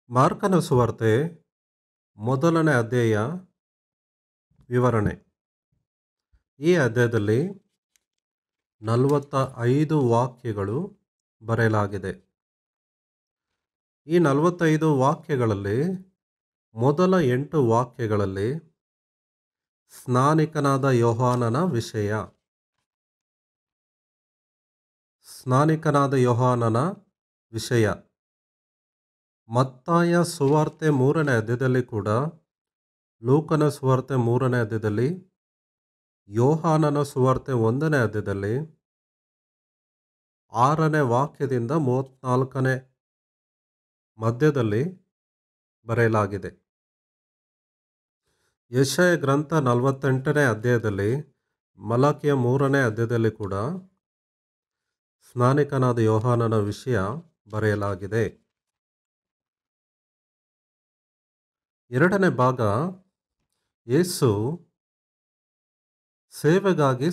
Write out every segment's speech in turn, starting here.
ಮಾರ್ಕನ ಸುವಾರ್ತೆ ಮೊದಲನೇ ಅಧ್ಯಾಯ ವಿವರಣೆ. ಈ ಅಧ್ಯಾಯದಲ್ಲಿ 45 ವಾಕ್ಯಗಳು ಬರೆಯಲಾಗಿದೆ. ಈ 45 ವಾಕ್ಯಗಳಲ್ಲಿ ಮೊದಲ 8 ವಾಕ್ಯಗಳಲ್ಲಿ ಸ್ನಾನಿಕನಾದ ಯೋಹಾನನ ವಿಷಯ. ಮತ್ತಾಯ ಸುವಾರ್ತೆ 3ನೇ ಅಧ್ಯಾಯದಲ್ಲಿ ಕೂಡ, ಲೂಕನ ಸುವಾರ್ತೆ 3ನೇ ಅಧ್ಯಾಯದಲ್ಲಿ, ಯೋಹಾನನ ಸುವಾರ್ತೆ 1ನೇ ಅಧ್ಯಾಯದಲ್ಲಿ 6ನೇ ವಾಕ್ಯದಿಂದ 34ನೇ ಮಧ್ಯದಲ್ಲಿ ಬರೆಯಲಾಗಿದೆ. ಯೆಶಾಯ ಗ್ರಂಥ 48ನೇ ಅಧ್ಯಾಯದಲ್ಲಿ, ಮಲಾಕಿಯ 3ನೇ ಅಧ್ಯಾಯದಲ್ಲಿ ಕೂಡ ಸ್ನಾನಿಕನಾದ ಯೋಹಾನನ ವಿಷಯ ಬರೆಯಲಾಗಿದೆ. ಎರಡನೇ ಭಾಗ, ಯೇಸು ಸೇವೆಗಾಗಿ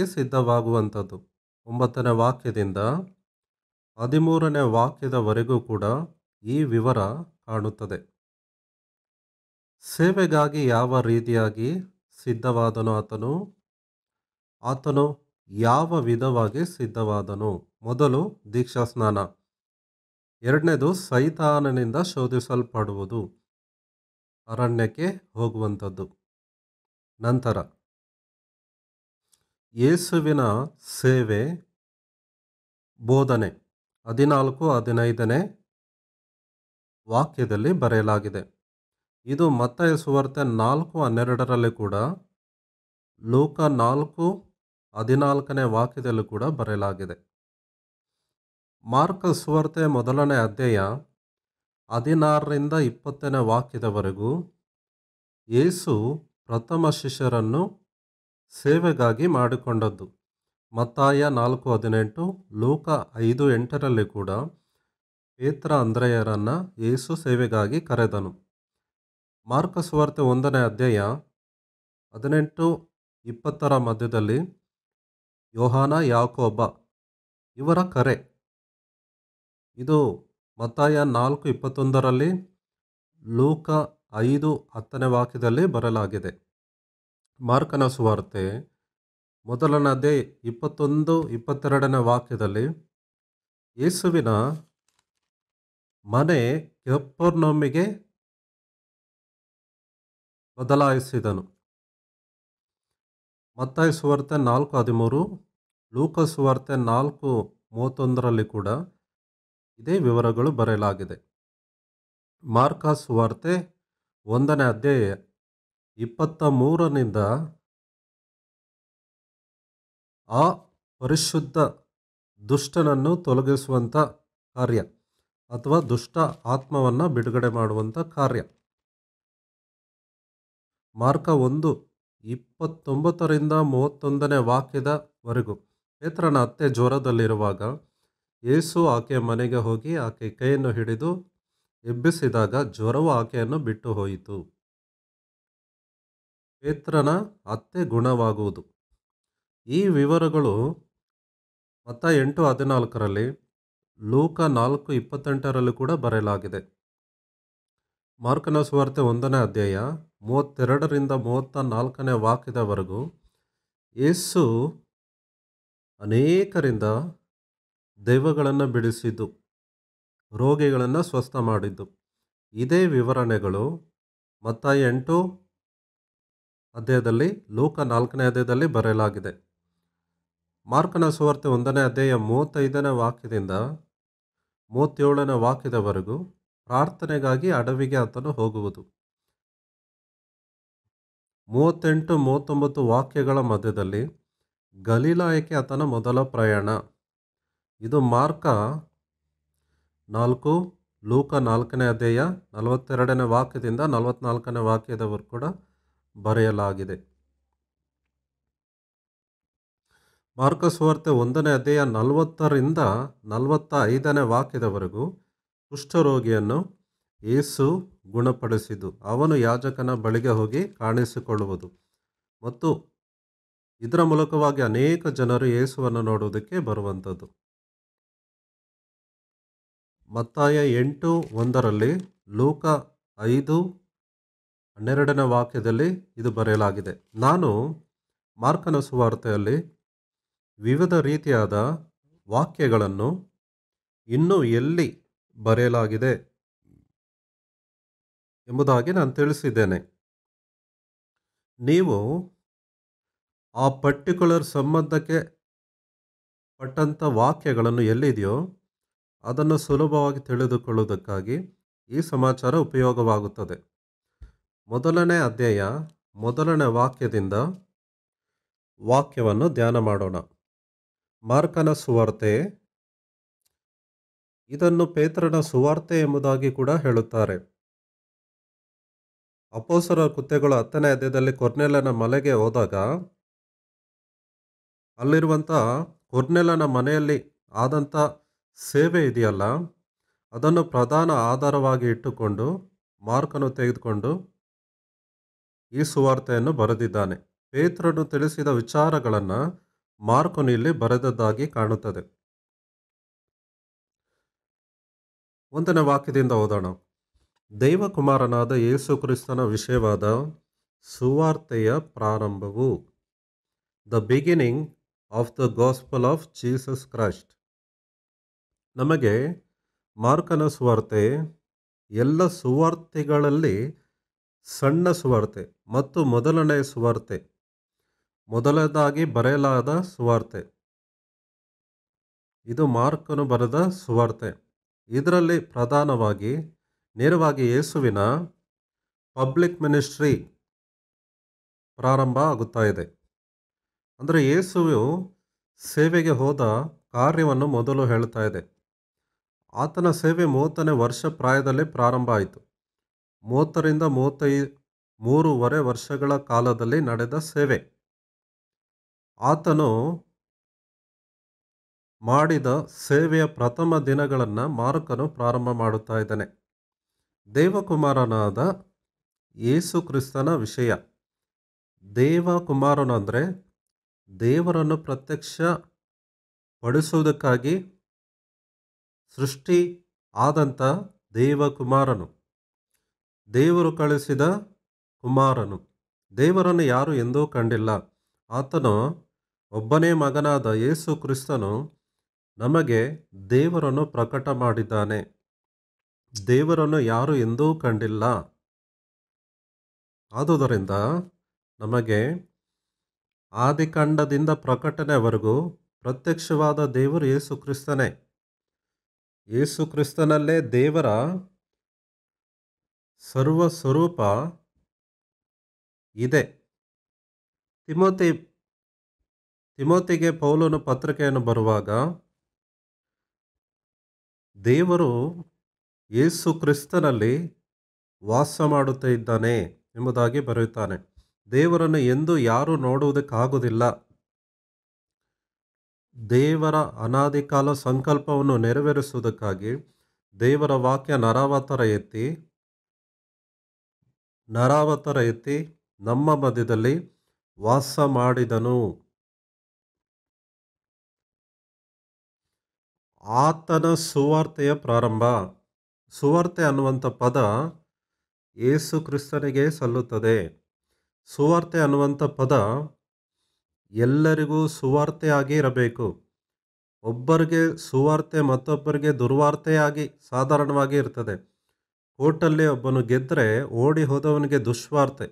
ಸಿದ್ಧವಾಗುವಂಥದ್ದು. 9ನೇ ವಾಕ್ಯದಿಂದ 13ನೇ ವಾಕ್ಯದವರೆಗೂ ಕೂಡ ಈ ವಿವರ ಕಾಣುತ್ತದೆ. ಸೇವೆಗಾಗಿ ಯಾವ ರೀತಿಯಾಗಿ ಸಿದ್ಧವಾದನು ಆತನು ಯಾವ ವಿಧವಾಗಿ ಸಿದ್ಧವಾದನು? ಮೊದಲು ದೀಕ್ಷಾಸ್ನಾನ, ಎರಡನೇದು ಸೈತಾನನಿಂದ ಶೋಧಿಸಲ್ಪಡುವುದು, ಅರಣ್ಯಕ್ಕೆ ಹೋಗುವಂಥದ್ದು. ನಂತರ ಯೇಸುವಿನ ಸೇವೆ, ಬೋಧನೆ 14-15ನೇ ವಾಕ್ಯದಲ್ಲಿ ಬರೆಯಲಾಗಿದೆ. ಇದು ಮತ್ತಾಯ ಸುವಾರ್ತೆ 4:12ರಲ್ಲಿ ಕೂಡ, ಲೂಕ 4:14ನೇ ವಾಕ್ಯದಲ್ಲೂ ಕೂಡ ಬರೆಯಲಾಗಿದೆ. ಮಾರ್ಕ ಸುವಾರ್ತೆ ಮೊದಲನೇ ಅಧ್ಯಾಯ 16ರಿಂದ 20ನೇ ವಾಕ್ಯದವರೆಗೂ ಯೇಸು ಪ್ರಥಮ ಶಿಷ್ಯರನ್ನು ಸೇವೆಗಾಗಿ ಮಾಡಿಕೊಂಡದ್ದು. ಮತ್ತಾಯ 4:18, ಲೂಕ 5:8ರಲ್ಲಿ ಕೂಡ ಪೇತ್ರ, ಅಂದ್ರೆಯರನ್ನು ಯೇಸು ಸೇವೆಗಾಗಿ ಕರೆದನು. ಮಾರ್ಕ ಸುವಾರ್ತೆ 1ನೇ ಅಧ್ಯಾಯ 18-20ರ ಮಧ್ಯದಲ್ಲಿ ಯೋಹಾನ, ಯಾಕೋಬ ಇವರ ಕರೆ. ಇದು ಮತ್ತಾಯ 4:21ರಲ್ಲಿ, ಲೂಕ 5:10ನೇ ವಾಕ್ಯದಲ್ಲಿ ಬರೆಯಲಾಗಿದೆ. ಮಾರ್ಕನ ಸುವಾರ್ತೆ ಮೊದಲನೇ ಅಧ್ಯಾಯ 21-22ನೇ ವಾಕ್ಯದಲ್ಲಿ ಯೇಸುವಿನ ಮನೆ ಕಪೆರ್ನೌಮಿಗೆ ಬದಲಾಯಿಸಿದನು. ಮತ್ತಾಯ ಸುವಾರ್ತೆ 4:13, ಲೂಕ ಸುವಾರ್ತೆ 4:31ರಲ್ಲಿ ಕೂಡ ಇದೇ ವಿವರಗಳು ಬರೆಯಲಾಗಿದೆ. ಮಾರ್ಕ ಸುವಾರ್ತೆ 1ನೇ ಅಧ್ಯಾಯ 23ರಿಂದ ಆ ಪರಿಶುದ್ಧ ದುಷ್ಟನನ್ನು ತೊಲಗಿಸುವಂಥ ಕಾರ್ಯ ಅಥವಾ ದುಷ್ಟ ಆತ್ಮವನ್ನು ಬಿಡುಗಡೆ ಮಾಡುವಂಥ ಕಾರ್ಯ. ಮಾರ್ಕ 1:29ರಿಂದ 31ನೇ ವಾಕ್ಯದವರೆಗೂ, ಪೇತ್ರನ ಅತ್ತೆ ಜ್ವರದಲ್ಲಿರುವಾಗ ಯೇಸು ಆಕೆಯ ಮನೆಗೆ ಹೋಗಿ ಆಕೆಯ ಕೈಯನ್ನು ಹಿಡಿದು ಎಬ್ಬಿಸಿದಾಗ ಜ್ವರವು ಆಕೆಯನ್ನು ಬಿಟ್ಟು ಹೋಯಿತು. ಪೇತ್ರನ ಅತ್ತೆ ಗುಣವಾಗುವುದು. ಈ ವಿವರಗಳು ಮತ್ತಾಯ 8:14ರಲ್ಲಿ, ಲೂಕ 4:28ರಲ್ಲಿ ಕೂಡ ಬರೆಯಲಾಗಿದೆ. ಮಾರ್ಕನ ಸುವಾರ್ತೆ 1ನೇ ಅಧ್ಯಾಯ 32ರಿಂದ 34ನೇ ವಾಕ್ಯದವರೆಗೂ ಯೇಸು ಅನೇಕರಿಂದ ದೆವ್ವಗಳನ್ನು ಬಿಡಿಸಿದ್ದು, ರೋಗಿಗಳನ್ನು ಸ್ವಸ್ಥ ಮಾಡಿದ್ದು. ಇದೇ ವಿವರಣೆಗಳು ಮತ್ತಾಯ 8 ಅಧ್ಯಾಯದಲ್ಲಿ, ಲೂಕ 4ನೇ ಅಧ್ಯಾಯದಲ್ಲಿ ಬರೆಯಲಾಗಿದೆ. ಮಾರ್ಕನ ಸುವಾರ್ತೆ 1ನೇ ಅಧ್ಯಾಯ 35ನೇ ವಾಕ್ಯದಿಂದ 37ನೇ ವಾಕ್ಯದವರೆಗೂ ಪ್ರಾರ್ಥನೆಗಾಗಿ ಅಡವಿಗೆ ಆತನು ಹೋಗುವುದು. 38-39 ವಾಕ್ಯಗಳ ಮಧ್ಯದಲ್ಲಿ ಗಲಿಲಾಯಕ್ಕೆ ಆತನ ಮೊದಲ ಪ್ರಯಾಣ. ಇದು ಮಾರ್ಕ 4, ಲೂಕ 4ನೇ ಅಧ್ಯಾಯ 42ನೇ ವಾಕ್ಯದಿಂದ 44ನೇ ವಾಕ್ಯದವರೆಗೂ ಕೂಡ ಬರೆಯಲಾಗಿದೆ. ಮಾರ್ಕ ಸುವಾರ್ತೆ 1ನೇ ಅಧ್ಯಾಯ 40ರಿಂದ 45ನೇ ವಾಕ್ಯದವರೆಗೂ ಕುಷ್ಠರೋಗಿಯನ್ನು ಯೇಸು ಗುಣಪಡಿಸಿದ್ದು, ಅವನು ಯಾಜಕನ ಬಳಿಗೆ ಹೋಗಿ ಕಾಣಿಸಿಕೊಳ್ಳುವುದು ಮತ್ತು ಇದರ ಮೂಲಕವಾಗಿ ಅನೇಕ ಜನರು ಯೇಸುವನ್ನು ನೋಡುವುದಕ್ಕೆ ಬರುವಂಥದ್ದು. ಮತ್ತಾಯ 8:1 ಲೂಕ 5:12 ವಾಕ್ಯದಲ್ಲಿ ಇದು ಬರೆಯಲಾಗಿದೆ. ನಾನು ಮಾರ್ಕನ ಸುವಾರ್ತೆಯಲ್ಲಿ ವಿವಿಧ ರೀತಿಯಾದ ವಾಕ್ಯಗಳನ್ನು ಇನ್ನೂ ಎಲ್ಲಿ ಬರೆಯಲಾಗಿದೆ ಎಂಬುದಾಗಿ ನಾನು ತಿಳಿಸಿದ್ದೇನೆ. ನೀವು ಆ ಪರ್ಟಿಕ್ಯುಲರ್ ಸಂಬಂಧಕ್ಕೆ ಪಟ್ಟಂಥ ವಾಕ್ಯಗಳನ್ನು ಎಲ್ಲಿದೆಯೋ ಅದನ್ನು ಸುಲಭವಾಗಿ ತಿಳಿದುಕೊಳ್ಳುವುದಕ್ಕಾಗಿ ಈ ಸಮಾಚಾರ ಉಪಯೋಗವಾಗುತ್ತದೆ. 1ನೇ ಅಧ್ಯಾಯ 1ನೇ ವಾಕ್ಯದಿಂದ ವಾಕ್ಯವನ್ನು ಧ್ಯಾನ ಮಾಡೋಣ. ಮಾರ್ಕನ ಸುವಾರ್ತೆ, ಇದನ್ನು ಪೇತ್ರನ ಸುವಾರ್ತೆ ಎಂಬುದಾಗಿ ಕೂಡ ಹೇಳುತ್ತಾರೆ. ಅಪೊಸ್ತಲರ ಕೃತ್ಯಗಳು 10ನೇ ಅಧ್ಯಾಯದಲ್ಲಿ ಕೊರ್ನೆಲನ ಮನೆಗೆ ಹೋದಾಗ ಅಲ್ಲಿರುವಂಥ ಕೊರ್ನೆಲನ ಮನೆಯಲ್ಲಿ ಆದಂಥ ಸೇವೆ ಇದೆಯಲ್ಲ, ಅದನ್ನು ಪ್ರಧಾನ ಆಧಾರವಾಗಿ ಇಟ್ಟುಕೊಂಡು ಮಾರ್ಕನು ತೆಗೆದುಕೊಂಡು ಈ ಸುವಾರ್ತೆಯನ್ನು ಬರೆದಿದ್ದಾನೆ. ಪೇತ್ರನು ತಿಳಿಸಿದ ವಿಚಾರಗಳನ್ನು ಮಾರ್ಕನು ಇಲ್ಲಿ ಬರೆದದ್ದಾಗಿ ಕಾಣುತ್ತದೆ. 1ನೇ ವಾಕ್ಯದಿಂದ ಓದೋಣ. ದೈವಕುಮಾರನಾದ ಯೇಸು ಕ್ರಿಸ್ತನ ವಿಷಯವಾದ ಸುವಾರ್ತೆಯ ಪ್ರಾರಂಭವು. The beginning of the gospel of Jesus Christ. ನಮಗೆ ಮಾರ್ಕನ ಸುವಾರ್ತೆ ಎಲ್ಲ ಸುವಾರ್ತೆಗಳಲ್ಲಿ ಸಣ್ಣ ಸುವಾರ್ತೆ ಮತ್ತು ಮೊದಲನೇ ಸುವಾರ್ತೆ, ಮೊದಲನೇದಾಗಿ ಬರೆಯಲಾದ ಸುವಾರ್ತೆ. ಇದು ಮಾರ್ಕನು ಬರೆದ ಸುವಾರ್ತೆ. ಇದರಲ್ಲಿ ಪ್ರಧಾನವಾಗಿ ನೇರವಾಗಿ ಯೇಸುವಿನ ಪಬ್ಲಿಕ್ ಮಿನಿಸ್ಟ್ರಿ ಪ್ರಾರಂಭ ಆಗುತ್ತಾ ಇದೆ. ಅಂದರೆ ಯೇಸುವು ಸೇವೆಗೆ ಹೋದ ಕಾರ್ಯವನ್ನು ಮೊದಲು ಹೇಳ್ತಾ ಇದೆ. ಆತನ ಸೇವೆ 30ನೇ ವರ್ಷ ಪ್ರಾಯದಲ್ಲಿ ಪ್ರಾರಂಭ ಆಯಿತು. 30ರಿಂದ 33 ವರ್ಷಗಳ ಕಾಲದಲ್ಲಿ ನಡೆದ ಸೇವೆ. ಆತನು ಮಾಡಿದ ಸೇವೆಯ ಪ್ರಥಮ ದಿನಗಳನ್ನು ಮಾರ್ಕನು ಪ್ರಾರಂಭ ಮಾಡುತ್ತಾ ಇದ್ದಾನೆ. ದೇವಕುಮಾರನಾದ ಯೇಸು ಕ್ರಿಸ್ತನ ವಿಷಯ. ದೇವಕುಮಾರನು ಅಂದರೆ ದೇವರನ್ನು ಪ್ರತ್ಯಕ್ಷ ಪಡಿಸುವುದಕ್ಕಾಗಿ ಸೃಷ್ಟಿ ಆದಂಥ ದೇವಕುಮಾರನು, ದೇವರು ಕಳಿಸಿದ ಕುಮಾರನು. ದೇವರನ್ನು ಯಾರು ಎಂದೂ ಕಂಡಿಲ್ಲ. ಆತನು ಒಬ್ಬನೇ ಮಗನಾದ ಯೇಸು ಕ್ರಿಸ್ತನು ನಮಗೆ ದೇವರನ್ನು ಪ್ರಕಟ ಮಾಡಿದ್ದಾನೆ. ದೇವರನ್ನು ಯಾರು ಎಂದೂ ಕಂಡಿಲ್ಲ. ಆದುದರಿಂದ ನಮಗೆ ಆದಿಕಾಂಡದಿಂದ ಪ್ರಕಟಣೆವರೆಗೂ ಪ್ರತ್ಯಕ್ಷವಾದ ದೇವರು ಯೇಸು ಕ್ರಿಸ್ತನೇ. ಯೇಸು ಕ್ರಿಸ್ತನಲ್ಲೇ ದೇವರ ಸರ್ವ ಸ್ವರೂಪ ಇದೆ. ತಿಮೋತಿಗೆ ಪೌಲನು ಪತ್ರಿಕೆಯನ್ನು ಬರುವಾಗ ದೇವರು ಯೇಸು ಕ್ರಿಸ್ತನಲ್ಲಿ ವಾಸ ಮಾಡುತ್ತಾ ಇದ್ದಾನೆ ಎಂಬುದಾಗಿ ಬರೆಯುತ್ತಾನೆ. ದೇವರನ್ನು ಎಂದೂ ಯಾರೂ ನೋಡುವುದಕ್ಕಾಗುವುದಿಲ್ಲ. ದೇವರ ಅನಾದಿಕಾಲ ಸಂಕಲ್ಪವನ್ನು ನೆರವೇರಿಸುವುದಕ್ಕಾಗಿ ದೇವರ ವಾಕ್ಯ ನರಾವತಾರ ಎತ್ತಿ ನಮ್ಮ ಮಧ್ಯದಲ್ಲಿ ವಾಸ ಮಾಡಿದನು. ಆತನ ಸುವಾರ್ತೆಯ ಪ್ರಾರಂಭ. ಸುವಾರ್ತೆ ಅನ್ನುವಂಥ ಪದ ಯೇಸು ಕ್ರಿಸ್ತನಿಗೆ ಸಲ್ಲುತ್ತದೆ. ಸುವಾರ್ತೆ ಅನ್ನುವಂಥ ಪದ ಎಲ್ಲರಿಗೂ ಸುವಾರ್ತೆಯಾಗಿ ಇರಬೇಕು. ಒಬ್ಬರಿಗೆ ಸುವಾರ್ತೆ ಮತ್ತೊಬ್ಬರಿಗೆ ದುರ್ವಾರ್ತೆಯಾಗಿ ಸಾಧಾರಣವಾಗಿ ಇರ್ತದೆ. ಕೋರ್ಟಲ್ಲಿ ಒಬ್ಬನು ಗೆದ್ದರೆ ಓಡಿ ಹೋದವನಿಗೆ ದುಷ್ವಾರ್ತೆ,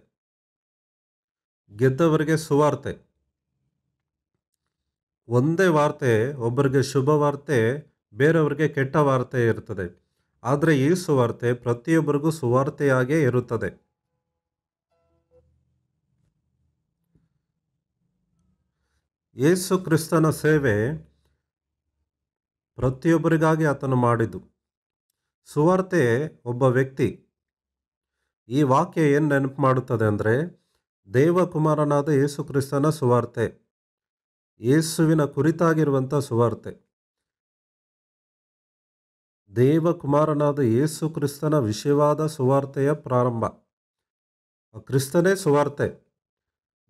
ಗೆದ್ದವರಿಗೆ ಸುವಾರ್ತೆ. ಒಂದೇ ವಾರ್ತೆ, ಒಬ್ಬರಿಗೆ ಶುಭ ವಾರ್ತೆ, ಬೇರೆಯವರಿಗೆ ಕೆಟ್ಟ ವಾರ್ತೆ ಇರ್ತದೆ. ಆದರೆ ಈ ಸುವಾರ್ತೆ ಪ್ರತಿಯೊಬ್ಬರಿಗೂ ಸುವಾರ್ತೆಯಾಗೇ ಇರುತ್ತದೆ. ಯೇಸು ಕ್ರಿಸ್ತನ ಸೇವೆ ಪ್ರತಿಯೊಬ್ಬರಿಗಾಗಿ ಆತನು ಮಾಡಿದ್ದು. ಸುವಾರ್ತೆ ಒಬ್ಬ ವ್ಯಕ್ತಿ. ಈ ವಾಕ್ಯ ಏನು ನೆನಪು ಮಾಡುತ್ತದೆ ಅಂದರೆ ದೇವಕುಮಾರನಾದ ಯೇಸು ಕ್ರಿಸ್ತನ ಸುವಾರ್ತೆ, ಯೇಸುವಿನ ಕುರಿತಾಗಿರುವಂಥ ಸುವಾರ್ತೆ. ದೇವಕುಮಾರನಾದ ಯೇಸು ಕ್ರಿಸ್ತನ ವಿಷಯವಾದ ಸುವಾರ್ತೆಯ ಪ್ರಾರಂಭ. ಕ್ರಿಸ್ತನೇ ಸುವಾರ್ತೆ.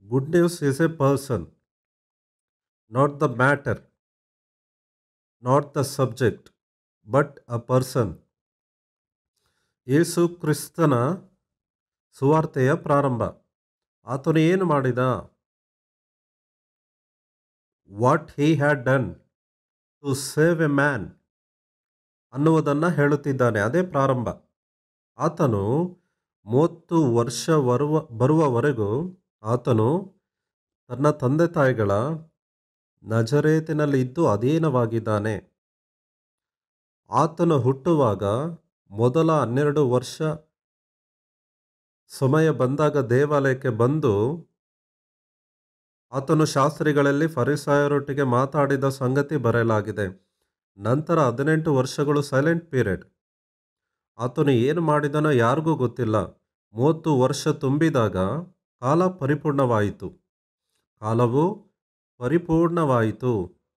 Good news is a person, not the matter, not the subject. But a person. ಯೇಸು ಕ್ರಿಸ್ತನ ಸುವಾರ್ತೆಯ ಪ್ರಾರಂಭ. ಆತನು ಏನು ಮಾಡಿದ? What he had done to save a man ಅನ್ನುವುದನ್ನು ಹೇಳುತ್ತಿದ್ದಾನೆ. ಅದೇ ಪ್ರಾರಂಭ. ಆತನು 30 ವರ್ಷ ಬರುವವರೆಗೂ ಆತನು ತನ್ನ ತಂದೆ ತಾಯಿಗಳ ನಜರೇತಿನಲ್ಲಿ ಇದ್ದು ಅಧೀನವಾಗಿದ್ದಾನೆ. ಆತನು ಹುಟ್ಟುವಾಗ ಮೊದಲ 12 ವರ್ಷ ಸಮಯ ಬಂದಾಗ ದೇವಾಲಯಕ್ಕೆ ಬಂದು ಆತನು ಶಾಸ್ತ್ರಿಗಳಲ್ಲಿ ಫರಿಸಾಯರೊಟ್ಟಿಗೆ ಮಾತಾಡಿದ ಸಂಗತಿ ಬರೆಯಲಾಗಿದೆ. ನಂತರ 18 ವರ್ಷಗಳು ಸೈಲೆಂಟ್ ಪೀರಿಯಡ್. ಆತನು ಏನು ಮಾಡಿದನೋ ಯಾರಿಗೂ ಗೊತ್ತಿಲ್ಲ. 30 ವರ್ಷ ತುಂಬಿದಾಗ ಕಾಲ ಪರಿಪೂರ್ಣವಾಯಿತು. ಕಾಲವು ಪರಿಪೂರ್ಣವಾಯಿತು.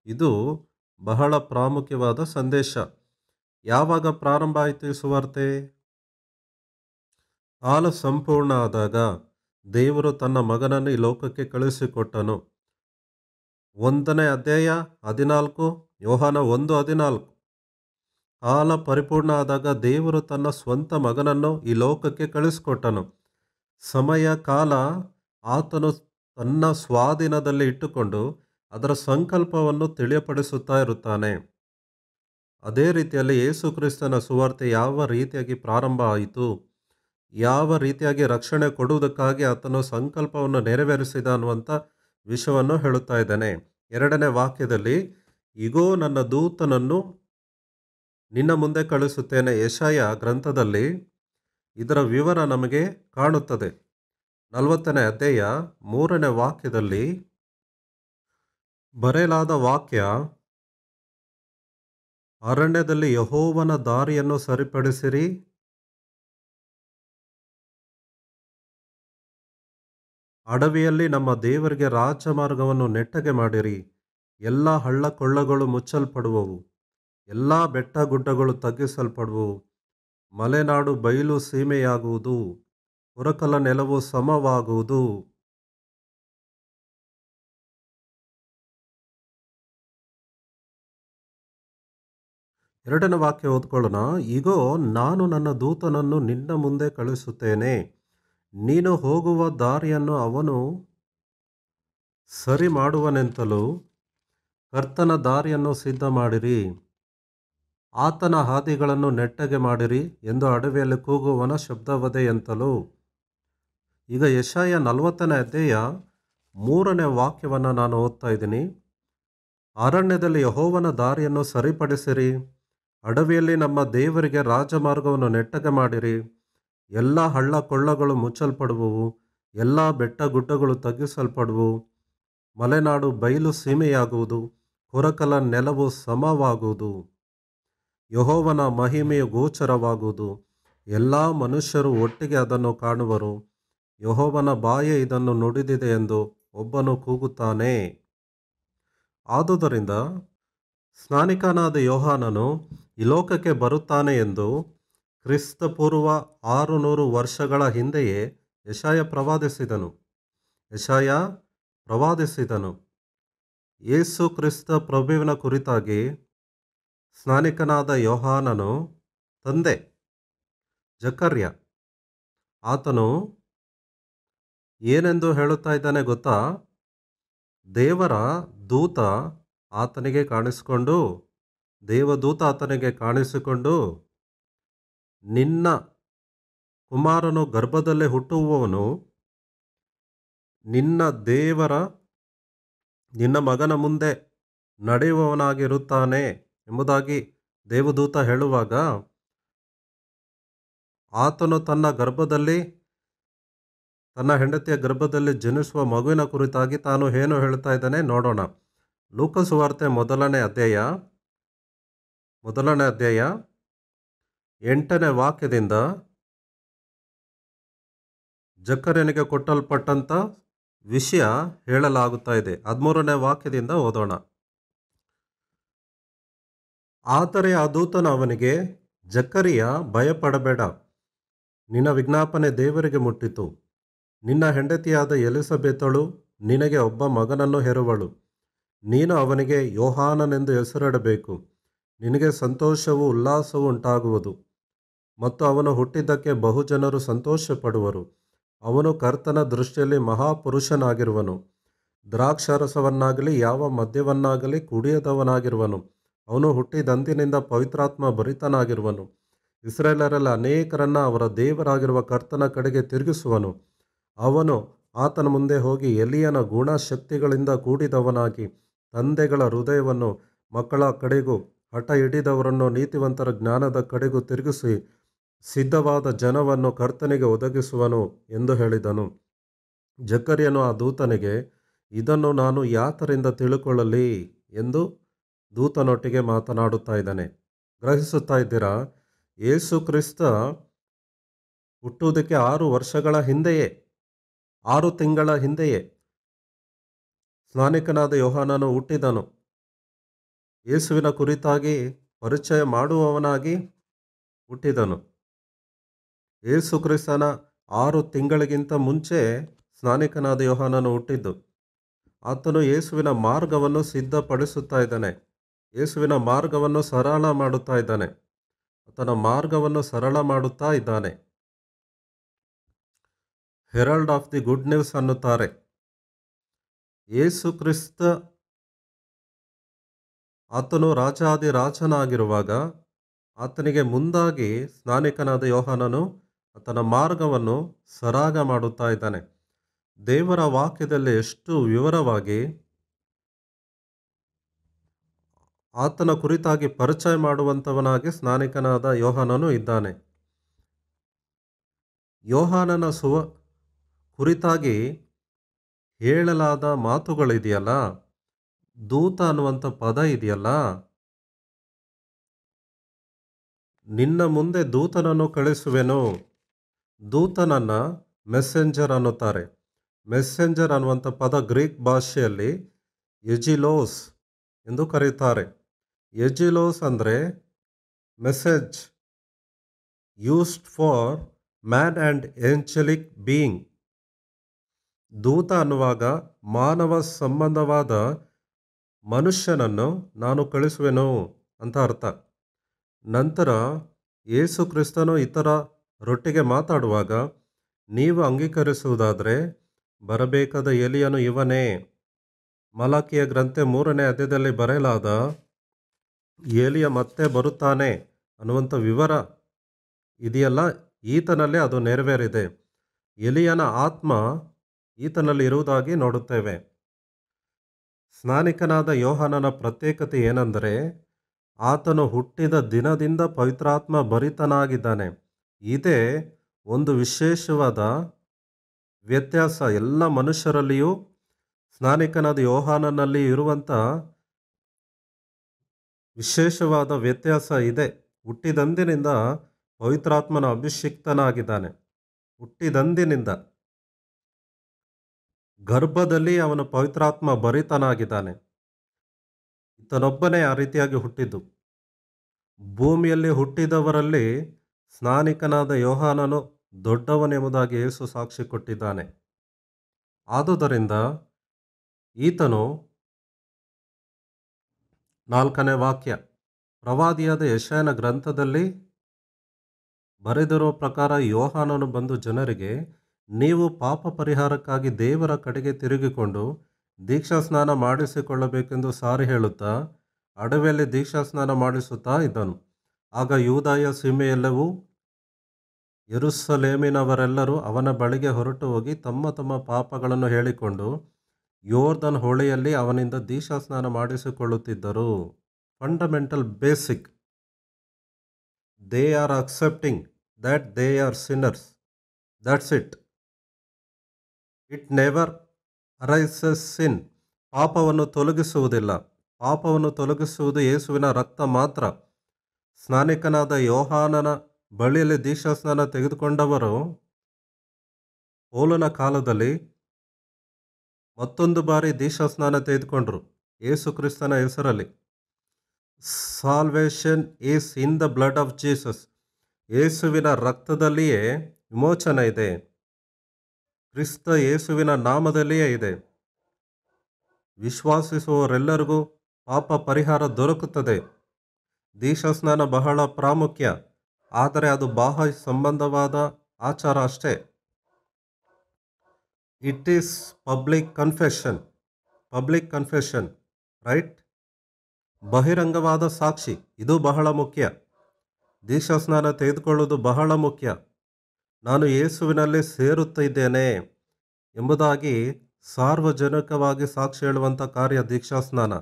ಇದು ಬಹಳ ಪ್ರಾಮುಖ್ಯವಾದ ಸಂದೇಶ. ಯಾವಾಗ ಪ್ರಾರಂಭ ಆಯಿತು ಈ ಸುವಾರ್ತೆ? ಕಾಲ ಸಂಪೂರ್ಣ ಆದಾಗ ದೇವರು ತನ್ನ ಮಗನನ್ನು ಈ ಲೋಕಕ್ಕೆ ಕಳುಹಿಸಿಕೊಟ್ಟನು. 1ನೇ ಅಧ್ಯಾಯ 14, ಯೋಹಾನ 1:14. ಕಾಲ ಪರಿಪೂರ್ಣ ಆದಾಗ ದೇವರು ತನ್ನ ಸ್ವಂತ ಮಗನನ್ನು ಈ ಲೋಕಕ್ಕೆ ಕಳಿಸಿಕೊಟ್ಟನು. ಸಮಯ ಕಾಲ ಆತನು ತನ್ನ ಸ್ವಾಧೀನದಲ್ಲಿ ಇಟ್ಟುಕೊಂಡು ಅದರ ಸಂಕಲ್ಪವನ್ನು ತಿಳಿಯಪಡಿಸುತ್ತಾ ಇರುತ್ತಾನೆ. ಅದೇ ರೀತಿಯಲ್ಲಿ ಯೇಸು ಕ್ರಿಸ್ತನ ಸುವಾರ್ತೆ ಯಾವ ರೀತಿಯಾಗಿ ಪ್ರಾರಂಭ ಆಯಿತು, ಯಾವ ರೀತಿಯಾಗಿ ರಕ್ಷಣೆ ಕೊಡುವುದಕ್ಕಾಗಿ ಆತನು ಸಂಕಲ್ಪವನ್ನು ನೆರವೇರಿಸಿದ ಅನ್ನುವಂಥ ವಿಷಯವನ್ನು ಹೇಳುತ್ತಾ ಇದ್ದಾನೆ. 2ನೇ ವಾಕ್ಯದಲ್ಲಿ, ಇಗೋ ನನ್ನ ದೂತನನ್ನು ನಿನ್ನ ಮುಂದೆ ಕಳಿಸುತ್ತೇನೆ. ಯೆಶಾಯ ಗ್ರಂಥದಲ್ಲಿ ಇದರ ವಿವರ ನಮಗೆ ಕಾಣುತ್ತದೆ. 40ನೇ ಅಧ್ಯಾಯ 3ನೇ ವಾಕ್ಯದಲ್ಲಿ ಬರೆಯಲಾದ ವಾಕ್ಯ, ಅರಣ್ಯದಲ್ಲಿ ಯೆಹೋವನ ದಾರಿಯನ್ನು ಸರಿಪಡಿಸಿರಿ, ಅಡವಿಯಲ್ಲಿ ನಮ್ಮ ದೇವರಿಗೆ ರಾಜಮಾರ್ಗವನ್ನು ನೆಟ್ಟಗೆ ಮಾಡಿರಿ. ಎಲ್ಲ ಹಳ್ಳ ಕೊಳ್ಳಗಳು ಮುಚ್ಚಲ್ಪಡುವವು, ಎಲ್ಲ ಬೆಟ್ಟ ಗುಡ್ಡಗಳು ತಗ್ಗಿಸಲ್ಪಡುವವು. ಮಲೆನಾಡು ಬಯಲು ಸೀಮೆಯಾಗುವುದು, ಹೊರಕಲ ನೆಲವು ಸಮವಾಗುವುದು. ಎರಡನೇ ವಾಕ್ಯ ಓದ್ಕೊಳ್ಳೋಣ. ಇಗೋ ನಾನು ನನ್ನ ದೂತನನ್ನು ನಿನ್ನ ಮುಂದೆ ಕಳಿಸುತ್ತೇನೆ. ನೀನು ಹೋಗುವ ದಾರಿಯನ್ನು ಅವನು ಸರಿ ಮಾಡುವನೆಂತಲೂ, ಕರ್ತನ ದಾರಿಯನ್ನು ಸಿದ್ಧ ಮಾಡಿರಿ, ಆತನ ಹಾದಿಗಳನ್ನು ನೆಟ್ಟಗೆ ಮಾಡಿರಿ ಎಂದು ಅಡವಿಯಲ್ಲಿ ಕೂಗುವವನ ಶಬ್ದವದೆ ಎಂತಲೂ. ಈಗ ಯೆಶಾಯ 40ನೇ ಅಧ್ಯಾಯ 3ನೇ ವಾಕ್ಯವನ್ನು ನಾನು ಓದ್ತಾ ಇದ್ದೀನಿ. ಅರಣ್ಯದಲ್ಲಿ ಯೆಹೋವನ ದಾರಿಯನ್ನು ಸರಿಪಡಿಸಿರಿ, ಅಡವಿಯಲ್ಲಿ ನಮ್ಮ ದೇವರಿಗೆ ರಾಜಮಾರ್ಗವನ್ನು ನೆಟ್ಟಗೆ ಮಾಡಿರಿ. ಎಲ್ಲ ಹಳ್ಳ ಕೊಳ್ಳಗಳು ಮುಚ್ಚಲ್ಪಡುವವು, ಎಲ್ಲ ಬೆಟ್ಟ ಗುಡ್ಡಗಳು ತಗ್ಗಿಸಲ್ಪಡುವು. ಮಲೆನಾಡು ಬಯಲು ಸೀಮೆಯಾಗುವುದು, ಹೊರಕಲ ನೆಲವು ಸಮವಾಗುವುದು. ಯೆಹೋವನ ಮಹಿಮೆಯು ಗೋಚರವಾಗುವುದು, ಎಲ್ಲ ಮನುಷ್ಯರು ಒಟ್ಟಿಗೆ ಅದನ್ನು ಕಾಣುವರು. ಯೆಹೋವನ ಬಾಯೇ ಇದನ್ನು ನುಡಿದಿದೆ ಎಂದು ಒಬ್ಬನು ಕೂಗುತ್ತಾನೆ. ಆದುದರಿಂದ ಸ್ನಾನಿಕನಾದ ಯೋಹಾನನು ಈ ಲೋಕಕ್ಕೆ ಬರುತ್ತಾನೆ ಎಂದು ಕ್ರಿಸ್ತಪೂರ್ವ 600 ವರ್ಷಗಳ ಹಿಂದೆಯೇ ಯೆಶಾಯ ಪ್ರವಾದಿಸಿದನು. ಯೇಸು ಕ್ರಿಸ್ತ ಪ್ರಭುವಿನ ಕುರಿತಾಗಿ ಸ್ನಾನಿಕನಾದ ಯೋಹಾನನು ತಂದೆ ಜಕರ್ಯ ಆತನು ಏನೆಂದು ಹೇಳುತ್ತಾ ಇದ್ದಾನೆ ಗೊತ್ತಾ? ದೇವರ ದೂತ ಆತನಿಗೆ ಕಾಣಿಸಿಕೊಂಡು ನಿನ್ನ ಕುಮಾರನು ಗರ್ಭದಲ್ಲೇ ಹುಟ್ಟುವವನು ನಿನ್ನ ಮಗನ ಮುಂದೆ ನಡೆಯುವವನಾಗಿರುತ್ತಾನೆ ಎಂಬುದಾಗಿ ದೇವದೂತ ಹೇಳುವಾಗ, ಆತನು ತನ್ನ ಹೆಂಡತಿಯ ಗರ್ಭದಲ್ಲಿ ಜನಿಸುವ ಮಗುವಿನ ಕುರಿತಾಗಿ ತಾನು ಏನು ಹೇಳ್ತಾ ಇದ್ದಾನೆ ನೋಡೋಣ. ಲೂಕ ಸುವಾರ್ತೆ 1ನೇ ಅಧ್ಯಾಯ 8ನೇ ವಾಕ್ಯದಿಂದ ಜಕರ್ಯನಿಗೆ ಕೊಟ್ಟಲ್ಪಟ್ಟಂಥ ವಿಷಯ ಹೇಳಲಾಗುತ್ತಾ ಇದೆ. 13ನೇ ವಾಕ್ಯದಿಂದ ಓದೋಣ. ಆದರೆ ಆ ದೂತನು ಅವನಿಗೆ, ಜಕರಿಯ, ಭಯಪಡಬೇಡ, ನಿನ್ನ ವಿಜ್ಞಾಪನೆ ದೇವರಿಗೆ ಮುಟ್ಟಿತು. ನಿನ್ನ ಹೆಂಡತಿಯಾದ ಎಲಿಸಬೆತಳು ನಿನಗೆ ಒಬ್ಬ ಮಗನನ್ನು ಹೆರುವಳು. ನೀನು ಅವನಿಗೆ ಯೋಹಾನನೆಂದು ಹೆಸರಿಡಬೇಕು. ನಿನಗೆ ಸಂತೋಷವೂ ಉಲ್ಲಾಸವೂ ಉಂಟಾಗುವುದು ಮತ್ತು ಅವನು ಹುಟ್ಟಿದ್ದಕ್ಕೆ ಬಹುಜನರು ಸಂತೋಷಪಡುವರು. ಅವನು ಕರ್ತನ ದೃಷ್ಟಿಯಲ್ಲಿ ಮಹಾಪುರುಷನಾಗಿರುವನು. ದ್ರಾಕ್ಷಾರಸವನ್ನಾಗಲಿ ಯಾವ ಮದ್ಯವನ್ನಾಗಲಿ ಕುಡಿಯದವನಾಗಿರುವನು. ಅವನು ಹುಟ್ಟಿದಂದಿನಿಂದ ಪವಿತ್ರಾತ್ಮ ಭರಿತನಾಗಿರುವನು. ಇಸ್ರಾಯೇಲರಲ್ಲಿ ಅನೇಕರನ್ನು ಅವರ ದೇವರಾಗಿರುವ ಕರ್ತನ ಕಡೆಗೆ ತಿರುಗಿಸುವನು. ಅವನು ಆತನ ಮುಂದೆ ಹೋಗಿ ಎಲಿಯನ ಗುಣಶಕ್ತಿಗಳಿಂದ ಕೂಡಿದವನಾಗಿ ತಂದೆಗಳ ಹೃದಯವನ್ನು ಮಕ್ಕಳ ಕಡೆಗೂ ಹಠ ಹಿಡಿದವರನ್ನು ನೀತಿವಂತರ ಜ್ಞಾನದ ಕಡೆಗೂ ತಿರುಗಿಸಿ ಸಿದ್ಧವಾದ ಜನವನ್ನು ಕರ್ತನಿಗೆ ಒದಗಿಸುವನು ಎಂದು ಹೇಳಿದನು. ಜಕರ್ಯನು ಆ ದೂತನಿಗೆ, ಇದನ್ನು ನಾನು ಯಾತರಿಂದ ತಿಳುಕೊಳ್ಳಲಿ ಎಂದು ದೂತನೊಟ್ಟಿಗೆ ಮಾತನಾಡುತ್ತಾ ಇದ್ದಾನೆ. ಗ್ರಹಿಸುತ್ತಾ ಇದ್ದೀರಾ? ಯೇಸು ಕ್ರಿಸ್ತ ಹುಟ್ಟುವುದಕ್ಕೆ 6 ವರ್ಷಗಳ ಹಿಂದೆಯೇ, 6 ತಿಂಗಳ ಹಿಂದೆಯೇ ಸ್ನಾನಿಕನಾದ ಯೋಹಾನನು ಹುಟ್ಟಿದನು. ಯೇಸುವಿನ ಕುರಿತಾಗಿ ಪರಿಚಯ ಮಾಡುವವನಾಗಿ ಹುಟ್ಟಿದನು. ಯೇಸು ಕ್ರಿಸ್ತನ 6 ತಿಂಗಳಿಗಿಂತ ಮುಂಚೆ ಸ್ನಾನಿಕನಾದ ಯೋಹಾನನು ಹುಟ್ಟಿದ್ದು. ಆತನು ಯೇಸುವಿನ ಮಾರ್ಗವನ್ನು ಸಿದ್ಧಪಡಿಸುತ್ತಾ ಇದ್ದಾನೆ. ಯೇಸುವಿನ ಮಾರ್ಗವನ್ನು ಸರಳ ಮಾಡುತ್ತಾ ಇದ್ದಾನೆ. ಆತನ ಮಾರ್ಗವನ್ನು ಸರಳ ಮಾಡುತ್ತಾ ಇದ್ದಾನೆ. Herald of the good news ಅನ್ನುತ್ತಾರೆ. ಯೇಸು ಕ್ರಿಸ್ತ ಆತನು ರಾಜಾದಿರಾಜನಾಗಿರುವಾಗ ಆತನಿಗೆ ಮುಂದಾಗಿ ಸ್ನಾನಿಕನಾದ ಯೋಹಾನನು ಆತನ ಮಾರ್ಗವನ್ನು ಸರಾಗ ಮಾಡುತ್ತಾ ಇದ್ದಾನೆ. ದೇವರ ವಾಕ್ಯದಲ್ಲಿ ಎಷ್ಟು ವಿವರವಾಗಿ ಆತನ ಕುರಿತಾಗಿ ಪರಿಚಯ ಮಾಡುವಂಥವನಾಗಿ ಸ್ನಾನಿಕನಾದ ಯೋಹಾನನು ಇದ್ದಾನೆ. ಯೋಹಾನನ ಕುರಿತಾಗಿ ಹೇಳಲಾದ ಮಾತುಗಳಿದೆಯಲ್ಲ, ದೂತ ಅನ್ನುವಂಥ ಪದ ಇದೆಯಲ್ಲ, ನಿನ್ನ ಮುಂದೆ ದೂತನನ್ನು ಕಳಿಸುವೆನು. ದೂತನನ್ನು ಮೆಸೆಂಜರ್ ಅನ್ನುತ್ತಾರೆ. ಮೆಸೆಂಜರ್ ಅನ್ನುವಂಥ ಪದ ಗ್ರೀಕ್ ಭಾಷೆಯಲ್ಲಿ ಎಜಿಲೋಸ್ ಎಂದು ಕರೆಯುತ್ತಾರೆ. ಎಜಿಲೋಸ್ ಅಂದರೆ message used for man and angelic being. ದೂತ ಅನ್ನುವಾಗ ಮಾನವ ಸಂಬಂಧವಾದ ಮನುಷ್ಯನನ್ನು ನಾನು ಕಳಿಸುವೆನು ಅಂತ ಅರ್ಥ. ನಂತರ ಯೇಸು ಕ್ರಿಸ್ತನು ಇತರರೊಟ್ಟಿಗೆ ಮಾತಾಡುವಾಗ, ನೀವು ಅಂಗೀಕರಿಸುವುದಾದರೆ ಬರಬೇಕಾದ ಎಲಿಯನು ಇವನೇ. ಮಲಾಕಿಯ ಗ್ರಂಥ 3ನೇ ಅಧ್ಯಾಯದಲ್ಲಿ ಬರೆಯಲಾದ ಎಲಿಯ ಮತ್ತೆ ಬರುತ್ತಾನೆ ಅನ್ನುವಂಥ ವಿವರ ಇದೆಯಲ್ಲ, ಈತನಲ್ಲಿ ಅದು ನೆರವೇರಿದೆ. ಎಲಿಯನ ಆತ್ಮ ಈತನಲ್ಲಿ ಇರುವುದಾಗಿ ನೋಡುತ್ತೇವೆ. ಸ್ನಾನಿಕನಾದ ಯೋಹಾನನ ಪ್ರತ್ಯೇಕತೆ ಏನೆಂದರೆ, ಆತನು ಹುಟ್ಟಿದ ದಿನದಿಂದ ಪವಿತ್ರಾತ್ಮ ಭರಿತನಾಗಿದ್ದಾನೆ. ಇದೇ ಒಂದು ವಿಶೇಷವಾದ ವ್ಯತ್ಯಾಸ. ಎಲ್ಲ ಮನುಷ್ಯರಲ್ಲಿಯೂ ಸ್ನಾನಿಕನಾದ ಯೋಹಾನನಲ್ಲಿ ಇರುವಂಥ ವಿಶೇಷವಾದ ವ್ಯತ್ಯಾಸ ಇದೆ. ಹುಟ್ಟಿದಂದಿನಿಂದ ಪವಿತ್ರಾತ್ಮನ ಅಭಿಷಿಕ್ತನಾಗಿದ್ದಾನೆ. ಹುಟ್ಟಿದಂದಿನಿಂದ ಗರ್ಭದಲ್ಲಿ ಅವನು ಪವಿತ್ರಾತ್ಮ ಭರಿತನಾಗಿದ್ದಾನೆ. ಈತನೊಬ್ಬನೇ ಆ ರೀತಿಯಾಗಿ ಹುಟ್ಟಿದ್ದು. ಭೂಮಿಯಲ್ಲಿ ಹುಟ್ಟಿದವರಲ್ಲಿ ಸ್ನಾನಿಕನಾದ ಯೋಹಾನನು ದೊಡ್ಡವನೆಂಬುದಾಗಿ ಯೇಸು ಸಾಕ್ಷಿ ಕೊಟ್ಟಿದ್ದಾನೆ. ಆದುದರಿಂದ ಈತನು 4ನೇ ವಾಕ್ಯ ಪ್ರವಾದಿಯಾದ ಯೆಶಾಯನ ಗ್ರಂಥದಲ್ಲಿ ಬರೆದಿರುವ ಪ್ರಕಾರ, ಯೋಹಾನನು ಬಂದು ಜನರಿಗೆ, ನೀವು ಪಾಪ ಪರಿಹಾರಕ್ಕಾಗಿ ದೇವರ ಕಡೆಗೆ ತಿರುಗಿಕೊಂಡು ದೀಕ್ಷಾಸ್ನಾನ ಮಾಡಿಸಿಕೊಳ್ಳಬೇಕೆಂದು ಸಾರಿ ಹೇಳುತ್ತಾ ಅಡವಿಯಲ್ಲಿ ದೀಕ್ಷಾಸ್ನಾನ ಮಾಡಿಸುತ್ತಾ ಇದ್ದನು. ಆಗ ಯೂದಾಯ ಸೀಮೆಯೆಲ್ಲವೂ ಯೆರೂಸಲೇಮಿನವರೆಲ್ಲರೂ ಅವನ ಬಳಿಗೆ ಹೊರಟು ಹೋಗಿ ತಮ್ಮ ತಮ್ಮ ಪಾಪಗಳನ್ನು ಹೇಳಿಕೊಂಡು ಯೋರ್ದನ್ ಹೊಳೆಯಲ್ಲಿ ಅವನಿಂದ ದೀಕ್ಷಾಸ್ನಾನ ಮಾಡಿಸಿಕೊಳ್ಳುತ್ತಿದ್ದರು. Fundamental basic, they are accepting that they are sinners. That's it. It never arises sin. ಪಾಪವನ್ನು ತೊಲಗಿಸುವುದಿಲ್ಲ. ಪಾಪವನ್ನು ತೊಲಗಿಸುವುದು ಯೇಸುವಿನ ರಕ್ತ ಮಾತ್ರ. ಸ್ನಾನಿಕನಾದ ಯೋಹಾನನ ಬಳಿಯಲ್ಲಿ ದೀಕ್ಷಾಸ್ನಾನ ತೆಗೆದುಕೊಂಡವರು ಪೌಲನ ಕಾಲದಲ್ಲಿ ಮತ್ತೊಂದು ಬಾರಿ ದೀಕ್ಷಾಸ್ನಾನ ತೆಗೆದುಕೊಂಡರು ಯೇಸು ಕ್ರಿಸ್ತನ ಹೆಸರಲ್ಲಿ. Salvation is in the blood of Jesus. ಯೇಸುವಿನ ರಕ್ತದಲ್ಲಿಯೇ ವಿಮೋಚನೆ ಇದೆ. ಕ್ರಿಸ್ತ ಯೇಸುವಿನ ನಾಮದಲ್ಲಿಯೇ ಇದೆ. ವಿಶ್ವಾಸಿಸುವವರೆಲ್ಲರಿಗೂ ಪಾಪ ಪರಿಹಾರ ದೊರಕುತ್ತದೆ. ದೀಕ್ಷಾಸ್ನಾನ ಬಹಳ ಪ್ರಾಮುಖ್ಯ, ಆದರೆ ಅದು ಬಾಹ್ಯ ಸಂಬಂಧವಾದ ಆಚಾರ ಅಷ್ಟೇ. It is public confession, right? ಬಹಿರಂಗವಾದ ಸಾಕ್ಷಿ, ಇದು ಬಹಳ ಮುಖ್ಯ. ದೀಕ್ಷಾಸ್ನಾನ ತೆಗೆದುಕೊಳ್ಳುವುದು ಬಹಳ ಮುಖ್ಯ. ನಾನು ಯೇಸುವಿನಲ್ಲಿ ಸೇರುತ್ತಿದ್ದೇನೆ ಎಂಬುದಾಗಿ ಸಾರ್ವಜನಿಕವಾಗಿ ಸಾಕ್ಷಿ ಹೇಳುವಂಥ ಕಾರ್ಯ ದೀಕ್ಷಾಸ್ನಾನ.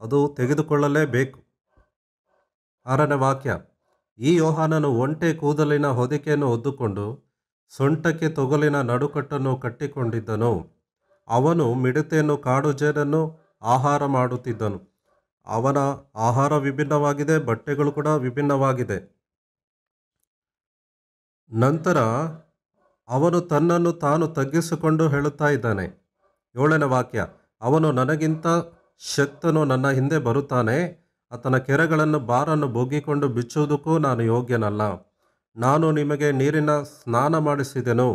ಅದು ತೆಗೆದುಕೊಳ್ಳಲೇಬೇಕು. 6ನೇ ವಾಕ್ಯ, ಈ ಯೋಹಾನನು ಒಂಟೆ ಕೂದಲಿನ ಹೊದಿಕೆಯನ್ನು ಹೊದ್ದುಕೊಂಡು ಸೊಂಟಕ್ಕೆ ತೊಗಲಿನ ನಡುಕಟ್ಟನ್ನು ಕಟ್ಟಿಕೊಂಡಿದ್ದನು. ಅವನು ಮಿಡತೆಯನ್ನು ಕಾಡು ಜೇನನ್ನು ಆಹಾರ ಮಾಡುತ್ತಿದ್ದನು. ಅವನ ಆಹಾರ ವಿಭಿನ್ನವಾಗಿದೆ, ಬಟ್ಟೆಗಳು ಕೂಡ ವಿಭಿನ್ನವಾಗಿದೆ. ನಂತರ ಅವನು ತನ್ನನ್ನು ತಾನು ತಗ್ಗಿಸಿಕೊಂಡು ಹೇಳುತ್ತಾ ಇದ್ದಾನೆ. 7ನೇ ವಾಕ್ಯ, ಅವನು ನನಗಿಂತ ಶಕ್ತನು ನನ್ನ ಹಿಂದೆ ಬರುತ್ತಾನೆ. ಆತನ ಕೆರಗಳನ್ನು ಬಾರನ್ನು ಬೊಗ್ಗಿಕೊಂಡು ಬಿಚ್ಚುವುದಕ್ಕೂ ನಾನು ಯೋಗ್ಯನಲ್ಲ. ನಾನು ನಿಮಗೆ ನೀರಿನ ಸ್ನಾನ ಮಾಡಿಸಿದೆನು,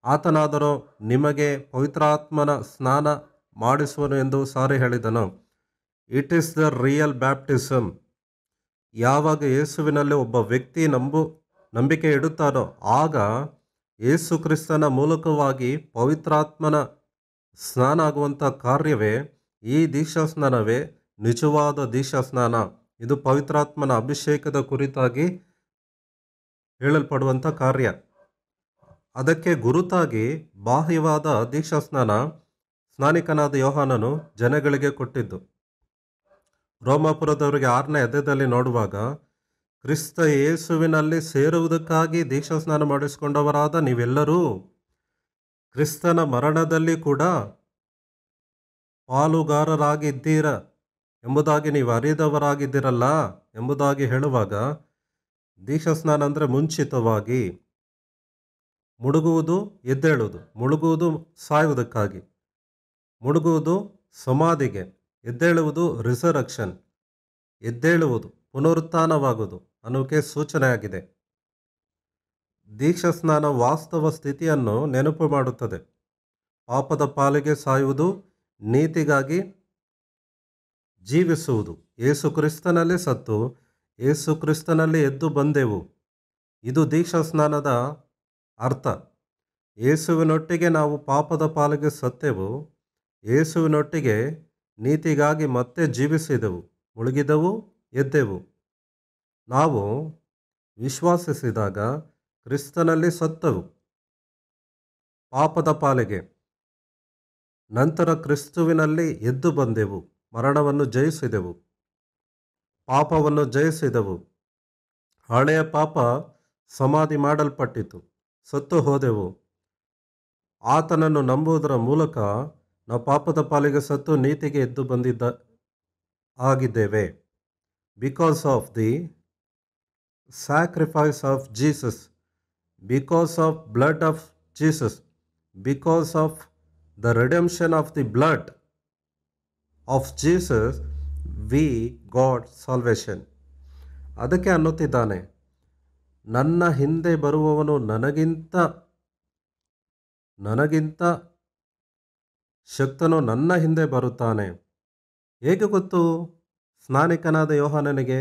ಆತನಾದರೋ ನಿಮಗೆ ಪವಿತ್ರಾತ್ಮನ ಸ್ನಾನ ಮಾಡಿಸುವನು ಎಂದು ಸಾರಿ ಹೇಳಿದನು. It is the real baptism. ಯಾವಾಗ ಯೇಸುವಿನಲ್ಲಿ ಒಬ್ಬ ವ್ಯಕ್ತಿ ನಂಬಿಕೆ ಇಡುತ್ತಾನೋ ಆಗ ಯೇಸು ಕ್ರಿಸ್ತನ ಮೂಲಕವಾಗಿ ಪವಿತ್ರಾತ್ಮನ ಸ್ನಾನ ಆಗುವಂಥ ಕಾರ್ಯವೇ ಈ ದೀಕ್ಷಾಸ್ನಾನವೇ ನಿಜವಾದ ದೀಕ್ಷಾಸ್ನಾನ. ಇದು ಪವಿತ್ರಾತ್ಮನ ಅಭಿಷೇಕದ ಕುರಿತಾಗಿ ಹೇಳಲ್ಪಡುವಂಥ ಕಾರ್ಯ. ಅದಕ್ಕೆ ಗುರುತಾಗಿ ಬಾಹ್ಯವಾದ ದೀಕ್ಷಾಸ್ನಾನ ಸ್ನಾನಿಕನಾದ ಯೋಹಾನನು ಜನಗಳಿಗೆ ಕೊಟ್ಟಿದ್ದು. ರೋಮಾಪುರದವರಿಗೆ 6ನೇ ಅಧ್ಯಾಯದಲ್ಲಿ ನೋಡುವಾಗ, ಕ್ರಿಸ್ತ ಯೇಸುವಿನಲ್ಲಿ ಸೇರುವುದಕ್ಕಾಗಿ ದೀಕ್ಷಾಸ್ನಾನ ಮಾಡಿಸಿಕೊಂಡವರಾದ ನೀವೆಲ್ಲರೂ ಕ್ರಿಸ್ತನ ಮರಣದಲ್ಲಿ ಕೂಡ ಪಾಲುಗಾರರಾಗಿದ್ದೀರ ಎಂಬುದಾಗಿ ನೀವು ಅರಿದವರಾಗಿದ್ದೀರಲ್ಲ ಎಂಬುದಾಗಿ ಹೇಳುವಾಗ, ದೀಕ್ಷಾಸ್ನಾನ ಅಂದರೆ ಮುಂಚಿತವಾಗಿ ಮುಳುಗುವುದು, ಎದ್ದೇಳುವುದು. ಮುಳುಗುವುದು ಸಾಯುವುದಕ್ಕಾಗಿ, ಮುಳುಗುವುದು ಸಮಾಧಿಗೆ, ಎದ್ದೇಳುವುದು ರಿಸರಕ್ಷನ್, ಎದ್ದೇಳುವುದು ಪುನರುತ್ಥಾನವಾಗುವುದು ಅನ್ನೋಕ್ಕೆ ಸೂಚನೆಯಾಗಿದೆ. ದೀಕ್ಷಾಸ್ನಾನ ವಾಸ್ತವ ಸ್ಥಿತಿಯನ್ನು ನೆನಪು ಮಾಡುತ್ತದೆ. ಪಾಪದ ಪಾಲಿಗೆ ಸಾಯುವುದು, ನೀತಿಗಾಗಿ ಜೀವಿಸುವುದು. ಯೇಸು ಕ್ರಿಸ್ತನಲ್ಲಿ ಸತ್ತು ಯೇಸು ಕ್ರಿಸ್ತನಲ್ಲಿ ಎದ್ದು ಬಂದೆವು. ಇದು ದೀಕ್ಷಾಸ್ನಾನದ ಅರ್ಥ. ಯೇಸುವಿನೊಟ್ಟಿಗೆ ನಾವು ಪಾಪದ ಪಾಲಿಗೆ ಸತ್ತೆವು, ಯೇಸುವಿನೊಟ್ಟಿಗೆ ನೀತಿಗಾಗಿ ಮತ್ತೆ ಜೀವಿಸಿದೆವು, ಮುಳುಗಿದೆವು, ಎದ್ದೆವು. ನಾವು ವಿಶ್ವಾಸಿಸಿದಾಗ ಕ್ರಿಸ್ತನಲ್ಲಿ ಸತ್ತವು ಪಾಪದ ಪಾಲಿಗೆ, ನಂತರ ಕ್ರಿಸ್ತುವಿನಲ್ಲಿ ಎದ್ದು ಬಂದೆವು, ಮರಣವನ್ನು ಜಯಿಸಿದೆವು, ಪಾಪವನ್ನು ಜಯಿಸಿದೆವು. ಹಳೆಯ ಪಾಪ ಸಮಾಧಿ ಮಾಡಲ್ಪಟ್ಟಿತು, ಸತ್ತು ಹೋದೆವು. ಆತನನ್ನು ನಂಬುವುದರ ಮೂಲಕ ನಾವು ಪಾಪದ ಪಾಲಿಗೆ ಸತ್ತು ನೀತಿಗೆ ಎದ್ದು ಆಗಿದ್ದೇವೆ. Because of the sacrifice of Jesus, because of blood of Jesus, because of the redemption of the blood of Jesus we got salvation. ಅದಕ್ಕೆ ಅನ್ನುತ್ತಿದ್ದಾನೆ, ನನ್ನ ಹಿಂದೆ ಬರುವವನು ನನಗಿಂತ ಶಕ್ತನು ನನ್ನ ಹಿಂದೆ ಬರುತ್ತಾನೆ. ಹೇಗೆ ಗೊತ್ತು? ಸ್ನಾನಿಕನಾದ ಯೋಹಾನನಿಗೆ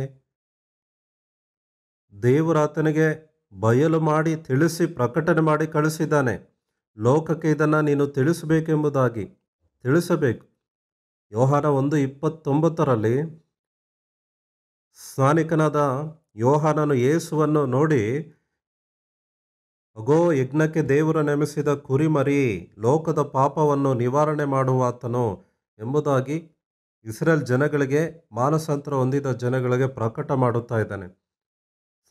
ದೇವರಾತನಿಗೆ ಬಯಲು ಮಾಡಿ ತಿಳಿಸಿ ಪ್ರಕಟಣೆ ಮಾಡಿ ಕಳಿಸಿದ್ದಾನೆ. ಲೋಕಕ್ಕೆ ಇದನ್ನು ನೀನು ತಿಳಿಸಬೇಕೆಂಬುದಾಗಿ ತಿಳಿಸಬೇಕು. ಯೋಹಾನ 1:29 ಸ್ನಾನಿಕನಾದ ಯೋಹಾನನು ಯೇಸುವನ್ನು ನೋಡಿ, ಅಗೋ ಯಜ್ಞಕ್ಕೆ ದೇವರು ನೇಮಿಸಿದ ಕುರಿಮರಿ, ಲೋಕದ ಪಾಪವನ್ನು ನಿವಾರಣೆ ಮಾಡುವಾತನು ಎಂಬುದಾಗಿ ಇಸ್ರೇಲ್ ಜನಗಳಿಗೆ, ಮಾನಸಾಂತರ ಹೊಂದಿದ ಜನಗಳಿಗೆ ಪ್ರಕಟ ಮಾಡುತ್ತಾ ಇದ್ದಾನೆ.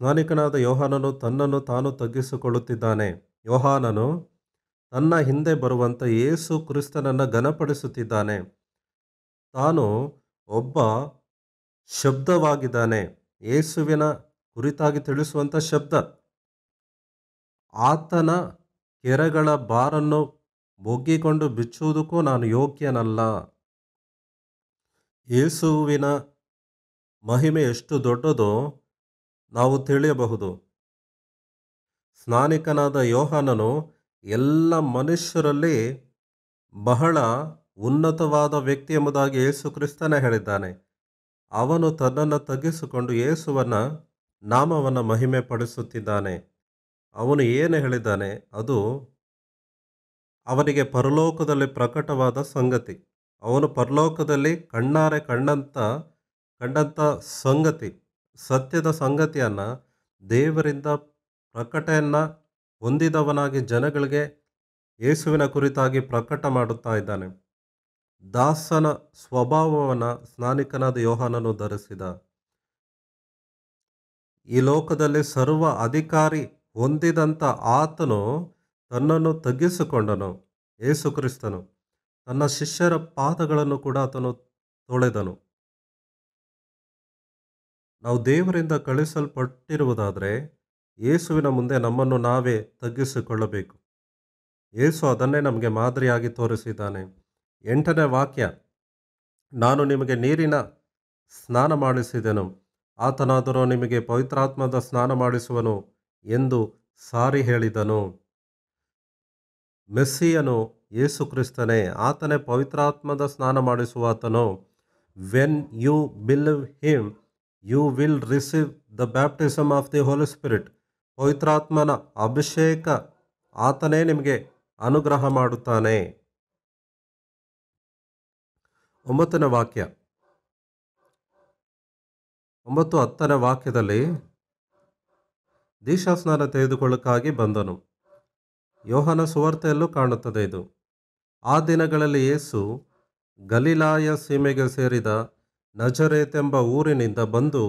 ಸ್ನಾನಿಕನಾದ ಯೋಹಾನನು ತನ್ನನ್ನು ತಾನು ತಗ್ಗಿಸಿಕೊಳ್ಳುತ್ತಿದ್ದಾನೆ. ಯೋಹಾನನು ತನ್ನ ಹಿಂದೆ ಬರುವಂಥ ಯೇಸು ಕ್ರಿಸ್ತನನ್ನು ಘನಪಡಿಸುತ್ತಿದ್ದಾನೆ. ತಾನು ಒಬ್ಬ ಶಬ್ದವಾಗಿದ್ದಾನೆ, ಯೇಸುವಿನ ಕುರಿತಾಗಿ ತಿಳಿಸುವಂಥ ಶಬ್ದ. ಆತನ ಕೆರಗಳ ಬಾರನ್ನು ಬೊಗ್ಗಿಕೊಂಡು ಬಿಚ್ಚುವುದಕ್ಕೂ ನಾನು ಯೋಗ್ಯನಲ್ಲ. ಯೇಸುವಿನ ಮಹಿಮೆ ಎಷ್ಟು ದೊಡ್ಡದೋ ನಾವು ತಿಳಿಯಬಹುದು. ಸ್ನಾನಿಕನಾದ ಯೋಹಾನನು ಎಲ್ಲ ಮನುಷ್ಯರಲ್ಲಿ ಬಹಳ ಉನ್ನತವಾದ ವ್ಯಕ್ತಿ ಎಂಬುದಾಗಿ ಯೇಸು ಕ್ರಿಸ್ತನೇ ಹೇಳಿದ್ದಾನೆ. ಅವನು ತನ್ನನ್ನು ತಗ್ಗಿಸಿಕೊಂಡು ಯೇಸುವನ ನಾಮವನ್ನು ಮಹಿಮೆ ಪಡಿಸುತ್ತಿದ್ದಾನೆ. ಅವನು ಏನು ಹೇಳಿದ್ದಾನೆ ಅದು ಅವನಿಗೆ ಪರಲೋಕದಲ್ಲಿ ಪ್ರಕಟವಾದ ಸಂಗತಿ. ಅವನು ಪರಲೋಕದಲ್ಲಿ ಕಣ್ಣಾರೆ ಕಂಡಂಥ ಸಂಗತಿ, ಸತ್ಯದ ಸಂಗತಿಯನ್ನು ದೇವರಿಂದ ಪ್ರಕಟೆಯನ್ನು ಹೊಂದಿದವನಾಗಿ ಜನಗಳಿಗೆ ಯೇಸುವಿನ ಕುರಿತಾಗಿ ಪ್ರಕಟ ಮಾಡುತ್ತಾ ಇದ್ದಾನೆ. ದಾಸನ ಸ್ವಭಾವವನ್ನು ಸ್ನಾನಿಕನಾದ ಯೋಹಾನನು ಧರಿಸಿದ. ಈ ಲೋಕದಲ್ಲಿ ಸರ್ವ ಅಧಿಕಾರಿ ಹೊಂದಿದಂಥ ಆತನು ತನ್ನನ್ನು ತಗ್ಗಿಸಿಕೊಂಡನು. ಯೇಸು ಕ್ರಿಸ್ತನು ತನ್ನ ಶಿಷ್ಯರ ಪಾದಗಳನ್ನು ಕೂಡ ಆತನು ತೊಳೆದನು. ನಾವು ದೇವರಿಂದ ಕಳಿಸಲ್ಪಟ್ಟಿರುವುದಾದರೆ ಯೇಸುವಿನ ಮುಂದೆ ನಮ್ಮನ್ನು ನಾವೇ ತಗ್ಗಿಸಿಕೊಳ್ಳಬೇಕು. ಯೇಸು ಅದನ್ನೇ ನಮಗೆ ಮಾದರಿಯಾಗಿ ತೋರಿಸಿದ್ದಾನೆ. 8ನೇ ವಾಕ್ಯ, ನಾನು ನಿಮಗೆ ನೀರಿನ ಸ್ನಾನ ಮಾಡಿಸಿದೆನು, ಆತನಾದರೋ ನಿಮಗೆ ಪವಿತ್ರಾತ್ಮದ ಸ್ನಾನ ಮಾಡಿಸುವನು ಎಂದು ಸಾರಿ ಹೇಳಿದನು. ಮೆಸ್ಸಿಯನು ಯೇಸು ಕ್ರಿಸ್ತನೇ, ಆತನೇ ಪವಿತ್ರಾತ್ಮದ ಸ್ನಾನ ಮಾಡಿಸುವಾತನು. When you believe him you will receive the baptism of the Holy Spirit. ಪವಿತ್ರಾತ್ಮನ ಅಭಿಷೇಕ ಆತನೇ ನಿಮಗೆ ಅನುಗ್ರಹ ಮಾಡುತ್ತಾನೆ. 9ನೇ ವಾಕ್ಯ, 9-10ನೇ ವಾಕ್ಯದಲ್ಲಿ ದೀಕ್ಷಾಸ್ನಾನ ತೆಗೆದುಕೊಳ್ಳಕ್ಕಾಗಿ ಬಂದನು. ಯೋಹಾನ ಸುವಾರ್ತೆಯಲ್ಲೂ ಕಾಣುತ್ತದೆ ಇದು. ಆ ದಿನಗಳಲ್ಲಿ ಯೇಸು ಗಲಿಲಾಯ ಸೀಮೆಗೆ ಸೇರಿದ ನಜರೇತೆಂಬ ಊರಿನಿಂದ ಬಂದು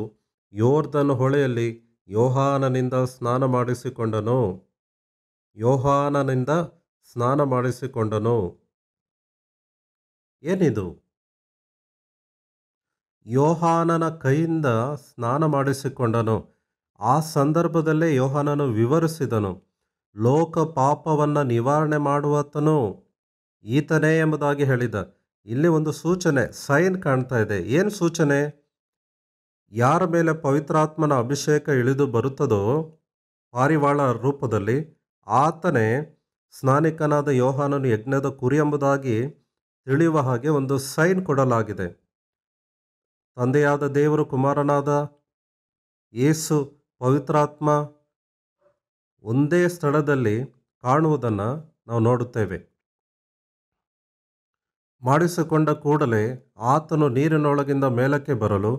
ಯೋರ್ದನ್ ಹೊಳೆಯಲ್ಲಿ ಯೋಹಾನನಿಂದ ಸ್ನಾನ ಮಾಡಿಸಿಕೊಂಡನು. ಏನಿದು? ಯೋಹಾನನ ಕೈಯಿಂದ ಸ್ನಾನ ಮಾಡಿಸಿಕೊಂಡನು. ಆ ಸಂದರ್ಭದಲ್ಲೇ ಯೋಹಾನನು ವಿವರಿಸಿದನು, ಲೋಕ ಪಾಪವನ್ನು ನಿವಾರಣೆ ಮಾಡುವಾತನು ಈತನೇ ಎಂಬುದಾಗಿ ಹೇಳಿದ. ಇಲ್ಲಿ ಒಂದು ಸೂಚನೆ, ಸೈನ್ ಕಾಣ್ತಾ ಇದೆ. ಏನು ಸೂಚನೆ? ಯಾರ ಮೇಲೆ ಪವಿತ್ರಾತ್ಮನ ಅಭಿಷೇಕ ಇಳಿದು ಬರುತ್ತದೋ ಪಾರಿವಾಳ ರೂಪದಲ್ಲಿ, ಆತನೇ ಸ್ನಾನಿಕನಾದ ಯೋಹಾನನು ಯಜ್ಞದ ಕುರಿ ಎಂಬುದಾಗಿ ತಿಳಿಯುವ ಹಾಗೆ ಒಂದು ಸೈನ್ ಕೊಡಲಾಗಿದೆ. ತಂದೆಯಾದ ದೇವರು, ಕುಮಾರನಾದ ಯೇಸು, ಪವಿತ್ರಾತ್ಮ ಒಂದೇ ಸ್ಥಳದಲ್ಲಿ ಕಾಣುವುದನ್ನು ನಾವು ನೋಡುತ್ತೇವೆ. ಮಾಡಿಸಿಕೊಂಡ ಕೂಡಲೇ ಆತನು ನೀರಿನೊಳಗಿಂದ ಮೇಲಕ್ಕೆ ಬರಲು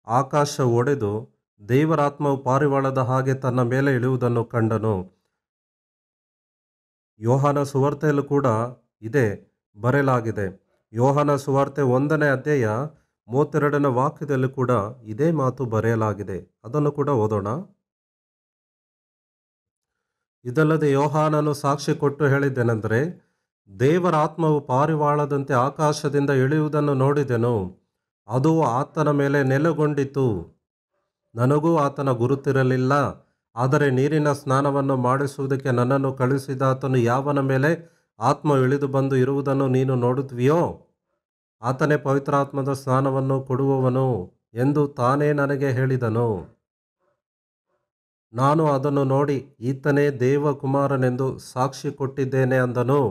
ಆಕಾಶ ಒಡೆದು ದೇವರಾತ್ಮವು ಪಾರಿವಾಳದ ಹಾಗೆ ತನ್ನ ಮೇಲೆ ಇಳಿಯುವುದನ್ನು ಕಂಡನು. ಯೋಹಾನ ಸುವಾರ್ತೆಯಲ್ಲೂ ಕೂಡ ಇದೇ ಬರೆಯಲಾಗಿದೆ. ಯೋಹಾನ ಸುವಾರ್ತೆ 1ನೇ ಅಧ್ಯಾಯ 32ನೇ ವಾಕ್ಯದಲ್ಲಿ ಕೂಡ ಇದೇ ಮಾತು ಬರೆಯಲಾಗಿದೆ. ಅದನ್ನು ಕೂಡ ಓದೋಣ. ಇದಲ್ಲದೆ ಯೋಹಾನನು ಸಾಕ್ಷಿ ಕೊಟ್ಟು ಹೇಳಿದ್ದೇನೆಂದರೆ, ದೇವರ ಆತ್ಮವು ಪಾರಿವಾಳದಂತೆ ಆಕಾಶದಿಂದ ಇಳಿಯುವುದನ್ನು ನೋಡಿದೆನು. ಅದು ಆತನ ಮೇಲೆ ನೆಲೆಗೊಂಡಿತು. ನನಗೂ ಆತನ ಗುರುತಿರಲಿಲ್ಲ. ಆದರೆ ನೀರಿನ ಸ್ನಾನವನ್ನು ಮಾಡಿಸುವುದಕ್ಕೆ ನನ್ನನ್ನು ಕಳುಹಿಸಿದಾತನು ಯಾವನ ಮೇಲೆ ಆತ್ಮ ಇಳಿದು ಬಂದು ಇರುವುದನ್ನು ನೀನು ನೋಡುತ್ತೀಯೋ ಆತನೇ ಪವಿತ್ರಾತ್ಮದ ಸ್ನಾನವನ್ನು ಕೊಡುವವನು ಎಂದು ತಾನೇ ನನಗೆ ಹೇಳಿದನು. ನಾನು ಅದನ್ನು ನೋಡಿ ಈತನೇ ದೇವಕುಮಾರನೆಂದು ಸಾಕ್ಷಿ ಕೊಟ್ಟಿದ್ದೇನೆ ಅಂದನು.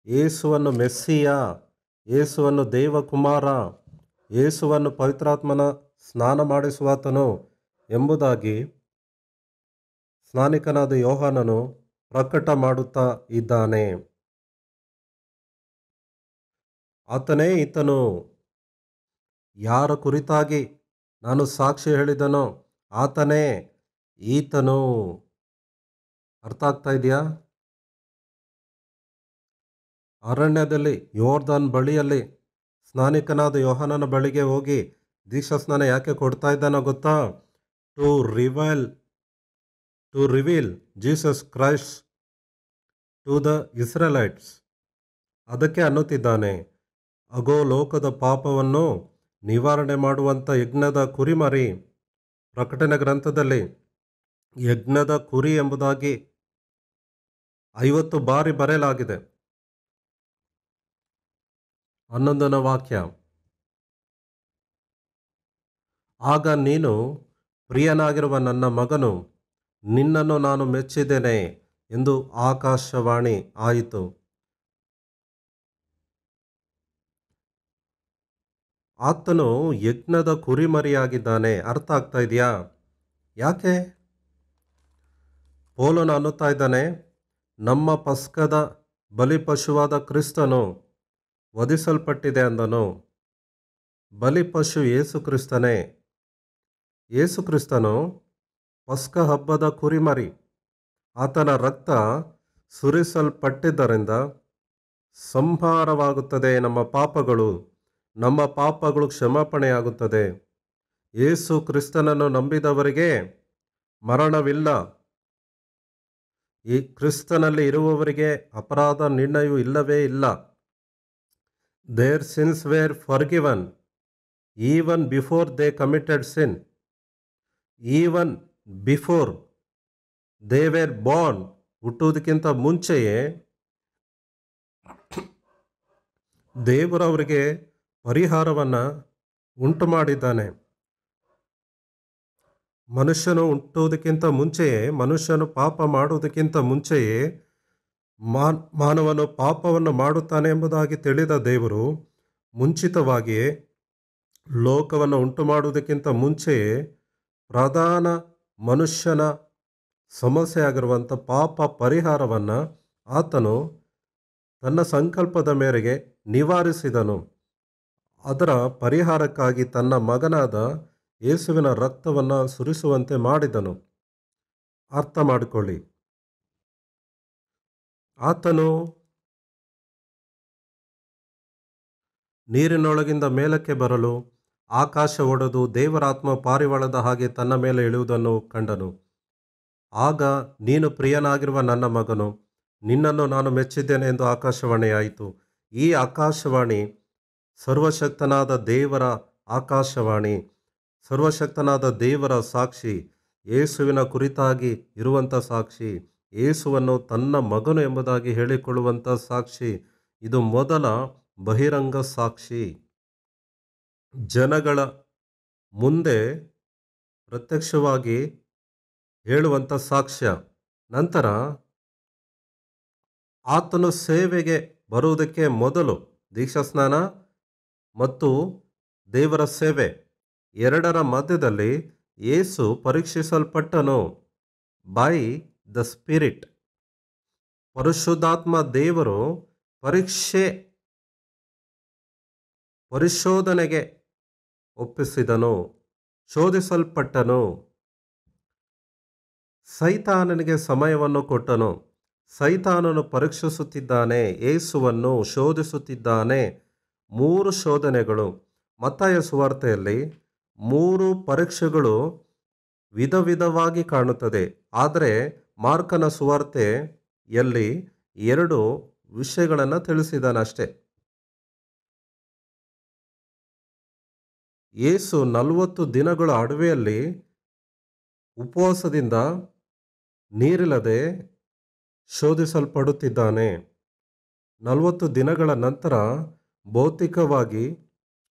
ಯೇಸುವನ್ನು ಮೆಸ್ಸಿಯ, ಯೇಸುವನ್ನು ದೇವಕುಮಾರ, ಯೇಸುವನ್ನು ಪವಿತ್ರಾತ್ಮನ ಸ್ನಾನ ಮಾಡಿಸುವಾತನು ಎಂಬುದಾಗಿ ಸ್ನಾನಿಕನಾದ ಯೋಹಾನನು ಪ್ರಕಟ ಮಾಡುತ್ತಾ ಇದ್ದಾನೆ. ಆತನೇ ಈತನು. ಯಾರ ಕುರಿತಾಗಿ ನಾನು ಸಾಕ್ಷಿ ಹೇಳಿದನೋ ಆತನೇ ಈತನು. ಅರ್ಥ ಆಗ್ತಾ ಇದೆಯಾ? ಅರಣ್ಯದಲ್ಲಿ ಯೋರ್ದನ್ ಬಳಿಯಲ್ಲಿ ಸ್ನಾನಿಕನಾದ ಯೋಹಾನನ ಬಳಿಗೆ ಹೋಗಿ ದೀಕ್ಷಾಸ್ನಾನ ಯಾಕೆ ಕೊಡ್ತಾ ಇದ್ದಾನೋ ಗೊತ್ತಾ? To reveal Jesus Christ to the Israelites. ಅದಕ್ಕೆ ಅನ್ನುತ್ತಿದ್ದಾನೆ, ಅಗೋ ಲೋಕದ ಪಾಪವನ್ನು ನಿವಾರಣೆ ಮಾಡುವಂಥ ಯಜ್ಞದ ಕುರಿಮರಿ. ಪ್ರಕಟಣೆ ಗ್ರಂಥದಲ್ಲಿ ಯಜ್ಞದ ಕುರಿ ಎಂಬುದಾಗಿ 50 ಬಾರಿ ಬರೆಯಲಾಗಿದೆ. 11ನೇ ವಾಕ್ಯ, ಆಗ ನೀನು ಪ್ರಿಯನಾಗಿರುವ ನನ್ನ ಮಗನು, ನಿನ್ನನ್ನು ನಾನು ಮೆಚ್ಚಿದ್ದೇನೆ ಎಂದು ಆಕಾಶವಾಣಿ ಆಯಿತು. ಆತನು ಯಜ್ಞದ ಕುರಿಮರಿಯಾಗಿದ್ದಾನೆ. ಅರ್ಥ ಆಗ್ತಾ ಇದೆಯಾ? ಯಾಕೆ ಪೌಲನು ಅನ್ನುತ್ತಾ ಇದ್ದಾನೆ, ನಮ್ಮ ಪಸ್ಕದ ಬಲಿಪಶುವಾದ ಕ್ರಿಸ್ತನು ವಧಿಸಲ್ಪಟ್ಟಿದೆ ಅಂದನು. ಬಲಿಪಶು ಯೇಸು ಕ್ರಿಸ್ತನೇ. ಯೇಸು ಕ್ರಿಸ್ತನು ಪಸ್ಕ ಹಬ್ಬದ ಕುರಿಮರಿ. ಆತನ ರಕ್ತ ಸುರಿಸಲ್ಪಟ್ಟಿದ್ದರಿಂದ ಸಂಹಾರವಾಗುತ್ತದೆ ನಮ್ಮ ಪಾಪಗಳು ಕ್ಷಮಾಪಣೆಯಾಗುತ್ತದೆ. ಯೇಸು ಕ್ರಿಸ್ತನನ್ನು ನಂಬಿದವರಿಗೆ ಮರಣವಿಲ್ಲ. ಈ ಕ್ರಿಸ್ತನಲ್ಲಿ ಇರುವವರಿಗೆ ಅಪರಾಧ ನಿರ್ಣಯವು ಇಲ್ಲವೇ ಇಲ್ಲ. Their sins were forgiven even before they committed sin, even before they were born. ಹುಟ್ಟುವುದಕ್ಕಿಂತ ಮುಂಚೆಯೇ ದೇವರವರಿಗೆ ಪರಿಹಾರವನ್ನು ಉಂಟು ಮಾಡಿದ್ದಾನೆ. ಮನುಷ್ಯನು ಹುಟ್ಟುವುದಕ್ಕಿಂತ ಮುಂಚೆಯೇ, ಮನುಷ್ಯನು ಪಾಪ ಮಾಡುವುದಕ್ಕಿಂತ ಮುಂಚೆಯೇ ಮಾನವನು ಪಾಪವನ್ನು ಮಾಡುತ್ತಾನೆ ಎಂಬುದಾಗಿ ತಿಳಿದ ದೇವರು ಮುಂಚಿತವಾಗಿಯೇ ಲೋಕವನ್ನು ಉಂಟು ಮಾಡುವುದಕ್ಕಿಂತ ಮುಂಚೆಯೇ ಪ್ರಧಾನ ಮನುಷ್ಯನ ಸಮಸ್ಯೆಯಾಗಿರುವಂಥ ಪಾಪ ಪರಿಹಾರವನ್ನು ಆತನು ತನ್ನ ಸಂಕಲ್ಪದ ಮೇರೆಗೆ ನಿವಾರಿಸಿದನು. ಅದರ ಪರಿಹಾರಕ್ಕಾಗಿ ತನ್ನ ಮಗನಾದ ಯೇಸುವಿನ ರಕ್ತವನ್ನು ಸುರಿಸುವಂತೆ ಮಾಡಿದನು. ಅರ್ಥ ಮಾಡಿಕೊಳ್ಳಿ. ಆತನು ನೀರಿನೊಳಗಿಂದ ಮೇಲಕ್ಕೆ ಬರಲು ಆಕಾಶ ಒಡೆದು ದೇವರಾತ್ಮ ಪಾರಿವಾಳದ ಹಾಗೆ ತನ್ನ ಮೇಲೆ ಇಳುವುದನ್ನು ಕಂಡನು. ಆಗ ನೀನು ಪ್ರಿಯನಾಗಿರುವ ನನ್ನ ಮಗನು, ನಿನ್ನನ್ನು ನಾನು ಮೆಚ್ಚಿದ್ದೇನೆ ಎಂದು ಆಕಾಶವಾಣಿಯಾಯಿತು. ಈ ಆಕಾಶವಾಣಿ ಸರ್ವಶಕ್ತನಾದ ದೇವರ ಆಕಾಶವಾಣಿ, ಸರ್ವಶಕ್ತನಾದ ದೇವರ ಸಾಕ್ಷಿ, ಯೇಸುವಿನ ಕುರಿತಾಗಿ ಇರುವಂಥ ಸಾಕ್ಷಿ, ಯೇಸುವನ್ನು ತನ್ನ ಮಗನು ಎಂಬುದಾಗಿ ಹೇಳಿಕೊಳ್ಳುವಂಥ ಸಾಕ್ಷಿ. ಇದು ಮೊದಲ ಬಹಿರಂಗ ಸಾಕ್ಷಿ. ಜನಗಳ ಮುಂದೆ ಪ್ರತ್ಯಕ್ಷವಾಗಿ ಹೇಳುವಂಥ ಸಾಕ್ಷ್ಯ. ನಂತರ ಆತನು ಸೇವೆಗೆ ಬರುವುದಕ್ಕೆ ಮೊದಲು ದೀಕ್ಷಾಸ್ನಾನ ಮತ್ತು ದೇವರ ಸೇವೆ ಎರಡರ ಮಧ್ಯದಲ್ಲಿ ಯೇಸು ಪರೀಕ್ಷಿಸಲ್ಪಟ್ಟನು ಬೈ ದ ಸ್ಪಿರಿಟ್. ಪರಿಶುದ್ಧಾತ್ಮ ದೇವರು ಪರಿಶೋಧನೆಗೆ ಒಪ್ಪಿಸಿದನು, ಶೋಧಿಸಲ್ಪಟ್ಟನು. ಸೈತಾನನಿಗೆ ಸಮಯವನ್ನು ಕೊಟ್ಟನು. ಸೈತಾನನು ಪರೀಕ್ಷಿಸುತ್ತಿದ್ದಾನೆ, ಯೇಸುವನ್ನು ಶೋಧಿಸುತ್ತಿದ್ದಾನೆ. 3 ಶೋಧನೆಗಳು. ಮತ್ತಾಯ ಸುವಾರ್ತೆಯಲ್ಲಿ 3 ಪರೀಕ್ಷೆಗಳು ವಿಧ ವಿಧವಾಗಿ ಕಾಣುತ್ತದೆ. ಆದರೆ ಮಾರ್ಕನ ಸುವಾರ್ತೆಯಲ್ಲಿ 2 ವಿಷಯಗಳನ್ನು ತಿಳಿಸಿದ್ದಾನೆ ಅಷ್ಟೇ. ಯೇಸು 40 ದಿನಗಳ ಅಡವಿಯಲ್ಲಿ ಉಪವಾಸದಿಂದ ನೀರಿಲ್ಲದೆ ಶೋಧಿಸಲ್ಪಡುತ್ತಿದ್ದಾನೆ. 40 ದಿನಗಳ ನಂತರ ಭೌತಿಕವಾಗಿ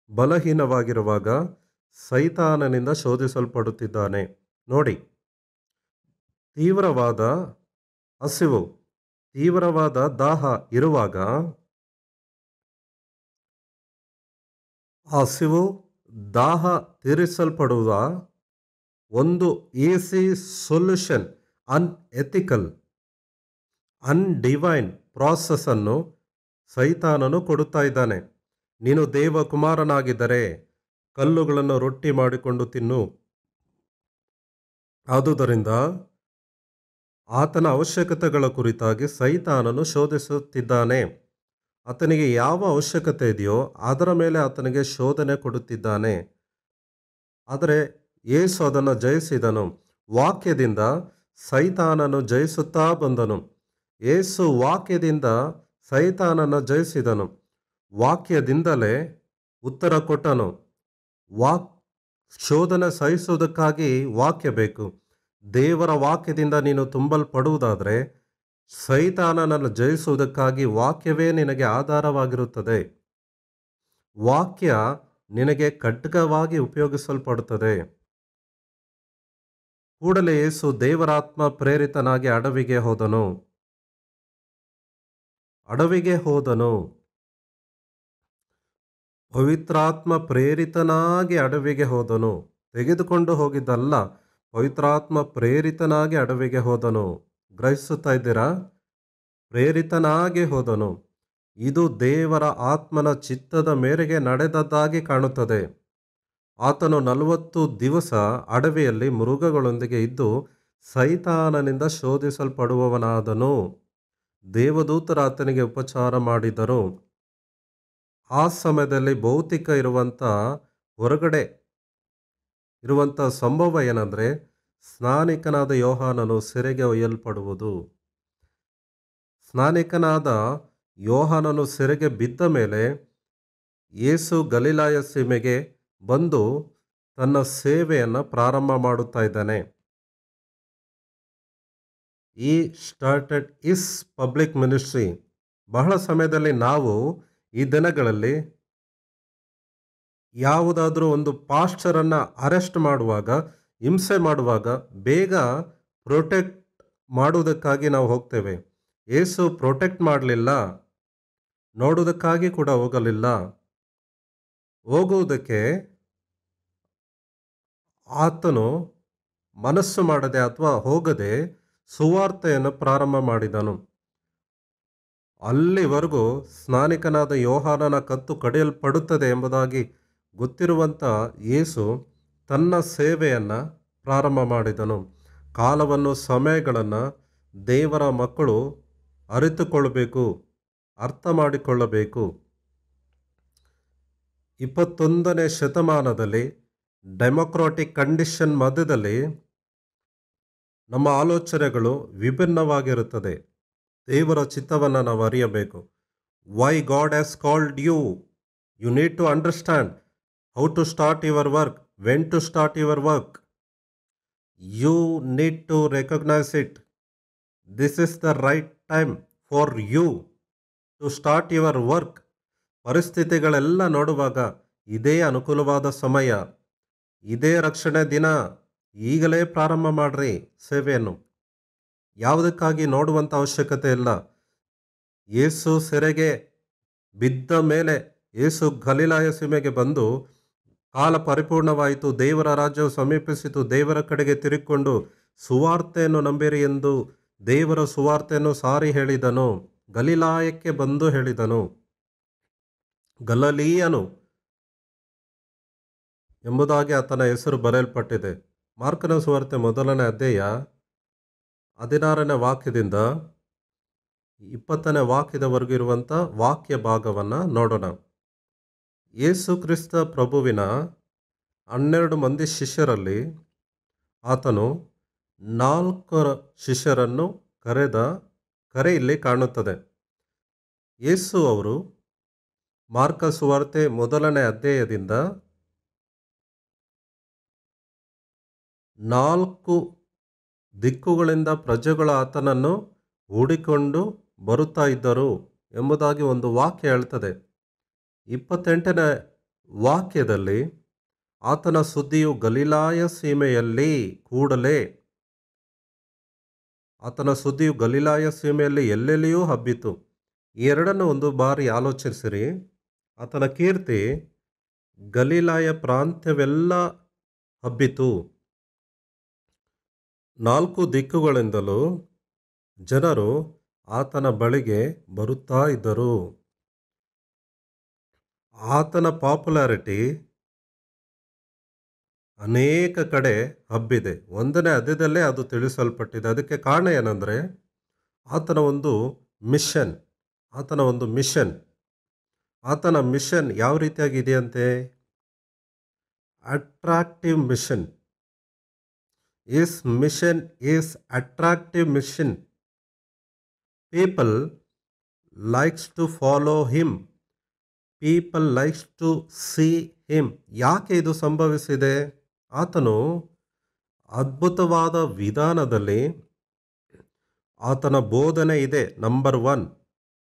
ಬಲಹೀನವಾಗಿರುವಾಗ ಸೈತಾನನಿಂದ ಶೋಧಿಸಲ್ಪಡುತ್ತಿದ್ದಾನೆ. ನೋಡಿ, ತೀವ್ರವಾದ ಹಸಿವು, ತೀವ್ರವಾದ ದಾಹ ಇರುವಾಗ ಹಸಿವು ದಾಹ ತೀರಿಸಲ್ಪಡುವ ಒಂದು ಈಸಿ ಸೊಲ್ಯೂಷನ್, ಅನ್ಎಥಿಕಲ್, ಅನ್ಡಿವೈನ್ ಪ್ರಾಸೆಸ್ಸನ್ನು ಸೈತಾನನು ಕೊಡುತ್ತಾ ಇದ್ದಾನೆ. ನೀನು ದೇವಕುಮಾರನಾಗಿದ್ದರೆ ಕಲ್ಲುಗಳನ್ನು ರೊಟ್ಟಿ ಮಾಡಿಕೊಂಡು ತಿನ್ನು. ಆದುದರಿಂದ ಆತನ ಅವಶ್ಯಕತೆಗಳ ಕುರಿತಾಗಿ ಸೈತಾನನು ಶೋಧಿಸುತ್ತಿದ್ದಾನೆ. ಆತನಿಗೆ ಯಾವ ಅವಶ್ಯಕತೆ ಇದೆಯೋ ಅದರ ಮೇಲೆ ಆತನಿಗೆ ಶೋಧನೆ ಕೊಡುತ್ತಿದ್ದಾನೆ. ಆದರೆ ಯೇಸು ಅದನ್ನು ಜಯಿಸಿದನು. ವಾಕ್ಯದಿಂದ ಸೈತಾನನು ಜಯಿಸುತ್ತಾ ಬಂದನು. ಯೇಸು ವಾಕ್ಯದಿಂದ ಸೈತಾನನ ಜಯಿಸಿದನು. ವಾಕ್ಯದಿಂದಲೇ ಉತ್ತರ ಕೊಟ್ಟನು. ಶೋಧನೆ ಸಹಿಸುವುದಕ್ಕಾಗಿ ವಾಕ್ಯ ಬೇಕು. ದೇವರ ವಾಕ್ಯದಿಂದ ನೀನು ತುಂಬಲ್ಪಡುವುದಾದರೆ ಸೈತಾನನನ್ನು ಜಯಿಸುವುದಕ್ಕಾಗಿ ವಾಕ್ಯವೇ ನಿನಗೆ ಆಧಾರವಾಗಿರುತ್ತದೆ. ವಾಕ್ಯ ನಿನಗೆ ಖಡ್ಗವಾಗಿ ಉಪಯೋಗಿಸಲ್ಪಡುತ್ತದೆ. ಕೂಡಲೇ ಯೇಸು ದೇವರಾತ್ಮ ಪ್ರೇರಿತನಾಗಿ ಅಡವಿಗೆ ಹೋದನು. ಪವಿತ್ರಾತ್ಮ ಪ್ರೇರಿತನಾಗಿ ಅಡವಿಗೆ ಹೋದನು. ತೆಗೆದುಕೊಂಡು ಹೋಗಿದ್ದಲ್ಲ, ಪವಿತ್ರಾತ್ಮ ಪ್ರೇರಿತನಾಗಿ ಅಡವಿಗೆ ಹೋದನು. ಗ್ರಹಿಸುತ್ತಾ ಇದ್ದೀರಾ? ಪ್ರೇರಿತನಾಗಿ ಹೋದನು. ಇದು ದೇವರ ಆತ್ಮನ ಚಿತ್ತದ ಮೇರೆಗೆ ನಡೆದದ್ದಾಗಿ ಕಾಣುತ್ತದೆ. ಆತನು 40 ದಿವಸ ಅಡವಿಯಲ್ಲಿ ಮೃಗಗಳೊಂದಿಗೆ ಇದ್ದು ಸೈತಾನನಿಂದ ಶೋಧಿಸಲ್ಪಡುವವನಾದನು. ದೇವದೂತರು ಆತನಿಗೆ ಉಪಚಾರ ಮಾಡಿದರು. ಆ ಸಮಯದಲ್ಲಿ ಭೌತಿಕ ಹೊರಗಡೆ ಇರುವಂಥ ಸಂಭವ ಏನಂದರೆ, ಸ್ನಾನಿಕನಾದ ಯೋಹಾನನು ಸೆರೆಗೆ ಒಯ್ಯಲ್ಪಡುವುದು. ಸ್ನಾನಿಕನಾದ ಯೋಹಾನನು ಸೆರೆಗೆ ಬಿದ್ದ ಮೇಲೆ ಯೇಸು ಗಲಿಲಾಯ ಸೀಮೆಗೆ ಬಂದು ತನ್ನ ಸೇವೆಯನ್ನು ಪ್ರಾರಂಭ ಮಾಡುತ್ತಾ ಇದ್ದಾನೆ. ಈ ಸ್ಟಾರ್ಟೆಡ್ ಇಸ್ ಪಬ್ಲಿಕ್ ಮಿನಿಸ್ಟ್ರಿ. ಬಹಳ ಸಮಯದಲ್ಲಿ ನಾವು ಈ ದಿನಗಳಲ್ಲಿ ಯಾವುದಾದ್ರೂ ಒಂದು ಪಾಸ್ಟರನ್ನು ಅರೆಸ್ಟ್ ಮಾಡುವಾಗ, ಹಿಂಸೆ ಮಾಡುವಾಗ ಬೇಗ ಪ್ರೊಟೆಕ್ಟ್ ಮಾಡುವುದಕ್ಕಾಗಿ ನಾವು ಹೋಗ್ತೇವೆ. ಯೇಸು ಪ್ರೊಟೆಕ್ಟ್ ಮಾಡಲಿಲ್ಲ, ನೋಡುವುದಕ್ಕಾಗಿ ಕೂಡ ಹೋಗಲಿಲ್ಲ. ಹೋಗುವುದಕ್ಕೆ ಆತನು ಮನಸ್ಸು ಮಾಡದೆ ಅಥವಾ ಹೋಗದೆ ಸುವಾರ್ತೆಯನ್ನು ಪ್ರಾರಂಭ ಮಾಡಿದನು. ಅಲ್ಲಿವರೆಗೂ ಸ್ನಾನಿಕನಾದ ಯೋಹಾನನ ಕತ್ತು ಕಡಿಯಲ್ಪಡುತ್ತದೆ ಎಂಬುದಾಗಿ ಗೊತ್ತಿರುವಂಥ ಯೇಸು ತನ್ನ ಸೇವೆಯನ್ನು ಪ್ರಾರಂಭ ಮಾಡಿದನು. ಕಾಲವನ್ನು, ಸಮಯಗಳನ್ನು ದೇವರ ಮಕ್ಕಳು ಅರಿತುಕೊಳ್ಳಬೇಕು, ಅರ್ಥ ಮಾಡಿಕೊಳ್ಳಬೇಕು. 21ನೇ ಶತಮಾನದಲ್ಲಿ ಡೆಮೊಕ್ರಾಟಿಕ್ ಕಂಡೀಷನ್ ಮಧ್ಯದಲ್ಲಿ ನಮ್ಮ ಆಲೋಚನೆಗಳು ವಿಭಿನ್ನವಾಗಿರುತ್ತದೆ. ದೇವರ ಚಿತ್ತವನ್ನು ನಾವು ಅರಿಯಬೇಕು. Why God has called you. You need to understand how to start your work, when to start your work. You need to recognise it. This is the right time for you to start your work. ಪರಿಸ್ಥಿತಿಗಳೆಲ್ಲ ನೋಡುವಾಗ ಇದೇ ಅನುಕೂಲವಾದ ಸಮಯ, ಇದೇ ರಕ್ಷಣೆ ದಿನ, ಈಗಲೇ ಪ್ರಾರಂಭ ಮಾಡ್ರಿ ಸೇವೆಯನ್ನು. ಯಾವುದಕ್ಕಾಗಿ ನೋಡುವಂಥ ಅವಶ್ಯಕತೆ ಇಲ್ಲ. ಯೇಸು ಸೆರೆಗೆ ಬಿದ್ದ ಮೇಲೆ ಯೇಸು ಗಲಿಲಾಯ ಸೀಮೆಗೆ ಬಂದು ಕಾಲ ಪರಿಪೂರ್ಣವಾಯಿತು, ದೇವರ ರಾಜ್ಯವು ಸಮೀಪಿಸಿತು, ದೇವರ ಕಡೆಗೆ ತಿರುಗಿಕೊಂಡು ಸುವಾರ್ತೆಯನ್ನು ನಂಬಿರಿ ಎಂದು ದೇವರ ಸುವಾರ್ತೆಯನ್ನು ಸಾರಿ ಹೇಳಿದನು. ಗಲಿಲಾಯಕ್ಕೆ ಬಂದು ಹೇಳಿದನು. ಗಲಿಲಾಯನು ಎಂಬುದಾಗಿ ಆತನ ಹೆಸರು ಬರೆಯಲ್ಪಟ್ಟಿದೆ. ಮಾರ್ಕನ ಸುವಾರ್ತೆ 1ನೇ ಅಧ್ಯಾಯ 16ನೇ ವಾಕ್ಯದಿಂದ 20ನೇ ವಾಕ್ಯದವರೆಗೂ ಇರುವಂಥ ವಾಕ್ಯ ಭಾಗವನ್ನು ನೋಡೋಣ. ಯೇಸು ಕ್ರಿಸ್ತ ಪ್ರಭುವಿನ 12 ಮಂದಿ ಶಿಷ್ಯರಲ್ಲಿ ಆತನು 4 ಶಿಷ್ಯರನ್ನು ಕರೆ ಇಲ್ಲಿ ಕಾಣುತ್ತದೆ. ಯೇಸು ಅವರು ಮಾರ್ಕ ಸುವಾರ್ತೆ 1ನೇ ಅಧ್ಯಾಯದಿಂದ 4 ದಿಕ್ಕುಗಳಿಂದ ಪ್ರಜೆಗಳು ಆತನನ್ನು ಹೂಡಿಕೊಂಡು ಬರುತ್ತಾ ಇದ್ದರು ಎಂಬುದಾಗಿ ಒಂದು ವಾಕ್ಯ ಹೇಳ್ತದೆ. 28ನೇ ವಾಕ್ಯದಲ್ಲಿ ಆತನ ಸುದ್ದಿಯು ಗಲಿಲಾಯ ಸೀಮೆಯಲ್ಲಿ ಕೂಡಲೇ, ಆತನ ಸುದ್ದಿಯು ಗಲಿಲಾಯ ಸೀಮೆಯಲ್ಲಿ ಎಲ್ಲೆಲ್ಲಿಯೂ ಹಬ್ಬಿತು. ಈ ಎರಡನ್ನು ಒಂದು ಬಾರಿ ಆಲೋಚಿಸಿರಿ. ಆತನ ಕೀರ್ತಿ ಗಲಿಲಾಯ ಪ್ರಾಂತ್ಯವೆಲ್ಲ ಹಬ್ಬಿತು. 4 ದಿಕ್ಕುಗಳಿಂದಲೂ ಜನರು ಆತನ ಬಳಿಗೆ ಬರುತ್ತಾ ಇದ್ದರು. ಆತನ ಪಾಪ್ಯುಲಾರಿಟಿ ಅನೇಕ ಕಡೆ ಹಬ್ಬಿದೆ. 1ನೇ ಅಧ್ಯಾಯದಲ್ಲೇ ಅದು ತಿಳಿಸಲ್ಪಟ್ಟಿದೆ. ಅದಕ್ಕೆ ಕಾರಣ ಏನಂದರೆ ಆತನ ಒಂದು ಮಿಷನ್. ಆತನ ಮಿಷನ್ ಯಾವ ರೀತಿಯಾಗಿದೆಯಂತೆ? Attractive mission. His mission is attractive mission. People likes to follow him. People likes to see him. ಯಾಕೆ ಇದು ಸಂಭವಿಸಿದೆ? ಆತನು ಅದ್ಭುತವಾದ ವಿಧಾನದಲ್ಲಿ ಆತನ ಬೋಧನೆ ಇದೆ. Number 1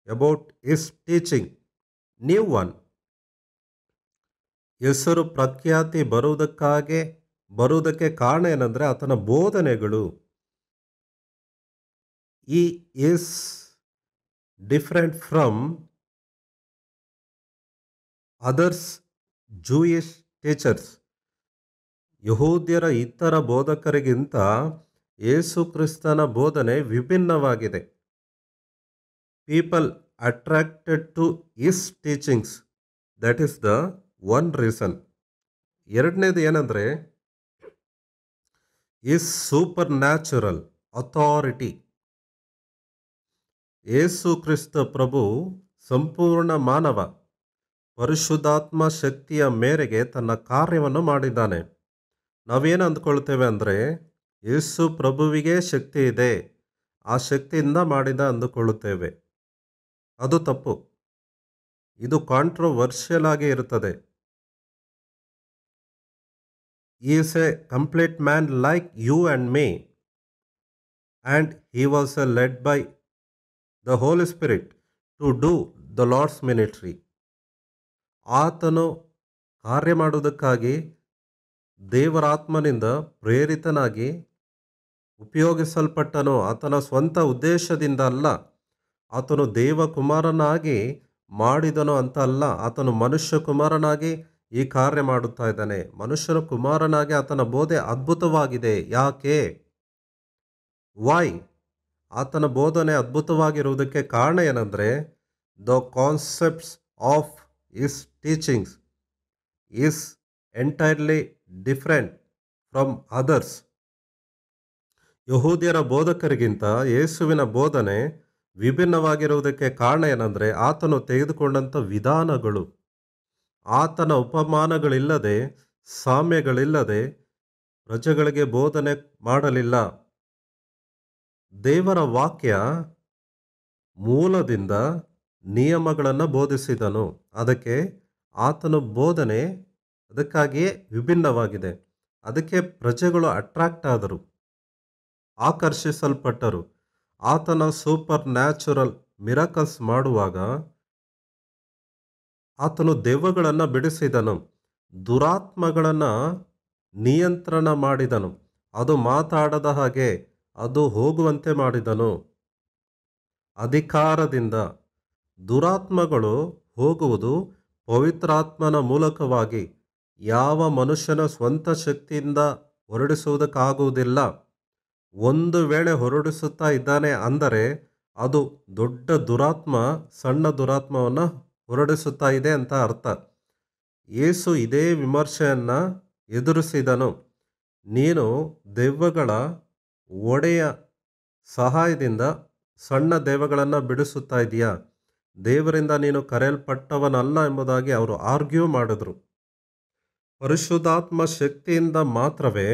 about his teaching. New 1 ಹೆಸರು ಪ್ರಖ್ಯಾತಿ ಬರುವುದಕ್ಕೆ ಕಾರಣ ಏನಂದರೆ ಆತನ ಬೋಧನೆಗಳು. He is different from others Jewish teachers. ಯಹೂದ್ಯರ ಇತರ ಬೋಧಕರಿಗಿಂತ ಯೇಸು ಕ್ರಿಸ್ತನ ಬೋಧನೆ ವಿಭಿನ್ನವಾಗಿದೆ. People attracted to his teachings. That is the one reason. ಎರಡನೇದು ಏನಂದರೆ ಇಸ್ ಸೂಪರ್ ನ್ಯಾಚುರಲ್ ಅಥಾರಿಟಿ. ಯೇಸು ಕ್ರಿಸ್ತ ಪ್ರಭು ಸಂಪೂರ್ಣ ಮಾನವ, ಪರಿಶುದ್ಧಾತ್ಮ ಶಕ್ತಿಯ ಮೇರೆಗೆ ತನ್ನ ಕಾರ್ಯವನ್ನು ಮಾಡಿದ್ದಾನೆ. ನಾವೇನು ಅಂದ್ಕೊಳ್ತೇವೆ ಅಂದರೆ ಯೇಸು ಪ್ರಭುವಿಗೆ ಶಕ್ತಿ ಇದೆ, ಆ ಶಕ್ತಿಯಿಂದ ಮಾಡಿದ ಅಂದುಕೊಳ್ಳುತ್ತೇವೆ. ಅದು ತಪ್ಪು. ಇದು ಕಾಂಟ್ರವರ್ಷಿಯಲ್ ಆಗಿ ಇರುತ್ತದೆ. Is a complete man like you and me, and he was a led by the Holy Spirit to do the Lord's ministry. ಆತನು ಕಾರ್ಯ ಮಾಡುವುದಕ್ಕಾಗಿ ದೇವರಾತ್ಮನಿಂದ ಪ್ರೇರಿತನಾಗಿ ಉಪಯೋಗಿಸಲ್ಪಟ್ಟನು. ಆತನ ಸ್ವಂತ ಉದ್ದೇಶದಿಂದ ಅಲ್ಲ, ಆತನು ದೇವಕುಮಾರನಾಗಿ ಮಾಡಿದನು ಅಂತ ಅಲ್ಲ, ಆತನು ಮನುಷ್ಯ ಕುಮಾರನಾಗಿ ಈ ಕಾರ್ಯ ಮಾಡುತ್ತಾ ಇದ್ದಾನೆ. ಮನುಷ್ಯನ ಕುಮಾರನಾಗಿ ಆತನ ಬೋಧೆ ಅದ್ಭುತವಾಗಿದೆ. ಯಾಕೆ? ವೈ? ಆತನ ಬೋಧನೆ ಅದ್ಭುತವಾಗಿರುವುದಕ್ಕೆ ಕಾರಣ ಏನಂದರೆ the concepts of his teachings is entirely different from others. ಯಹೂದ್ಯರ ಬೋಧಕರಿಗಿಂತ ಯೇಸುವಿನ ಬೋಧನೆ ವಿಭಿನ್ನವಾಗಿರುವುದಕ್ಕೆ ಕಾರಣ ಏನಂದರೆ ಆತನು ತೆಗೆದುಕೊಂಡಂಥ ವಿಧಾನಗಳು. ಆತನ ಉಪಮಾನಗಳಿಲ್ಲದೆ, ಸಾಮ್ಯಗಳಿಲ್ಲದೆ ಪ್ರಜೆಗಳಿಗೆ ಬೋಧನೆ ಮಾಡಲಿಲ್ಲ. ದೇವರ ವಾಕ್ಯ ಮೂಲದಿಂದ ನಿಯಮಗಳನ್ನು ಬೋಧಿಸಿದನು. ಅದಕ್ಕೆ ಆತನ ಬೋಧನೆ ಅದಕ್ಕಾಗಿಯೇ ವಿಭಿನ್ನವಾಗಿದೆ. ಅದಕ್ಕೆ ಪ್ರಜೆಗಳು ಅಟ್ರಾಕ್ಟ್ ಆದರು, ಆಕರ್ಷಿಸಲ್ಪಟ್ಟರು. ಆತನ ಸೂಪರ್ ನ್ಯಾಚುರಲ್ ಮಿರಕಲ್ಸ್ ಮಾಡುವಾಗ ಆತನು ದೆವ್ವಗಳನ್ನು ಬಿಡಿಸಿದನು, ದುರಾತ್ಮಗಳನ್ನು ನಿಯಂತ್ರಣ ಮಾಡಿದನು, ಅದು ಮಾತಾಡದ ಹಾಗೆ ಅದು ಹೋಗುವಂತೆ ಮಾಡಿದನು. ಅಧಿಕಾರದಿಂದ ದುರಾತ್ಮಗಳು ಹೋಗುವುದು ಪವಿತ್ರಾತ್ಮನ ಮೂಲಕವಾಗಿ, ಯಾವ ಮನುಷ್ಯನ ಸ್ವಂತ ಶಕ್ತಿಯಿಂದ ಹೊರಡಿಸುವುದಕ್ಕಾಗುವುದಿಲ್ಲ. ಒಂದು ವೇಳೆ ಹೊರಡಿಸುತ್ತಾ ಇದ್ದಾನೆ ಅಂದರೆ ಅದು ದೊಡ್ಡ ದುರಾತ್ಮ ಸಣ್ಣ ದುರಾತ್ಮವನ್ನು ಹೊರಡಿಸುತ್ತಾ ಇದೆ ಅಂತ ಅರ್ಥ. ಯೇಸು ಇದೇ ವಿಮರ್ಶೆಯನ್ನು ಎದುರಿಸಿದನು. ನೀನು ದೆವ್ವಗಳ ಒಡೆಯ ಸಹಾಯದಿಂದ ಸಣ್ಣ ದೆವ್ವಗಳನ್ನು ಬಿಡಿಸುತ್ತಾ ಇದೆಯಾ? ದೇವರಿಂದ ನೀನು ಕರೆಯಲ್ಪಟ್ಟವನಲ್ಲ ಎಂಬುದಾಗಿ ಅವರು ಆರ್ಗ್ಯೂ ಮಾಡಿದ್ರು. ಪರಿಶುದ್ಧಾತ್ಮ ಶಕ್ತಿಯಿಂದ ಮಾತ್ರವೇ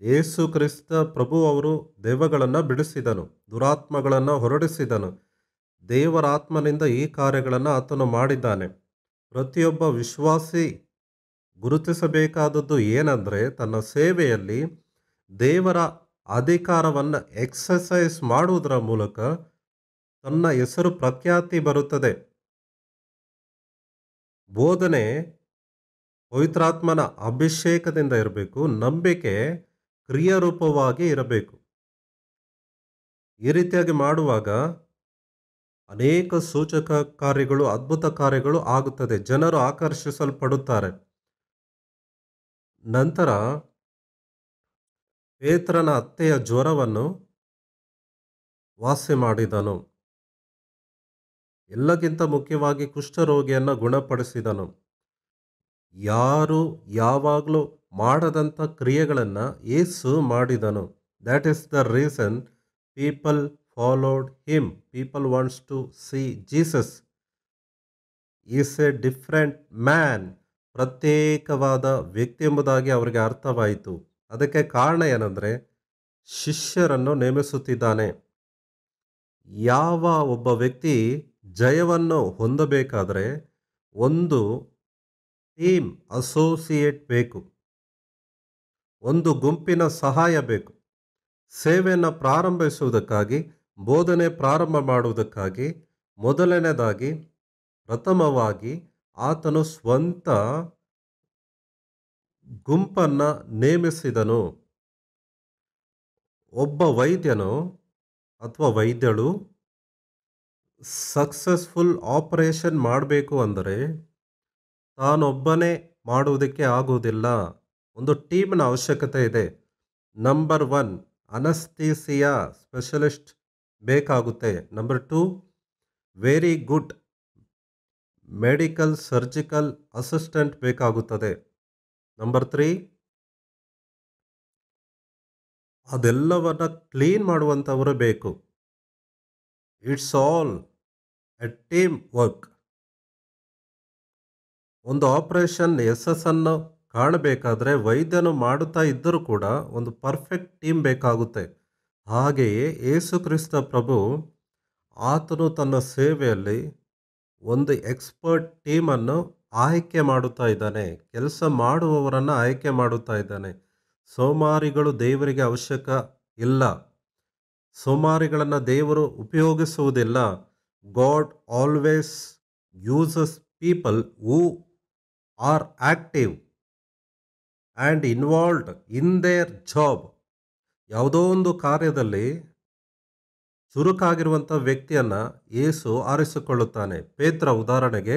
ಯೇಸು ಕ್ರಿಸ್ತ ಪ್ರಭು ಅವರು ದೆವ್ವಗಳನ್ನು ಬಿಡಿಸಿದನು, ದುರಾತ್ಮಗಳನ್ನು ಹೊರಡಿಸಿದನು. ದೇವರಾತ್ಮನಿಂದ ಈ ಕಾರ್ಯಗಳನ್ನು ಆತನು ಮಾಡಿದ್ದಾನೆ. ಪ್ರತಿಯೊಬ್ಬ ವಿಶ್ವಾಸಿ ಗುರುತಿಸಬೇಕಾದದ್ದು ಏನಂದರೆ ತನ್ನ ಸೇವೆಯಲ್ಲಿ ದೇವರ ಅಧಿಕಾರವನ್ನು ಎಕ್ಸಸೈಸ್ ಮಾಡುವುದರ ಮೂಲಕ ತನ್ನ ಹೆಸರು ಪ್ರಖ್ಯಾತಿ ಬರುತ್ತದೆ. ಬೋಧನೆ ಪವಿತ್ರಾತ್ಮನ ಅಭಿಷೇಕದಿಂದ ಇರಬೇಕು, ನಂಬಿಕೆ ಕ್ರಿಯಾರೂಪವಾಗಿ ಇರಬೇಕು. ಈ ರೀತಿಯಾಗಿ ಮಾಡುವಾಗ ಅನೇಕ ಸೂಚಕ ಕಾರ್ಯಗಳು, ಅದ್ಭುತ ಕಾರ್ಯಗಳು ಆಗುತ್ತದೆ. ಜನರು ಆಕರ್ಷಿಸಲ್ಪಡುತ್ತಾರೆ. ನಂತರ ಪೇತ್ರನ ಅತ್ತೆಯ ಜ್ವರವನ್ನು ವಾಸಿ ಮಾಡಿದನು. ಎಲ್ಲಕ್ಕಿಂತ ಮುಖ್ಯವಾಗಿ ಕುಷ್ಠರೋಗಿಯನ್ನು ಗುಣಪಡಿಸಿದನು. ಯಾರು ಯಾವಾಗಲೂ ಮಾಡದಂಥ ಕ್ರಿಯೆಗಳನ್ನು ಯೇಸು ಮಾಡಿದನು. That is the reason people followed him. People wants to see Jesus. Is a different man. ಪ್ರತ್ಯೇಕವಾದ ವ್ಯಕ್ತಿ ಎಂಬುದಾಗಿ ಅವರಿಗೆ ಅರ್ಥವಾಯಿತು. ಅದಕ್ಕೆ ಕಾರಣ ಏನಂದರೆ ಶಿಷ್ಯರನ್ನು ನೇಮಿಸುತ್ತಿದ್ದಾನೆ. ಯಾವ ಒಬ್ಬ ವ್ಯಕ್ತಿ ಜಯವನ್ನು ಹೊಂದಬೇಕಾದರೆ ಒಂದು ಟೀಮ್ ಅಸೋಸಿಯೇಟ್ ಬೇಕು, ಒಂದು ಗುಂಪಿನ ಸಹಾಯ ಬೇಕು. ಸೇವೆಯನ್ನು ಪ್ರಾರಂಭಿಸುವುದಕ್ಕಾಗಿ, ಬೋಧನೆ ಪ್ರಾರಂಭ ಮಾಡುವುದಕ್ಕಾಗಿ ಮೊದಲನೇದಾಗಿ ಪ್ರಥಮವಾಗಿ ಆತನು ಸ್ವಂತ ಗುಂಪನ್ನು ನೇಮಿಸಿದನು. ಒಬ್ಬ ವೈದ್ಯನು ಅಥವಾ ವೈದ್ಯಳು ಸಕ್ಸಸ್ಫುಲ್ ಆಪರೇಷನ್ ಮಾಡಬೇಕು ಅಂದರೆ ತಾನೊಬ್ಬನೇ ಮಾಡುವುದಕ್ಕೆ ಆಗುವುದಿಲ್ಲ. ಒಂದು ಟೀಮ್ನ ಅವಶ್ಯಕತೆ ಇದೆ. ನಂಬರ್ 1 ಅನಸ್ಥೀಸಿಯಾ ಸ್ಪೆಷಲಿಸ್ಟ್ ಬೇಕಾಗುತ್ತೆ. Number 2 very good medical surgical assistant ಬೇಕಾಗುತ್ತದೆ. ನಂಬರ್ 3 ಅದೆಲ್ಲವನ್ನ ಕ್ಲೀನ್ ಮಾಡುವಂಥವರು ಬೇಕು. It's all A team work. ಒಂದು ಆಪರೇಷನ್ ಯಶಸ್ಸನ್ನು ಕಾಣಬೇಕಾದ್ರೆ ವೈದ್ಯನು ಮಾಡುತ್ತಾ ಇದ್ದರೂ ಕೂಡ ಒಂದು ಪರ್ಫೆಕ್ಟ್ ಟೀಮ್ ಬೇಕಾಗುತ್ತೆ. ಹಾಗೆಯೇ ಯೇಸು ಕ್ರಿಸ್ತ ಪ್ರಭು ಆತನು ತನ್ನ ಸೇವೆಯಲ್ಲಿ ಒಂದು ಎಕ್ಸ್ಪರ್ಟ್ ಟೀಮನ್ನು ಆಯ್ಕೆ ಮಾಡುತ್ತಾ ಇದ್ದಾನೆ. ಕೆಲಸ ಮಾಡುವವರನ್ನು ಆಯ್ಕೆ ಮಾಡುತ್ತಾ ಇದ್ದಾನೆ. ಸೋಮಾರಿಗಳು ದೇವರಿಗೆ ಅವಶ್ಯಕ ಇಲ್ಲ. ಸೋಮಾರಿಗಳನ್ನು ದೇವರು ಉಪಯೋಗಿಸುವುದಿಲ್ಲ. God always uses people who are active and involved in their job. ಯಾವುದೋ ಒಂದು ಕಾರ್ಯದಲ್ಲಿ ಚುರುಕಾಗಿರುವಂಥ ವ್ಯಕ್ತಿಯನ್ನು ಯೇಸು ಆರಿಸಿಕೊಳ್ಳುತ್ತಾನೆ. ಪೇತ್ರ ಉದಾಹರಣೆಗೆ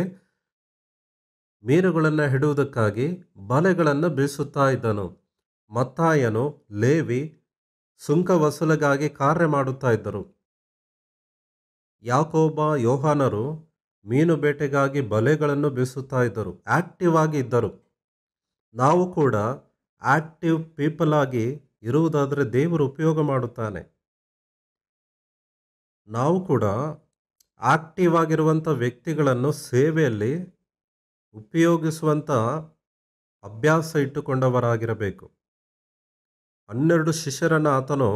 ಮೀನುಗಳನ್ನು ಹಿಡುವುದಕ್ಕಾಗಿ ಬಲೆಗಳನ್ನು ಬೀಸುತ್ತಾ ಇದ್ದನು. ಮತ್ತಾಯನು, ಲೇವಿ ಸುಂಕ ವಸೂಲಿಗಾಗಿ ಕಾರ್ಯ ಮಾಡುತ್ತಾ ಇದ್ದರು. ಯಾಕೋಬ, ಯೋಹಾನರು ಮೀನು ಬೇಟೆಗಾಗಿ ಬಲೆಗಳನ್ನು ಬೀಸುತ್ತಾ ಇದ್ದರು. ಆಕ್ಟಿವ್ ಆಗಿ ಇದ್ದರು. ನಾವು ಕೂಡ ಆಕ್ಟಿವ್ ಪೀಪಲ್ ಆಗಿ ಇರುವುದಾದರೆ ದೇವರು ಉಪಯೋಗ ಮಾಡುತ್ತಾನೆ. ನಾವು ಕೂಡ ಆಕ್ಟಿವ್ ಆಗಿರುವಂಥ ವ್ಯಕ್ತಿಗಳನ್ನು ಸೇವೆಯಲ್ಲಿ ಉಪಯೋಗಿಸುವಂಥ ಅಭ್ಯಾಸ ಇಟ್ಟುಕೊಂಡವರಾಗಿರಬೇಕು. 12 ಶಿಷ್ಯರನ್ನು ಆತನು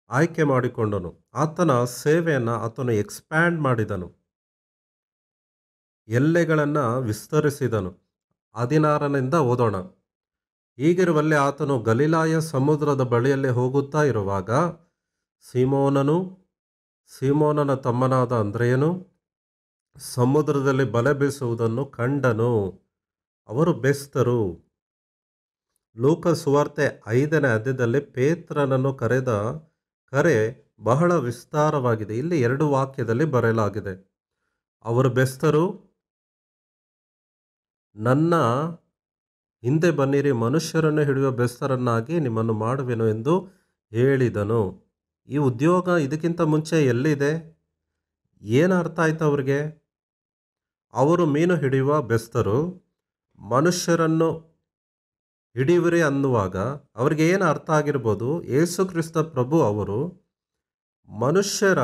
ಆಯ್ಕೆ ಮಾಡಿಕೊಂಡನು. ಆತನ ಸೇವೆಯನ್ನು ಆತನು ಎಕ್ಸ್ಪ್ಯಾಂಡ್ ಮಾಡಿದನು, ಎಲ್ಲೆಗಳನ್ನು ವಿಸ್ತರಿಸಿದನು. 16 ಓದೋಣ. ಹೀಗಿರುವಲ್ಲಿ ಆತನು ಗಲಿಲಾಯ ಸಮುದ್ರದ ಬಳಿಯಲ್ಲಿ ಹೋಗುತ್ತಾ ಇರುವಾಗ ಸೀಮೋನನು, ಸೀಮೋನನ ತಮ್ಮನಾದ ಅಂದ್ರೆಯನು ಸಮುದ್ರದಲ್ಲಿ ಬಲೆ ಬೀಸುವುದನ್ನು ಕಂಡನು. ಅವರು ಬೆಸ್ತರು. ಲೂಕ ಸುವಾರ್ತೆ 5ನೇ ಅಧ್ಯಾಯದಲ್ಲಿ ಪೇತ್ರನನ್ನು ಕರೆದ ಕರೆ ಬಹಳ ವಿಸ್ತಾರವಾಗಿದೆ. ಇಲ್ಲಿ 2 ವಾಕ್ಯದಲ್ಲಿ ಬರೆಯಲಾಗಿದೆ. ಅವರು ಬೆಸ್ತರು, ನನ್ನ ಹಿಂದೆ ಬನ್ನಿರಿ, ಮನುಷ್ಯರನ್ನು ಹಿಡಿಯುವ ಬೆಸ್ತರನ್ನಾಗಿ ನಿಮ್ಮನ್ನು ಮಾಡುವೆನು ಎಂದು ಹೇಳಿದನು. ಈ ಉದ್ಯೋಗ ಇದಕ್ಕಿಂತ ಮುಂಚೆ ಎಲ್ಲಿದೆ? ಏನು ಅರ್ಥ ಆಯ್ತು ಅವ್ರಿಗೆ? ಅವರು ಮೀನು ಹಿಡಿಯುವ ಬೆಸ್ತರು, ಮನುಷ್ಯರನ್ನು ಹಿಡಿಯುವಿರಿ ಅನ್ನುವಾಗ ಅವ್ರಿಗೆ ಏನು ಅರ್ಥ ಆಗಿರ್ಬೋದು? ಯೇಸು ಕ್ರಿಸ್ತ ಪ್ರಭು ಅವರು ಮನುಷ್ಯರ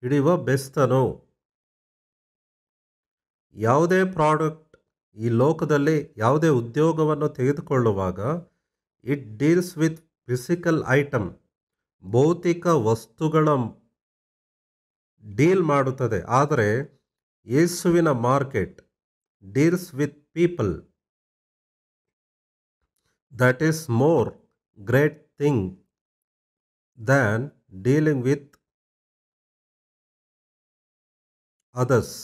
ಹಿಡಿಯುವ ಬೆಸ್ತನು. ಯಾವುದೇ ಪ್ರಾಡಕ್ಟ್ ಈ ಲೋಕದಲ್ಲಿ ಯಾವುದೇ ಉದ್ಯೋಗವನ್ನು ತೆಗೆದುಕೊಳ್ಳುವಾಗ it deals with physical item, ಭೌತಿಕ ವಸ್ತುಗಳ ಡೀಲ್ ಮಾಡುತ್ತದೆ. ಆದರೆ ಯೇಸುವಿನ market deals with people. That is more great thing than dealing with others.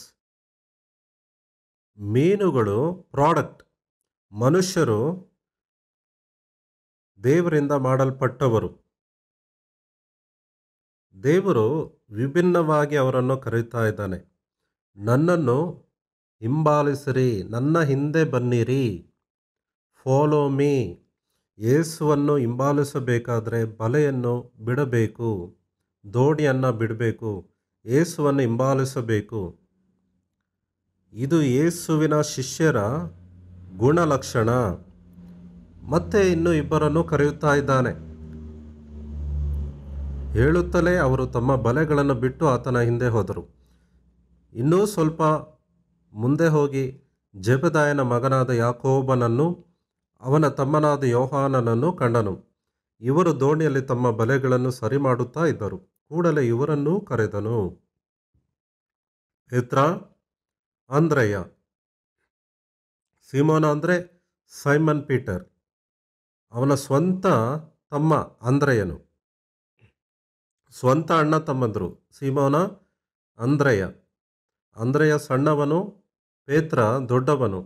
ಮೀನುಗಳು ಪ್ರಾಡಕ್ಟ್, ಮನುಷ್ಯರು ದೇವರಿಂದ ಮಾಡಲ್ಪಟ್ಟವರು. ದೇವರು ವಿಭಿನ್ನವಾಗಿ ಅವರನ್ನು ಕರೆಯುತ್ತಾ ಇದ್ದಾನೆ. ನನ್ನನ್ನು ಹಿಂಬಾಲಿಸಿರಿ, ನನ್ನ ಹಿಂದೆ ಬನ್ನಿರಿ, ಫಾಲೋ ಮೀ. ಯೇಸುವನ್ನು ಹಿಂಬಾಲಿಸಬೇಕಾದರೆ ಬಲೆಯನ್ನು ಬಿಡಬೇಕು, ದೋಣಿಯನ್ನು ಬಿಡಬೇಕು, ಯೇಸುವನ್ನು ಹಿಂಬಾಲಿಸಬೇಕು. ಇದು ಯೇಸುವಿನ ಶಿಷ್ಯರ ಗುಣಲಕ್ಷಣ. ಮತ್ತೆ ಇನ್ನೂ 2 ಕರೆಯುತ್ತಾ ಇದ್ದಾನೆ. ಹೇಳುತ್ತಲೇ ಅವರು ತಮ್ಮ ಬಲೆಗಳನ್ನು ಬಿಟ್ಟು ಆತನ ಹಿಂದೆ ಹೋದರು. ಇನ್ನೂ ಸ್ವಲ್ಪ ಮುಂದೆ ಹೋಗಿ ಜೆಬೆದಾಯನ ಮಗನಾದ ಯಾಕೋಬನನ್ನು ಅವನ ತಮ್ಮನಾದ ಯೋಹಾನನನ್ನು ಕಂಡನು. ಇವರು ದೋಣಿಯಲ್ಲಿ ತಮ್ಮ ಬಲೆಗಳನ್ನು ಸರಿ ಮಾಡುತ್ತಾ ಇದ್ದರು. ಕೂಡಲೇ ಇವರನ್ನೂ ಕರೆದನು. ಪೇತ್ರ, ಅಂದ್ರೆಯ, ಸೀಮೋನ ಅಂದರೆ ಸೈಮನ್ ಪೀಟರ್, ಅವನ ಸ್ವಂತ ತಮ್ಮ ಅಂದ್ರೆಯನು. ಸ್ವಂತ ಅಣ್ಣ ತಮ್ಮಂದರು ಸೀಮೋನ, ಅಂದ್ರೆಯ. ಅಂದ್ರೆಯ ಸಣ್ಣವನು, ಪೇತ್ರ ದೊಡ್ಡವನು.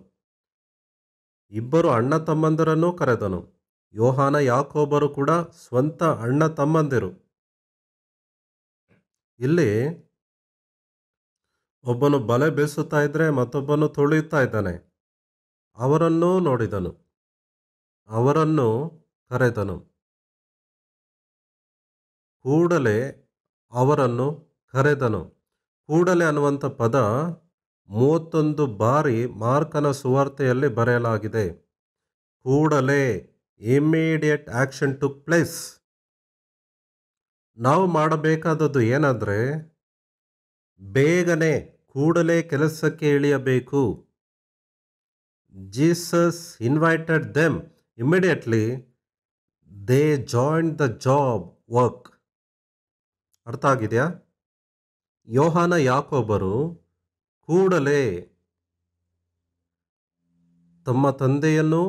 2 ಅಣ್ಣ ತಮ್ಮಂದಿರನ್ನು ಕರೆದನು. ಯೋಹಾನ, ಯಾಕೋಬರು ಕೂಡ ಸ್ವಂತ ಅಣ್ಣ ತಮ್ಮಂದಿರು. ಇಲ್ಲಿ ಒಬ್ಬನು ಬಲೆ ಬೀಸುತ್ತಾ ಇದ್ರೆ ಮತ್ತೊಬ್ಬನು ತುಳಿಯುತ್ತಾ ಇದ್ದಾನೆ. ಅವರನ್ನೂ ನೋಡಿದನು, ಅವರನ್ನು ಕರೆದನು. ಕೂಡಲೇ ಅವರನ್ನು ಕರೆದನು. ಕೂಡಲೇ ಅನ್ನುವಂಥ ಪದ 31 ಬಾರಿ ಮಾರ್ಕನ ಸುವಾರ್ತೆಯಲ್ಲಿ ಬರೆಯಲಾಗಿದೆ. ಕೂಡಲೇ, ಇಮ್ಮಿಡಿಯೇಟ್ ಆಕ್ಷನ್ ಟುಕ್ ಪ್ಲೇಸ್. ನಾವು ಮಾಡಬೇಕಾದದ್ದು ಏನಂದರೆ ಬೇಗನೆ ಕೂಡಲೇ ಕೆಲಸಕ್ಕೆ ಇಳಿಯಬೇಕು. Jesus invited them immediately. They joined the job work. ಅರ್ಥ ಆಗಿದೆಯಾ? ಯೋಹಾನ ಯಾಕೋಬರು ಕೂಡಲೇ ತಮ್ಮ ತಂದೆಯನ್ನು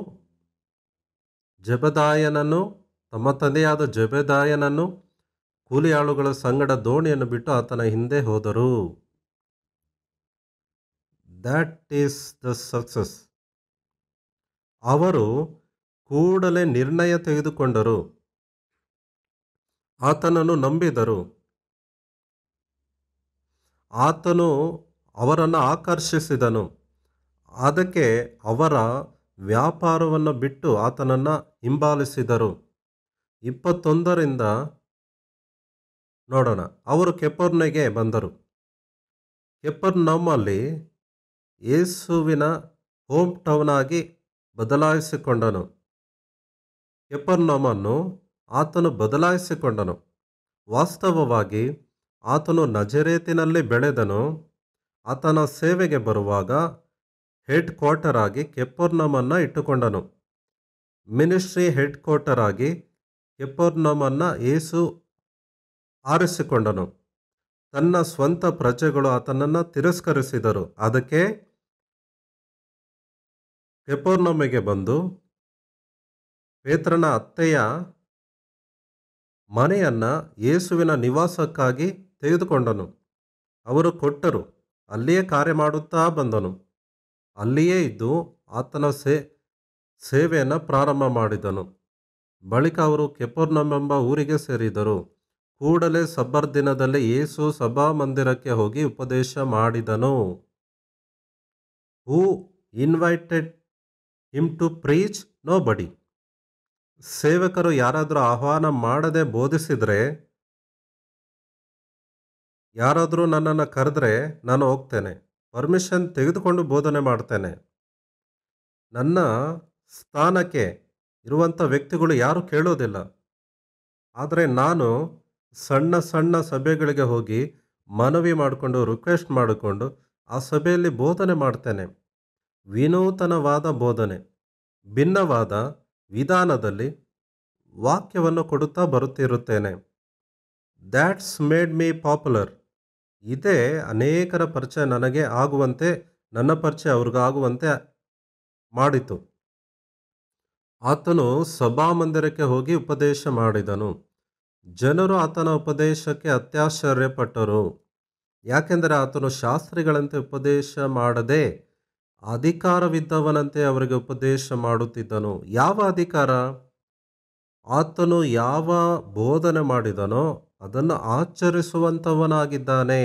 ಜೆಬೆದಾಯನನ್ನು ತಮ್ಮ ತಂದೆಯಾದ ಜೆಬೆದಾಯನನ್ನು ಕೂಲಿಯಾಳುಗಳ ಸಂಗಡ ದೋಣಿಯನ್ನು ಬಿಟ್ಟು ಆತನ ಹಿಂದೆ ಹೋದರು. That is the success. ಅವರು ಕೂಡಲೇ ನಿರ್ಣಯ ತೆಗೆದುಕೊಂಡರು, ಆತನನ್ನು ನಂಬಿದರು. ಆತನು ಅವರನ್ನು ಆಕರ್ಷಿಸಿದನು. ಅದಕ್ಕೆ ಅವರ ವ್ಯಾಪಾರವನ್ನು ಬಿಟ್ಟು ಆತನನ್ನು ಹಿಂಬಾಲಿಸಿದರು. 21ರಿಂದ ನೋಡೋಣ. ಅವರು ಕೆಫರ್ನೌಮಿಗೆ ಬಂದರು. ಕೆಫರ್ನೌಮಲ್ಲಿ ಯೇಸುವಿನ ಹೋಮ್ ಟೌನ್ ಆಗಿ ಬದಲಾಯಿಸಿಕೊಂಡನು. ಕೆಫರ್ನೌಮನ್ನು ಆತನು ಬದಲಾಯಿಸಿಕೊಂಡನು. ವಾಸ್ತವವಾಗಿ ಆತನು ನಜರೇತಿನಲ್ಲಿ ಬೆಳೆದನು. ಆತನ ಸೇವೆಗೆ ಬರುವಾಗ ಹೆಡ್ ಕ್ವಾರ್ಟರ್ ಆಗಿ ಕೆಫರ್ನೌಮನ್ನು ಇಟ್ಟುಕೊಂಡನು. ಮಿನಿಸ್ಟ್ರಿ ಹೆಡ್ ಕ್ವಾರ್ಟರ್ ಆಗಿ ಕೆಫರ್ನೌಮನ್ನು ಯೇಸು ಆರಿಸಿಕೊಂಡನು. ತನ್ನ ಸ್ವಂತ ಪ್ರಜೆಗಳು ಆತನನ್ನು ತಿರಸ್ಕರಿಸಿದರು. ಅದಕ್ಕೆ ಕೆಫರ್ನೌಮಿಗೆ ಬಂದು ಪೇತ್ರನ ಅತ್ತೆಯ ಮನೆಯನ್ನು ಯೇಸುವಿನ ನಿವಾಸಕ್ಕಾಗಿ ತೆಗೆದುಕೊಂಡನು. ಅವರು ಕೊಟ್ಟರು. ಅಲ್ಲಿಯೇ ಕಾರ್ಯ ಮಾಡುತ್ತಾ ಬಂದನು. ಅಲ್ಲಿಯೇ ಇದ್ದು ಆತನ ಸೇವೆಯನ್ನು ಪ್ರಾರಂಭ ಮಾಡಿದನು. ಬಳಿಕ ಅವರು ಕೆಫರ್ನೌಮ್ ಎಂಬ ಊರಿಗೆ ಸೇರಿದರು. ಕೂಡಲೇ ಸಬ್ಬರ್ ದಿನದಲ್ಲಿ ಯೇಸು ಸಭಾಮಂದಿರಕ್ಕೆ ಹೋಗಿ ಉಪದೇಶ ಮಾಡಿದನು. Who invited him to preach? Nobody. ಸೇವಕರು ಯಾರಾದರೂ ಆಹ್ವಾನ ಮಾಡದೆ ಬೋಧಿಸಿದರೆ, ಯಾರಾದರೂ ನನ್ನನ್ನು ಕರೆದ್ರೆ ನಾನು ಹೋಗ್ತೇನೆ, ಪರ್ಮಿಷನ್ ತೆಗೆದುಕೊಂಡು ಬೋಧನೆ ಮಾಡ್ತೇನೆ. ನನ್ನ ಸ್ಥಾನಕ್ಕೆ ಇರುವಂಥ ವ್ಯಕ್ತಿಗಳು ಯಾರೂ ಕೇಳೋದಿಲ್ಲ. ಆದರೆ ನಾನು ಸಣ್ಣ ಸಣ್ಣ ಸಭೆಗಳಿಗೆ ಹೋಗಿ ಮನವಿ ಮಾಡಿಕೊಂಡು ರಿಕ್ವೆಸ್ಟ್ ಮಾಡಿಕೊಂಡು ಆ ಸಭೆಯಲ್ಲಿ ಬೋಧನೆ ಮಾಡ್ತೇನೆ. ವಿನೂತನವಾದ ಬೋಧನೆ, ಭಿನ್ನವಾದ ವಿಧಾನದಲ್ಲಿ ವಾಕ್ಯವನ್ನು ಕೊಡುತ್ತಾ ಬರುತ್ತಿರುತ್ತೇನೆ. That's made me popular. ಇದೇ ಅನೇಕರ ಪರಿಚಯ ನನಗೆ ಆಗುವಂತೆ, ನನ್ನ ಪರಿಚಯ ಅವ್ರಿಗಾಗುವಂತೆ ಮಾಡಿತು. ಆತನು ಸಭಾಮಂದಿರಕ್ಕೆ ಹೋಗಿ ಉಪದೇಶ ಮಾಡಿದನು. ಜನರು ಆತನ ಉಪದೇಶಕ್ಕೆ ಅತ್ಯಾಶ್ಚರ್ಯಪಟ್ಟರು. ಯಾಕೆಂದರೆ ಆತನು ಶಾಸ್ತ್ರಿಗಳಂತೆ ಉಪದೇಶ ಮಾಡದೆ ಅಧಿಕಾರವಿದ್ದವನಂತೆ ಅವರಿಗೆ ಉಪದೇಶ ಮಾಡುತ್ತಿದ್ದನು. ಯಾವ ಅಧಿಕಾರ? ಆತನು ಯಾವ ಬೋಧನೆ ಮಾಡಿದನೋ ಅದನ್ನು ಆಚರಿಸುವಂಥವನಾಗಿದ್ದಾನೆ.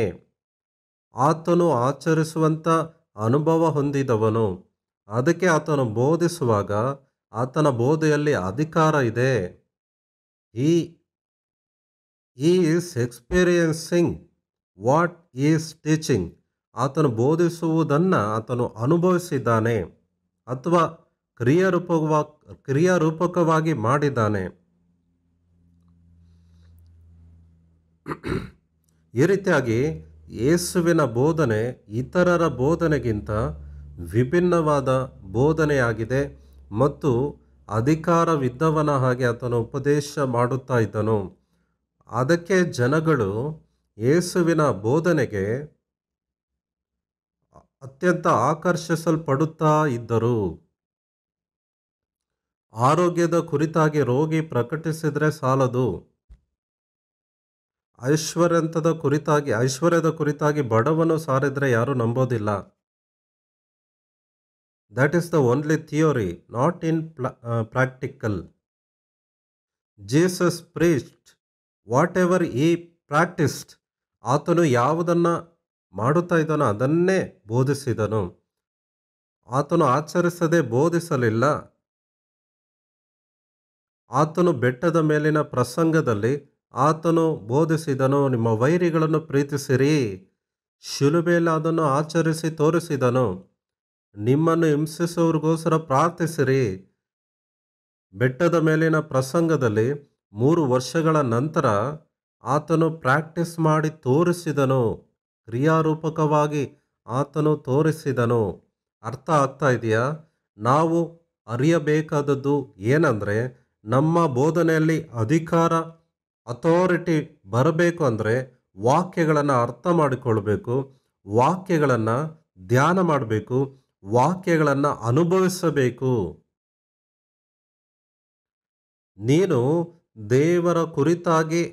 ಆತನು ಆಚರಿಸುವಂಥ ಅನುಭವ ಹೊಂದಿದವನು. ಅದಕ್ಕೆ ಆತನು ಬೋಧಿಸುವಾಗ ಆತನ ಬೋಧೆಯಲ್ಲಿ ಅಧಿಕಾರ ಇದೆ. He is experiencing what he is teaching. ಆತನು ಬೋಧಿಸುವುದನ್ನು ಆತನು ಅನುಭವಿಸಿದ್ದಾನೆ ಅಥವಾ ಕ್ರಿಯಾರೂಪಕವಾಗಿ ಮಾಡಿದ್ದಾನೆ. ಈ ರೀತಿಯಾಗಿ ಯೇಸುವಿನ ಬೋಧನೆ ಇತರರ ಬೋಧನೆಗಿಂತ ವಿಭಿನ್ನವಾದ ಬೋಧನೆಯಾಗಿದೆ ಮತ್ತು ಅಧಿಕಾರವಿದ್ದವನ ಹಾಗೆ ಆತನು ಉಪದೇಶ ಮಾಡುತ್ತಾ ಇದ್ದನು. ಅದಕ್ಕೆ ಜನಗಳು ಯೇಸುವಿನ ಬೋಧನೆಗೆ ಅತ್ಯಂತ ಆಕರ್ಷಿಸಲ್ಪಡುತ್ತಾ ಇದ್ದರು. ಆರೋಗ್ಯದ ಕುರಿತಾಗಿ ರೋಗಿ ಪ್ರಕಟಿಸಿದರೆ ಸಾಲದು. ಐಶ್ವರ್ಯದ ಕುರಿತಾಗಿ ಬಡವನು ಸಾರಿದರೆ ಯಾರೂ ನಂಬೋದಿಲ್ಲ. That is the only theory, not in practical. Jesus preached whatever he practised. ಆತನು ಯಾವುದನ್ನು ಮಾಡುತ್ತಾ ಇದ್ದನೋ ಅದನ್ನೇ ಬೋಧಿಸಿದನು. ಆತನು ಆಚರಿಸದೆ ಬೋಧಿಸಲಿಲ್ಲ. ಆತನು ಬೆಟ್ಟದ ಮೇಲಿನ ಪ್ರಸಂಗದಲ್ಲಿ ಆತನು ಬೋಧಿಸಿದನು, ನಿಮ್ಮ ವೈರಿಗಳನ್ನು ಪ್ರೀತಿಸಿರಿ. ಶಿಲುಬೆಯಲ್ಲಿ ಅದನ್ನು ಆಚರಿಸಿ ತೋರಿಸಿದನು, ನಿಮ್ಮನ್ನು ಹಿಂಸಿಸುವವರಿಗೋಸ್ಕರ ಪ್ರಾರ್ಥಿಸಿರಿ. ಬೆಟ್ಟದ ಮೇಲಿನ ಪ್ರಸಂಗದಲ್ಲಿ 3 ವರ್ಷಗಳ ನಂತರ ಆತನು ಪ್ರಾಕ್ಟೀಸ್ ಮಾಡಿ ತೋರಿಸಿದನು, ಕ್ರಿಯಾರೂಪಕವಾಗಿ ಆತನು ತೋರಿಸಿದನು. ಅರ್ಥ ಆಗ್ತಾ ಇದೆಯಾ? ನಾವು ಅರಿಯಬೇಕಾದದ್ದು ಏನಂದರೆ, ನಮ್ಮ ಬೋಧನೆಯಲ್ಲಿ ಅಧಿಕಾರ, ಅಥಾರಿಟಿ ಬರಬೇಕು ಅಂದರೆ ವಾಕ್ಯಗಳನ್ನು ಅರ್ಥ ಮಾಡಿಕೊಳ್ಬೇಕು, ವಾಕ್ಯಗಳನ್ನು ಧ್ಯಾನ ಮಾಡಬೇಕು, ವಾಕ್ಯಗಳನ್ನು ಅನುಭವಿಸಬೇಕು. ನೀನು ದೇವರ ಕುರಿತಾಗಿ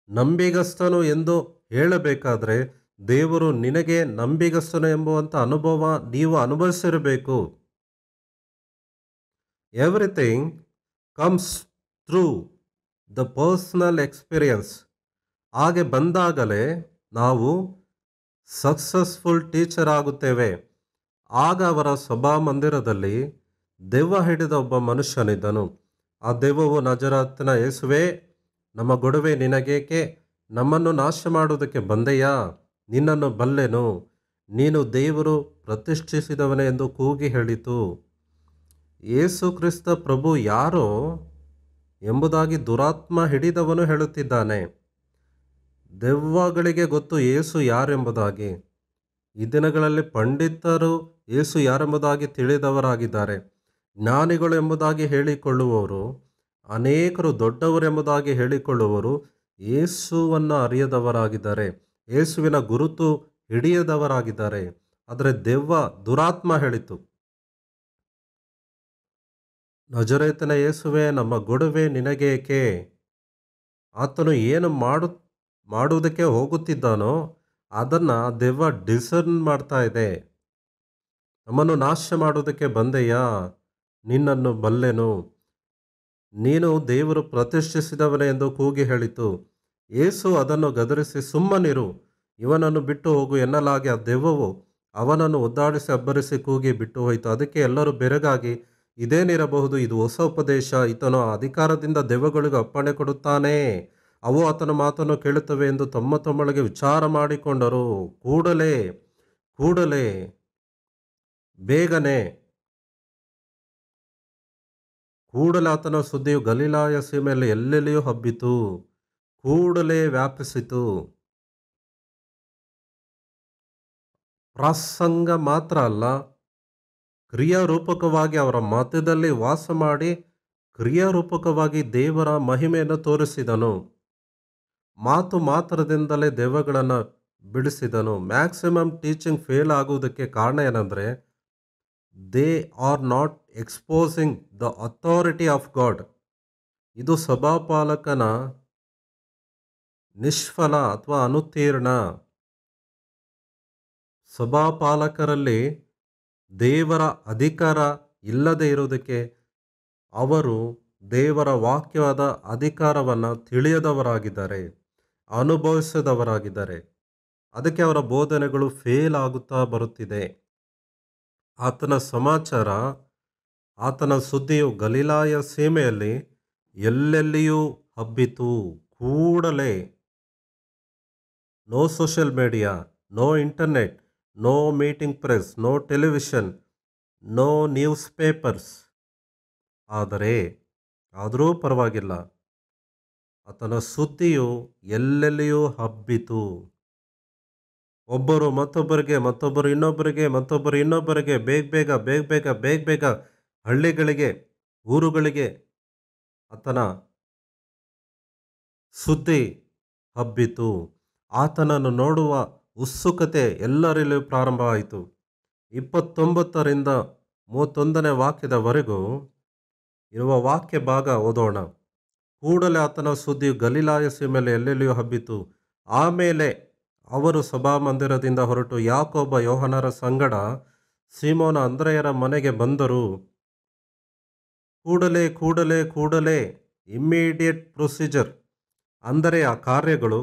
ನಂಬಿಗಸ್ತನು ಎಂದು ಹೇಳಬೇಕಾದ್ರೆ ದೇವರು ನಿನಗೆ ನಂಬಿಗಸ್ತನು ಎಂಬುವಂಥ ಅನುಭವ ನೀವು ಅನುಭವಿಸಿರಬೇಕು. Everything comes through the personal experience. ಹಾಗೆ ಬಂದಾಗಲೇ ನಾವು ಸಕ್ಸಸ್ಫುಲ್ ಟೀಚರ್ ಆಗುತ್ತೇವೆ. ಆಗ ಅವರ ಸಭಾಮಂದಿರದಲ್ಲಿ ದೆವ್ವ ಹಿಡಿದ ಒಬ್ಬ ಮನುಷ್ಯನಿದ್ದನು. ಆ ದೆವ್ವವು, ನಜರೇತಿನ ಯೇಸುವೇ, ನಮ್ಮ ಗೊಡವೆ ನಿನಗೇಕೆ? ನಮ್ಮನ್ನು ನಾಶ ಮಾಡುವುದಕ್ಕೆ ಬಂದೆಯಾ? ನಿನ್ನನ್ನು ಬಲ್ಲೆನು, ನೀನು ದೇವರು ಪ್ರತಿಷ್ಠಿಸಿದವನೇ ಎಂದು ಕೂಗಿ ಹೇಳಿತು. ಯೇಸು ಕ್ರಿಸ್ತ ಪ್ರಭು ಯಾರೋ ಎಂಬುದಾಗಿ ದುರಾತ್ಮ ಹಿಡಿದವನು ಹೇಳುತ್ತಿದ್ದಾನೆ. ದೆವ್ವಗಳಿಗೆ ಗೊತ್ತು ಯೇಸು ಯಾರೆಂಬುದಾಗಿ. ಈ ದಿನಗಳಲ್ಲಿ ಪಂಡಿತರು ಯೇಸು ಯಾರೆಂಬುದಾಗಿ ತಿಳಿದವರಾಗಿದ್ದಾರೆ. ಜ್ಞಾನಿಗಳು ಎಂಬುದಾಗಿ ಹೇಳಿಕೊಳ್ಳುವವರು, ಅನೇಕರು ದೊಡ್ಡವರೆಂಬುದಾಗಿ ಹೇಳಿಕೊಳ್ಳುವವರು ಯೇಸುವನ್ನು ಅರಿಯದವರಾಗಿದ್ದಾರೆ, ಯೇಸುವಿನ ಗುರುತು ಹಿಡಿಯದವರಾಗಿದ್ದಾರೆ. ಆದರೆ ದೆವ್ವ, ದುರಾತ್ಮ ಹೇಳಿತು, ನಜರೇತಿನ ಯೇಸುವೇ, ನಮ್ಮ ಗೊಡವೆ ನಿನಗೇಕೆ? ಆತನು ಏನು ಮಾಡುವುದಕ್ಕೆ ಹೋಗುತ್ತಿದ್ದಾನೋ ಅದನ್ನು ದೆವ್ವ ಡಿಸರ್ನ್ ಮಾಡ್ತಾ ಇದೆ. ನಮ್ಮನ್ನು ನಾಶ ಮಾಡುವುದಕ್ಕೆ ಬಂದೆಯಾ? ನಿನ್ನನ್ನು ಬಲ್ಲೆನು, ನೀನು ದೇವರು ಪ್ರತಿಷ್ಠಿಸಿದವನೇ ಎಂದು ಕೂಗಿ ಹೇಳಿತು. ಯೇಸು ಅದನ್ನು ಗದರಿಸಿ, ಸುಮ್ಮನಿರು, ಇವನನ್ನು ಬಿಟ್ಟು ಹೋಗು ಎನ್ನಲಾಗಿ ಆ ದೆವ್ವವು ಅವನನ್ನು ಒದ್ದಾಡಿಸಿ ಅಬ್ಬರಿಸಿ ಕೂಗಿ ಬಿಟ್ಟು ಹೋಯಿತು. ಅದಕ್ಕೆ ಎಲ್ಲರೂ ಬೆರಗಾಗಿ, ಇದೇನಿರಬಹುದು? ಇದು ಹೊಸ ಉಪದೇಶ. ಈತನು ಅಧಿಕಾರದಿಂದ ದೆವ್ವಗಳಿಗೆ ಅಪ್ಪಣೆ ಕೊಡುತ್ತಾನೆ, ಅವು ಆತನ ಮಾತನ್ನು ಕೇಳುತ್ತವೆ ಎಂದು ತಮ್ಮೊಳಗೆ ವಿಚಾರ ಮಾಡಿಕೊಂಡರು. ಕೂಡಲೇ ಬೇಗನೆ ಆತನ ಸುದ್ದಿಯು ಗಲಿಲಾಯ ಸೀಮೆಯಲ್ಲಿ ಎಲ್ಲೆಲ್ಲಿಯೂ ಹಬ್ಬಿತು, ಕೂಡಲೇ ವ್ಯಾಪಿಸಿತು. ಪ್ರಸಂಗ ಮಾತ್ರ ಅಲ್ಲ, ಕ್ರಿಯಾರೂಪಕವಾಗಿ ಅವರ ಮಧ್ಯದಲ್ಲಿ ವಾಸ ಮಾಡಿ ಕ್ರಿಯಾರೂಪಕವಾಗಿ ದೇವರ ಮಹಿಮೆಯನ್ನು ತೋರಿಸಿದನು. ಮಾತ್ರದಿಂದಲೇ ದೆವ್ವಗಳನ್ನು ಬಿಡಿಸಿದನು. ಮ್ಯಾಕ್ಸಿಮಮ್ ಟೀಚಿಂಗ್ ಫೇಲ್ ಆಗುವುದಕ್ಕೆ ಕಾರಣ ಏನಂದರೆ, they are not exposing the authority of god. ಇದು ಸಭಾಪಾಲಕನ ನಿಷ್ಫಲ ಅಥವಾ ಅನುತ್ತೀರ್ಣ. ಸಭಾಪಾಲಕರಲ್ಲಿ ದೇವರ ಅಧಿಕಾರ ಇಲ್ಲದೆ ಇರುವುದಕ್ಕೆ ಅವರು ದೇವರ ವಾಕ್ಯವಾದ ಅಧಿಕಾರವನ್ನು ತಿಳಿಯದವರಾಗಿದ್ದಾರೆ, ಅನುಭವಿಸದವರಾಗಿದ್ದಾರೆ. ಅದಕ್ಕೆ ಅವರ ಬೋಧನೆಗಳು ಫೇಲ್ ಆಗುತ್ತಾ ಬರುತ್ತಿದೆ. ಆತನ ಸಮಾಚಾರ, ಆತನ ಸುದ್ದಿಯು ಗಲಿಲಾಯ ಸೀಮೆಯಲ್ಲಿ ಎಲ್ಲೆಲ್ಲಿಯೂ ಹಬ್ಬಿತು. ಕೂಡಲೇ. No social media, no internet, no meeting press, no television, no newspapers. ಆದರೂ ಪರವಾಗಿಲ್ಲ, ಆತನ ಸುದ್ದಿಯು ಎಲ್ಲೆಲ್ಲಿಯೂ ಹಬ್ಬಿತು. ಒಬ್ಬರು ಮತ್ತೊಬ್ಬರಿಗೆ, ಮತ್ತೊಬ್ಬರು ಇನ್ನೊಬ್ಬರಿಗೆ, ಮತ್ತೊಬ್ಬರು ಇನ್ನೊಬ್ಬರಿಗೆ, ಬೇಗ ಹಳ್ಳಿಗಳಿಗೆ, ಊರುಗಳಿಗೆ ಆತನ ಸುದ್ದಿ ಹಬ್ಬಿತು. ಆತನನ್ನು ನೋಡುವ ಉತ್ಸುಕತೆ ಎಲ್ಲರಲ್ಲೂ ಪ್ರಾರಂಭವಾಯಿತು. 29ರಿಂದ 31ನೇ ವಾಕ್ಯದವರೆಗೂ ಇರುವ ವಾಕ್ಯ ಭಾಗ ಓದೋಣ. ಕೂಡಲೇ ಆತನ ಸುದ್ದಿಯು ಗಲಿಲಾಯ ಸೀಮೆಯಲ್ಲಿ ಎಲ್ಲೆಲ್ಲಿಯೂ ಹಬ್ಬಿತು. ಆಮೇಲೆ ಅವರು ಸಭಾಮಂದಿರದಿಂದ ಹೊರಟು ಯಾಕೋಬ, ಯೋಹಾನರ ಸಂಗಡ ಸೀಮೋನ, ಅಂದ್ರೆಯರ ಮನೆಗೆ ಬಂದರು. ಕೂಡಲೇ ಇಮ್ಮಿಡಿಯೇಟ್ ಪ್ರೊಸೀಜರ್ ಅಂದರೆ ಆ ಕಾರ್ಯಗಳು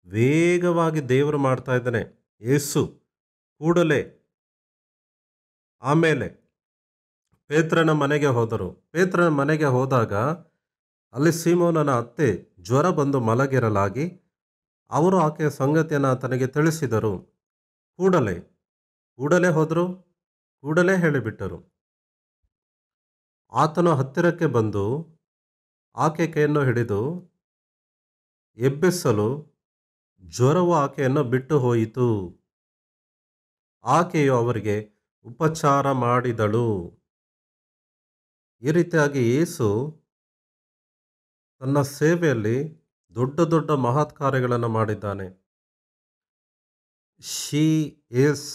ವೇಗವಾಗಿ ದೇವರು ಮಾಡ್ತಾ ಇದ್ದಾನೆ. ಯೇಸು ಕೂಡಲೇ ಆಮೇಲೆ ಪೇತ್ರನ ಮನೆಗೆ ಹೋದರು. ಪೇತ್ರನ ಮನೆಗೆ ಹೋದಾಗ ಅಲ್ಲಿ ಸೀಮೋನನ ಅತ್ತೆ ಜ್ವರ ಬಂದು ಮಲಗಿರಲಾಗಿ ಅವರು ಆಕೆಯ ಸಂಗತಿಯನ್ನು ಆತನಿಗೆ ತಿಳಿಸಿದರು. ಕೂಡಲೇ ಹೋದರು, ಕೂಡಲೇ ಹೇಳಿಬಿಟ್ಟರು. ಆತನು ಹತ್ತಿರಕ್ಕೆ ಬಂದು ಆಕೆ ಕೈಯನ್ನು ಹಿಡಿದು ಎಬ್ಬಿಸಲು ಜ್ವರವು ಆಕೆಯನ್ನು ಬಿಟ್ಟು ಹೋಯಿತು. ಆಕೆಯು ಅವರಿಗೆ ಉಪಚಾರ ಮಾಡಿದಳು. ಈ ರೀತಿಯಾಗಿ ಯೇಸು ತನ್ನ ಸೇವೆಯಲ್ಲಿ ದೊಡ್ಡ ದೊಡ್ಡ ಮಹತ್ ಕಾರ್ಯಗಳನ್ನು ಮಾಡಿದ್ದಾನೆ. She is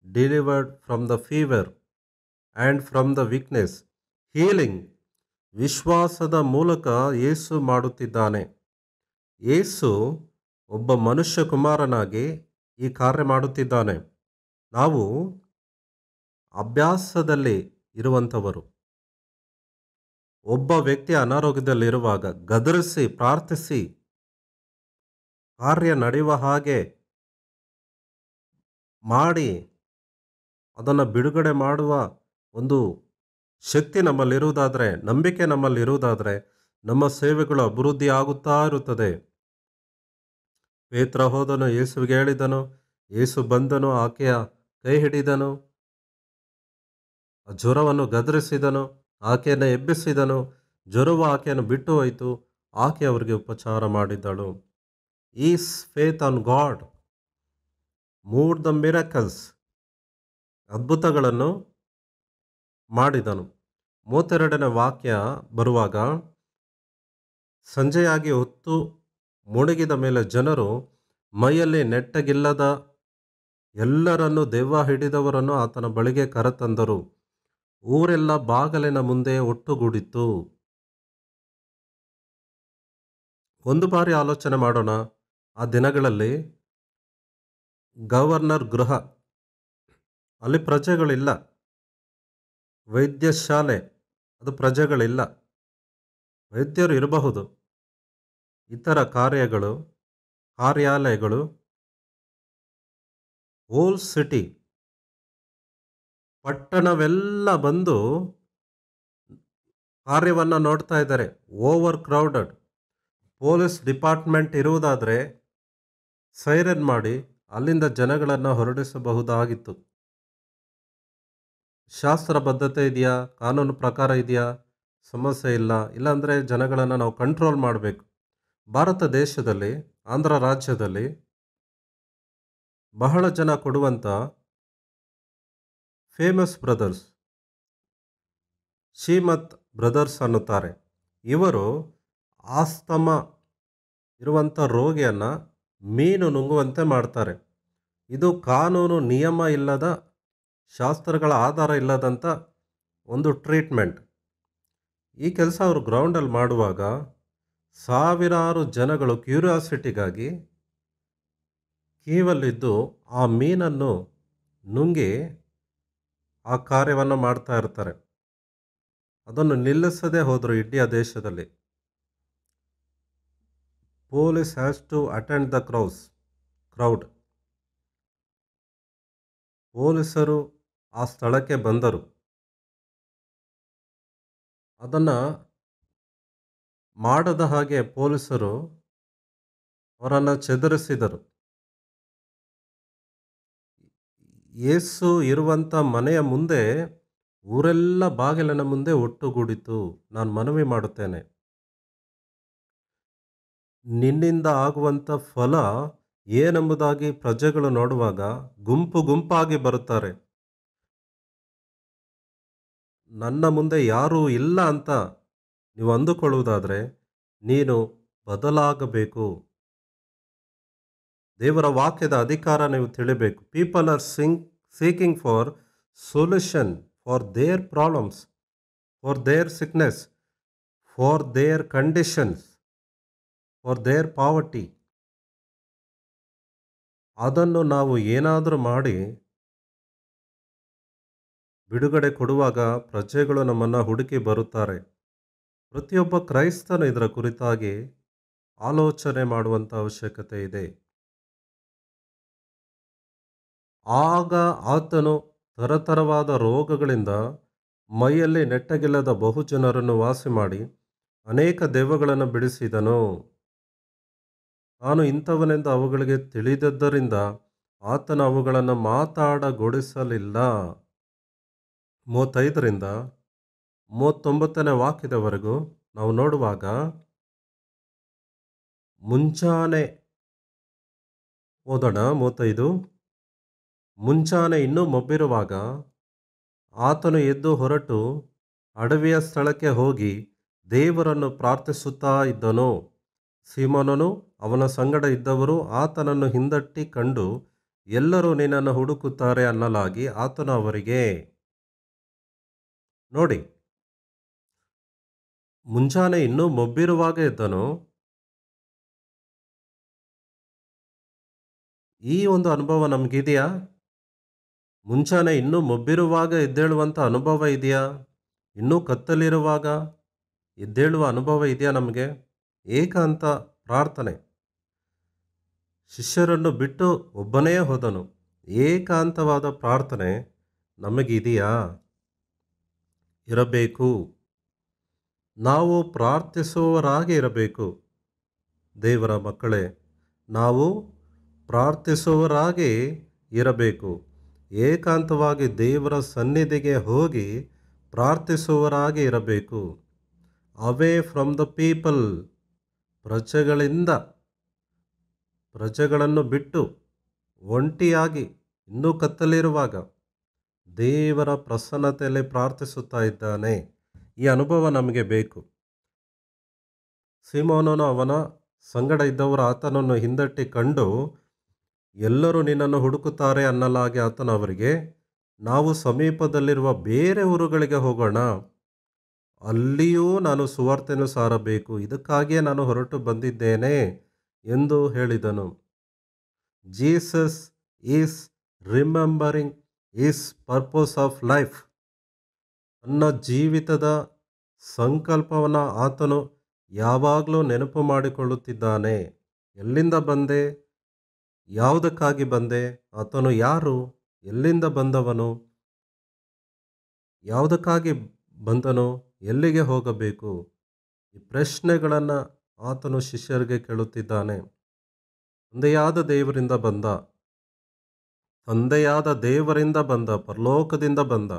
delivered from the fever and from the weakness, healing. ವಿಶ್ವಾಸದ ಮೂಲಕ ಯೇಸು ಮಾಡುತ್ತಿದ್ದಾನೆ. ಯೇಸು ಒಬ್ಬ ಮನುಷ್ಯ ಕುಮಾರನಾಗಿ ಈ ಕಾರ್ಯ ಮಾಡುತ್ತಿದ್ದಾನೆ. ನಾವು ಅಭ್ಯಾಸದಲ್ಲಿ ಇರುವಂಥವರು. ಒಬ್ಬ ವ್ಯಕ್ತಿ ಅನಾರೋಗ್ಯದಲ್ಲಿರುವಾಗ ಗದರಿಸಿ ಪ್ರಾರ್ಥಿಸಿ ಕಾರ್ಯ ನಡೆಯುವ ಹಾಗೆ ಮಾಡಿ ಅದನ್ನು ಬಿಡುಗಡೆ ಮಾಡುವ ಒಂದು ಶಕ್ತಿ ನಮ್ಮಲ್ಲಿರುವುದಾದರೆ, ನಂಬಿಕೆ ನಮ್ಮಲ್ಲಿರುವುದಾದರೆ, ನಮ್ಮ ಸೇವೆಗಳು ಅಭಿವೃದ್ಧಿ ಆಗುತ್ತಾ ಇರುತ್ತದೆ. ಪೇತ್ರ ಹೋದನು, ಯೇಸುವಿಗೆ ಹೇಳಿದನು. ಯೇಸು ಬಂದನು, ಆಕೆಯ ಕೈ ಹಿಡಿದನು, ಜ್ವರವನ್ನು ಗದರಿಸಿದನು, ಆಕೆಯನ್ನು ಎಬ್ಬಿಸಿದನು. ಜ್ವರವು ಆಕೆಯನ್ನು ಬಿಟ್ಟು ಹೋಯಿತು. ಆಕೆ ಅವರಿಗೆ ಉಪಚಾರ ಮಾಡಿದಳು. Is faith on god mood the miracles. ಅದ್ಭುತಗಳನ್ನು ಮಾಡಿದನು. 32ನೇ ವಾಕ್ಯ ಬರುವಾಗ, ಸಂಜೆಯಾಗಿ ಹೊತ್ತು ಮುಳುಗಿದ ಮೇಲೆ ಜನರು ಮೈಯಲ್ಲಿ ನೆಟ್ಟಗಿಲ್ಲದ ಎಲ್ಲರನ್ನೂ ದೆವ್ವ ಹಿಡಿದವರನ್ನು ಆತನ ಬಳಿಗೆ ಕರೆತಂದರು. ಊರೆಲ್ಲ ಬಾಗಿಲಿನ ಮುಂದೆ ಒಟ್ಟುಗೂಡಿತು. ಒಂದು ಬಾರಿ ಆಲೋಚನೆ ಮಾಡೋಣ. ಆ ದಿನಗಳಲ್ಲಿ ಗವರ್ನರ್ ಗೃಹ, ಅಲ್ಲಿ ಪ್ರಜೆಗಳಿಲ್ಲ. ವೈದ್ಯಶಾಲೆ, ಅದು ಪ್ರಜೆಗಳಿಲ್ಲ. ವೈದ್ಯರು ಇರಬಹುದು, ಇತರ ಕಾರ್ಯಾಲಯಗಳು, ಹೋಲ್ ಸಿಟಿ, ಪಟ್ಟಣವೆಲ್ಲ ಬಂದು ಕಾರ್ಯವನ್ನು ನೋಡ್ತಾ ಇದ್ದಾರೆ. Over crowded. ಪೊಲೀಸ್ ಡಿಪಾರ್ಟ್ಮೆಂಟ್ ಇರುವುದಾದರೆ ಸೈರನ್ ಮಾಡಿ ಅಲ್ಲಿಂದ ಜನಗಳನ್ನು ಹೊರಡಿಸಬಹುದಾಗಿತ್ತು. ಶಾಸ್ತ್ರ ಬದ್ಧತೆ ಇದೆಯಾ, ಕಾನೂನು ಪ್ರಕಾರ ಇದೆಯಾ, ಸಮಸ್ಯೆ ಇಲ್ಲ. ಇಲ್ಲಾಂದರೆ ಜನಗಳನ್ನು ನಾವು ಕಂಟ್ರೋಲ್ ಮಾಡಬೇಕು. ಭಾರತ ದೇಶದಲ್ಲಿ, ಆಂಧ್ರ ರಾಜ್ಯದಲ್ಲಿ ಬಹಳ ಜನ ಕೊಡುವಂಥ ಫೇಮಸ್ ಬ್ರದರ್ಸ್, ಶ್ರೀಮತ್ ಬ್ರದರ್ಸ್ ಅನ್ನುತ್ತಾರೆ. ಇವರು ಆಸ್ತಮ ಇರುವಂಥ ರೋಗಿಯನ್ನು ಮೀನು ನುಂಗುವಂತೆ ಮಾಡ್ತಾರೆ. ಇದು ಕಾನೂನು ನಿಯಮ ಇಲ್ಲದ, ಶಾಸ್ತ್ರಗಳ ಆಧಾರ ಇಲ್ಲದಂಥ ಒಂದು ಟ್ರೀಟ್ಮೆಂಟ್. ಈ ಕೆಲಸ ಅವರು ಗ್ರೌಂಡಲ್ಲಿ ಮಾಡುವಾಗ ಸಾವಿರಾರು ಜನಗಳು ಕ್ಯೂರಿಯಾಸಿಟಿಗಾಗಿ ಕ್ಯೂವಲ್ಲಿದ್ದು ಆ ಮೀನನ್ನು ನುಂಗಿ ಆ ಕಾರ್ಯವನ್ನು ಮಾಡ್ತಾ ಇರ್ತಾರೆ. ಅದನ್ನು ನಿಲ್ಲಿಸದೇ ಹೋದರು ಇಡೀ ದೇಶದಲ್ಲಿ. Police has to attend the crowd. ಪೊಲೀಸರು ಆ ಸ್ಥಳಕ್ಕೆ ಬಂದರು. ಅದನ್ನು ಮಾಡದ ಹಾಗೆ ಪೊಲೀಸರು ಅವರನ್ನು ಚದುರಿಸಿದರು. ಯೇಸು ಇರುವಂಥ ಮನೆಯ ಮುಂದೆ ಊರೆಲ್ಲ ಬಾಗಿಲಿನ ಮುಂದೆ ಒಟ್ಟುಗೂಡಿತು. ನಾನು ಮನವಿ ಮಾಡುತ್ತೇನೆ, ನಿನ್ನಿಂದ ಆಗುವಂಥ ಫಲ ಏನೆಂಬುದಾಗಿ ಪ್ರಜೆಗಳು ನೋಡುವಾಗ ಗುಂಪು ಗುಂಪಾಗಿ ಬರುತ್ತಾರೆ. ನನ್ನ ಮುಂದೆ ಯಾರೂ ಇಲ್ಲ ಅಂತ ನೀವು ಅಂದುಕೊಳ್ಳುವುದಾದರೆ ನೀನು ಬದಲಾಗಬೇಕು. ದೇವರ ವಾಕ್ಯದ ಅಧಿಕಾರ ನೀವು ತಿಳಿಬೇಕು. People are seeking for solution for there problems, for there sickness, for there conditions, for there poverty. ಅದನ್ನು ನಾವು ಏನಾದರೂ ಮಾಡಿ ಬಿಡುಗಡೆ ಕೊಡುವಾಗ ಪ್ರಜೆಗಳು ನಮ್ಮನ್ನು ಹುಡುಕಿ ಬರುತ್ತಾರೆ. ಪ್ರತಿಯೊಬ್ಬ ಕ್ರೈಸ್ತನು ಇದರ ಕುರಿತಾಗಿ ಆಲೋಚನೆ ಮಾಡುವಂಥ ಅವಶ್ಯಕತೆ ಇದೆ. ಆಗ ಆತನು ತರತರವಾದ ರೋಗಗಳಿಂದ ಮೈಯಲ್ಲಿ ನೆಟ್ಟಗಿಲ್ಲದ ಬಹುಜನರನ್ನು ವಾಸಿಮಾಡಿ ಅನೇಕ ದೆವ್ವಗಳನ್ನು ಬಿಡಿಸಿದನು. ತಾನು ಇಂಥವನೆಂದು ಅವುಗಳಿಗೆ ತಿಳಿದದ್ದರಿಂದ ಆತನು ಅವುಗಳನ್ನು ಮಾತಾಡಗೊಡಿಸಲಿಲ್ಲ. 35ರಿಂದ 39ನೇ ವಾಕ್ಯದವರೆಗೂ ನಾವು ನೋಡುವಾಗ, ಮುಂಜಾನೆ ಓದೋಣ. 35. ಮುಂಜಾನೆ ಇನ್ನೂ ಮೊಬ್ಬಿರುವಾಗ ಆತನು ಎದ್ದು ಹೊರಟು ಅಡವಿಯ ಸ್ಥಳಕ್ಕೆ ಹೋಗಿ ದೇವರನ್ನು ಪ್ರಾರ್ಥಿಸುತ್ತಾ ಇದ್ದನು. ಸೀಮೋನನು ಅವನ ಸಂಗಡ ಇದ್ದವರು ಆತನನ್ನು ಹಿಂದಟ್ಟಿ ಕಂಡು, ಎಲ್ಲರೂ ನಿನ್ನನ್ನು ಹುಡುಕುತ್ತಾರೆ ಅನ್ನಲಾಗಿ ಆತನು ಅವರಿಗೆ, ನೋಡಿ, ಮುಂಜಾನೆ ಇನ್ನೂ ಮೊಬ್ಬಿರುವಾಗ ಎದ್ದನು. ಈ ಒಂದು ಅನುಭವ ನಮಗಿದೆಯಾ? ಮುಂಜಾನೆ ಇನ್ನೂ ಮೊಬ್ಬಿರುವಾಗ ಎದ್ದೇಳುವಂಥ ಅನುಭವ ಇದೆಯಾ? ಇನ್ನೂ ಕತ್ತಲಿರುವಾಗ ಎದ್ದೇಳುವ ಅನುಭವ ಇದೆಯಾ ನಮಗೆ? ಏಕಾಂತ ಪ್ರಾರ್ಥನೆ. ಶಿಷ್ಯರನ್ನು ಬಿಟ್ಟು ಒಬ್ಬನೇ ಹೋದನು. ಏಕಾಂತವಾದ ಪ್ರಾರ್ಥನೆ ನಮಗಿದೆಯಾ? ಇರಬೇಕು. ನಾವು ಪ್ರಾರ್ಥಿಸುವವರಾಗಿ ಇರಬೇಕು. ದೇವರ ಮಕ್ಕಳೇ, ನಾವು ಪ್ರಾರ್ಥಿಸುವವರಾಗಿ ಇರಬೇಕು. ಏಕಾಂತವಾಗಿ ದೇವರ ಸನ್ನಿಧಿಗೆ ಹೋಗಿ ಪ್ರಾರ್ಥಿಸುವವರಾಗಿ ಇರಬೇಕು. ಅವೇ ಫ್ರಮ್ ದ ಪೀಪಲ್, ಪ್ರಜೆಗಳನ್ನು ಬಿಟ್ಟು ಒಂಟಿಯಾಗಿ ಇನ್ನೂ ಕತ್ತಲಿರುವಾಗ ದೇವರ ಪ್ರಸನ್ನತೆಯಲ್ಲಿ ಪ್ರಾರ್ಥಿಸುತ್ತಾ ಇದ್ದಾನೆ. ಈ ಅನುಭವ ನಮಗೆ ಬೇಕು. ಸೀಮೋನನು ಅವನ ಸಂಗಡ ಇದ್ದವರು ಆತನನ್ನು ಹಿಂದಟ್ಟಿ ಕಂಡು, ಎಲ್ಲರೂ ನಿನ್ನನ್ನು ಹುಡುಕುತ್ತಾರೆ ಅನ್ನಲಾಗಿ ಆತನು ಅವರಿಗೆ, ನಾವು ಸಮೀಪದಲ್ಲಿರುವ ಬೇರೆ ಊರುಗಳಿಗೆ ಹೋಗೋಣ, ಅಲ್ಲಿಯೂ ನಾನು ಸುವಾರ್ತೆಯನ್ನು ಸಾರಬೇಕು, ಇದಕ್ಕಾಗಿಯೇ ನಾನು ಹೊರಟು ಬಂದಿದ್ದೇನೆ ಎಂದು ಹೇಳಿದನು. Jesus is remembering is purpose of life. ತನ್ನ ಜೀವಿತದ ಸಂಕಲ್ಪವನ್ನು ಆತನು ಯಾವಾಗಲೂ ನೆನಪು ಮಾಡಿಕೊಳ್ಳುತ್ತಿದ್ದಾನೆ. ಎಲ್ಲಿಂದ ಬಂದೆ? ಯಾವುದಕ್ಕಾಗಿ ಬಂದೆ? ಆತನು ಯಾರು? ಎಲ್ಲಿಂದ ಬಂದವನು? ಯಾವುದಕ್ಕಾಗಿ ಬಂದನು? ಎಲ್ಲಿಗೆ ಹೋಗಬೇಕು? ಈ ಪ್ರಶ್ನೆಗಳನ್ನು ಆತನು ಶಿಷ್ಯರಿಗೆ ಕೇಳುತ್ತಿದ್ದಾನೆ. ತಂದೆಯಾದ ದೇವರಿಂದ ಬಂದ, ಪರಲೋಕದಿಂದ ಬಂದ,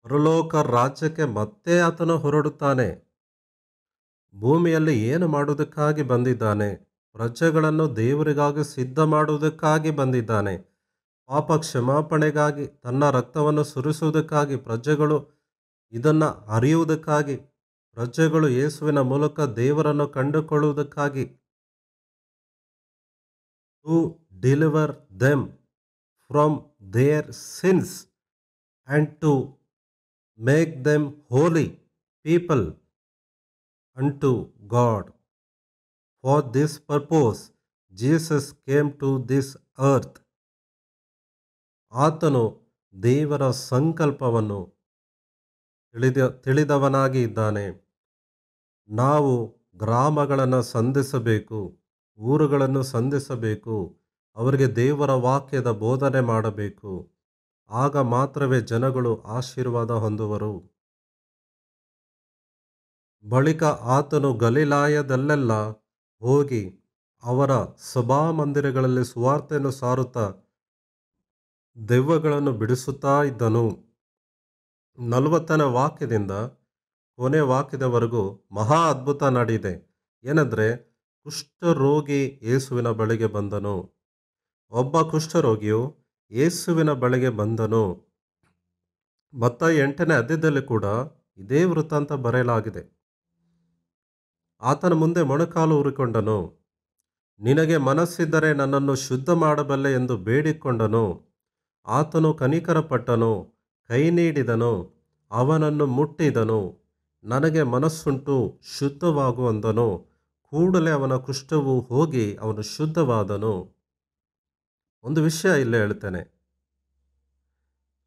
ಪರಲೋಕ ರಾಜ್ಯಕ್ಕೆ ಮತ್ತೆ ಆತನು ಹೊರಡುತ್ತಾನೆ. ಭೂಮಿಯಲ್ಲಿ ಏನು ಮಾಡುವುದಕ್ಕಾಗಿ ಬಂದಿದ್ದಾನೆ? ಪ್ರಜೆಗಳನ್ನು ದೇವರಿಗಾಗಿ ಸಿದ್ಧ ಮಾಡುವುದಕ್ಕಾಗಿ ಬಂದಿದ್ದಾನೆ. ಪಾಪ ಕ್ಷಮಾಪಣೆಗಾಗಿ ತನ್ನ ರಕ್ತವನ್ನು ಸುರಿಸುವುದಕ್ಕಾಗಿ, ಪ್ರಜೆಗಳು ಇದನ್ನು ಅರಿಯುವುದಕ್ಕಾಗಿ, ಪ್ರಜೆಗಳು ಯೇಸುವಿನ ಮೂಲಕ ದೇವರನ್ನು ಕಂಡುಕೊಳ್ಳುವುದಕ್ಕಾಗಿ, to deliver them from their sins and to make them holy people unto God. For this purpose Jesus came to this earth. ಆತನು ದೇವರ ಸಂಕಲ್ಪವನ್ನು ತಿಳಿದವನಾಗಿ ಇದ್ದಾನೆ. ನಾವು ಗ್ರಾಮಗಳನ್ನು ಸಂಧಿಸಬೇಕು, ಊರುಗಳನ್ನು ಸಂಧಿಸಬೇಕು, ಅವರಿಗೆ ದೇವರ ವಾಕ್ಯದ ಬೋಧನೆ ಮಾಡಬೇಕು. ಆಗ ಮಾತ್ರವೇ ಜನಗಳು ಆಶೀರ್ವಾದ ಹೊಂದುವರು. ಬಳಿಕ ಆತನು ಗಲಿಲಾಯದಲ್ಲೆಲ್ಲ ಹೋಗಿ ಅವರ ಸಭಾಮಂದಿರಗಳಲ್ಲಿ ಸುವಾರ್ತೆಯನ್ನು ಸಾರುತ್ತಾ ದೆವ್ವಗಳನ್ನು ಬಿಡಿಸುತ್ತಾ ಇದ್ದನು. 40ನೇ ವಾಕ್ಯದಿಂದ ಕೊನೆ ವಾಕ್ಯದವರೆಗೂ ಮಹಾ ಅದ್ಭುತ ನಡೆಯಿದೆ. ಏನೆಂದರೆ, ಕುಷ್ಠರೋಗಿ ಯೇಸುವಿನ ಬಳಿಗೆ ಬಂದನು. ಒಬ್ಬ ಕುಷ್ಠರೋಗಿಯು ಯೇಸುವಿನ ಬಳಿಗೆ ಬಂದನು. ಮತ್ತಾಯ 8ನೇ ಅಧ್ಯಾಯದಲ್ಲಿ ಕೂಡ ಇದೇ ವೃತ್ತಾಂತ ಬರೆಯಲಾಗಿದೆ. ಆತನ ಮುಂದೆ ಮೊಣಕಾಲು ಊರಿಕೊಂಡನು. ನಿನಗೆ ಮನಸ್ಸಿದ್ದರೆ ನನ್ನನ್ನು ಶುದ್ಧ ಮಾಡಬಲ್ಲೆ ಎಂದು ಬೇಡಿಕೊಂಡನು. ಆತನು ಕನಿಕರಪಟ್ಟನು, ಕೈ ನೀಡಿದನು, ಅವನನ್ನು ಮುಟ್ಟಿದನು. ನನಗೆ ಮನಸ್ಸುಂಟು, ಶುದ್ಧವಾಗು ಅಂದನು. ಕೂಡಲೇ ಅವನ ಕುಷ್ಠವು ಹೋಗಿ ಅವನು ಶುದ್ಧವಾದನು. ಒಂದು ವಿಷಯ ಇಲ್ಲೇ ಹೇಳ್ತೇನೆ.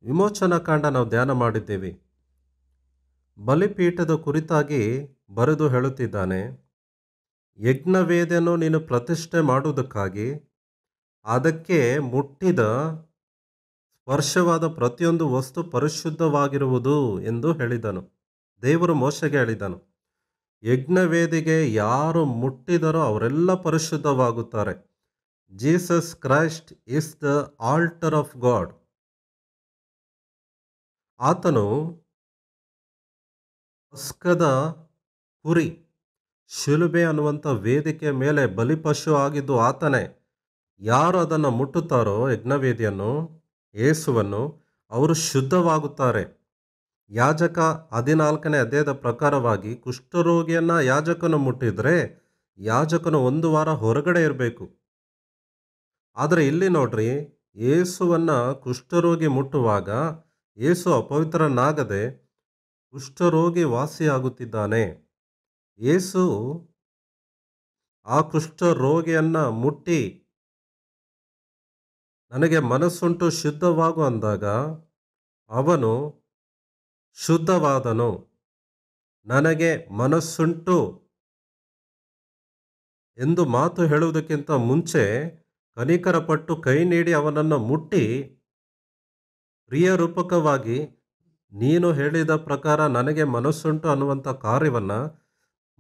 ವಿಮೋಚನಾ ಕಾಂಡ ನಾವು ಧ್ಯಾನ ಮಾಡಿದ್ದೇವೆ. ಬಲಿಪೀಠದ ಕುರಿತಾಗಿ ಬರೆದು ಹೇಳುತ್ತಿದ್ದಾನೆ, ಯಜ್ಞವೇದಿಯನ್ನು ನೀನು ಪ್ರತಿಷ್ಠೆ ಮಾಡುವುದಕ್ಕಾಗಿ ಅದಕ್ಕೆ ಮುಟ್ಟಿದ ಸ್ಪರ್ಶವಾದ ಪ್ರತಿಯೊಂದು ವಸ್ತು ಪರಿಶುದ್ಧವಾಗಿರುವುದು ಎಂದು ಹೇಳಿದನು. ದೇವರು ಮೋಶೆಗೆ ಹೇಳಿದನು, ಯಜ್ಞವೇದಿಗೆ ಯಾರು ಮುಟ್ಟಿದರೋ ಅವರೆಲ್ಲ ಪರಿಶುದ್ಧವಾಗುತ್ತಾರೆ. Jesus Christ is the altar of God. ಆತನು ಪಸ್ಕದ ಕುರಿ, ಶಿಲುಬೆ ಅನ್ನುವಂಥ ವೇದಿಕೆ ಮೇಲೆ ಬಲಿಪಶು ಆಗಿದ್ದು ಆತನೇ. ಯಾರು ಅದನ್ನು ಮುಟ್ಟುತ್ತಾರೋ, ಯಜ್ಞವೇದಿಯನ್ನು, ಯೇಸುವನ್ನು, ಅವರು ಶುದ್ಧವಾಗುತ್ತಾರೆ. ಯಾಜಕ 14ನೇ ಅಧ್ಯಾಯದ ಪ್ರಕಾರವಾಗಿ ಕುಷ್ಠರೋಗಿಯನ್ನು ಯಾಜಕನು ಮುಟ್ಟಿದರೆ ಯಾಜಕನು 1 ವಾರ ಹೊರಗಡೆ ಇರಬೇಕು. ಆದರೆ ಇಲ್ಲಿ ನೋಡ್ರಿ, ಯೇಸುವನ್ನು ಕುಷ್ಠರೋಗಿ ಮುಟ್ಟುವಾಗ ಯೇಸು ಅಪವಿತ್ರನಾಗದೆ ಕುಷ್ಠರೋಗಿ ವಾಸಿಯಾಗುತ್ತಿದ್ದಾನೆ. ಯೇಸು ಆ ಕುಷ್ಠರೋಗಿಯನ್ನು ಮುಟ್ಟಿ ನನಗೆ ಮನಸ್ಸುಂಟು ಶುದ್ಧವಾಗು ಅಂದಾಗ ಅವನು ಶುದ್ಧವಾದನು. ನನಗೆ ಮನಸ್ಸುಂಟು ಎಂದು ಮಾತು ಹೇಳುವುದಕ್ಕಿಂತ ಮುಂಚೆ ಕನಿಕರಪಟ್ಟು ಕೈ ನೀಡಿ ಅವನನ್ನು ಮುಟ್ಟಿ ಪ್ರಿಯರೂಪಕವಾಗಿ ನೀನು ಹೇಳಿದ ಪ್ರಕಾರ ನನಗೆ ಮನಸ್ಸುಂಟು ಅನ್ನುವಂಥ ಕಾರ್ಯವನ್ನು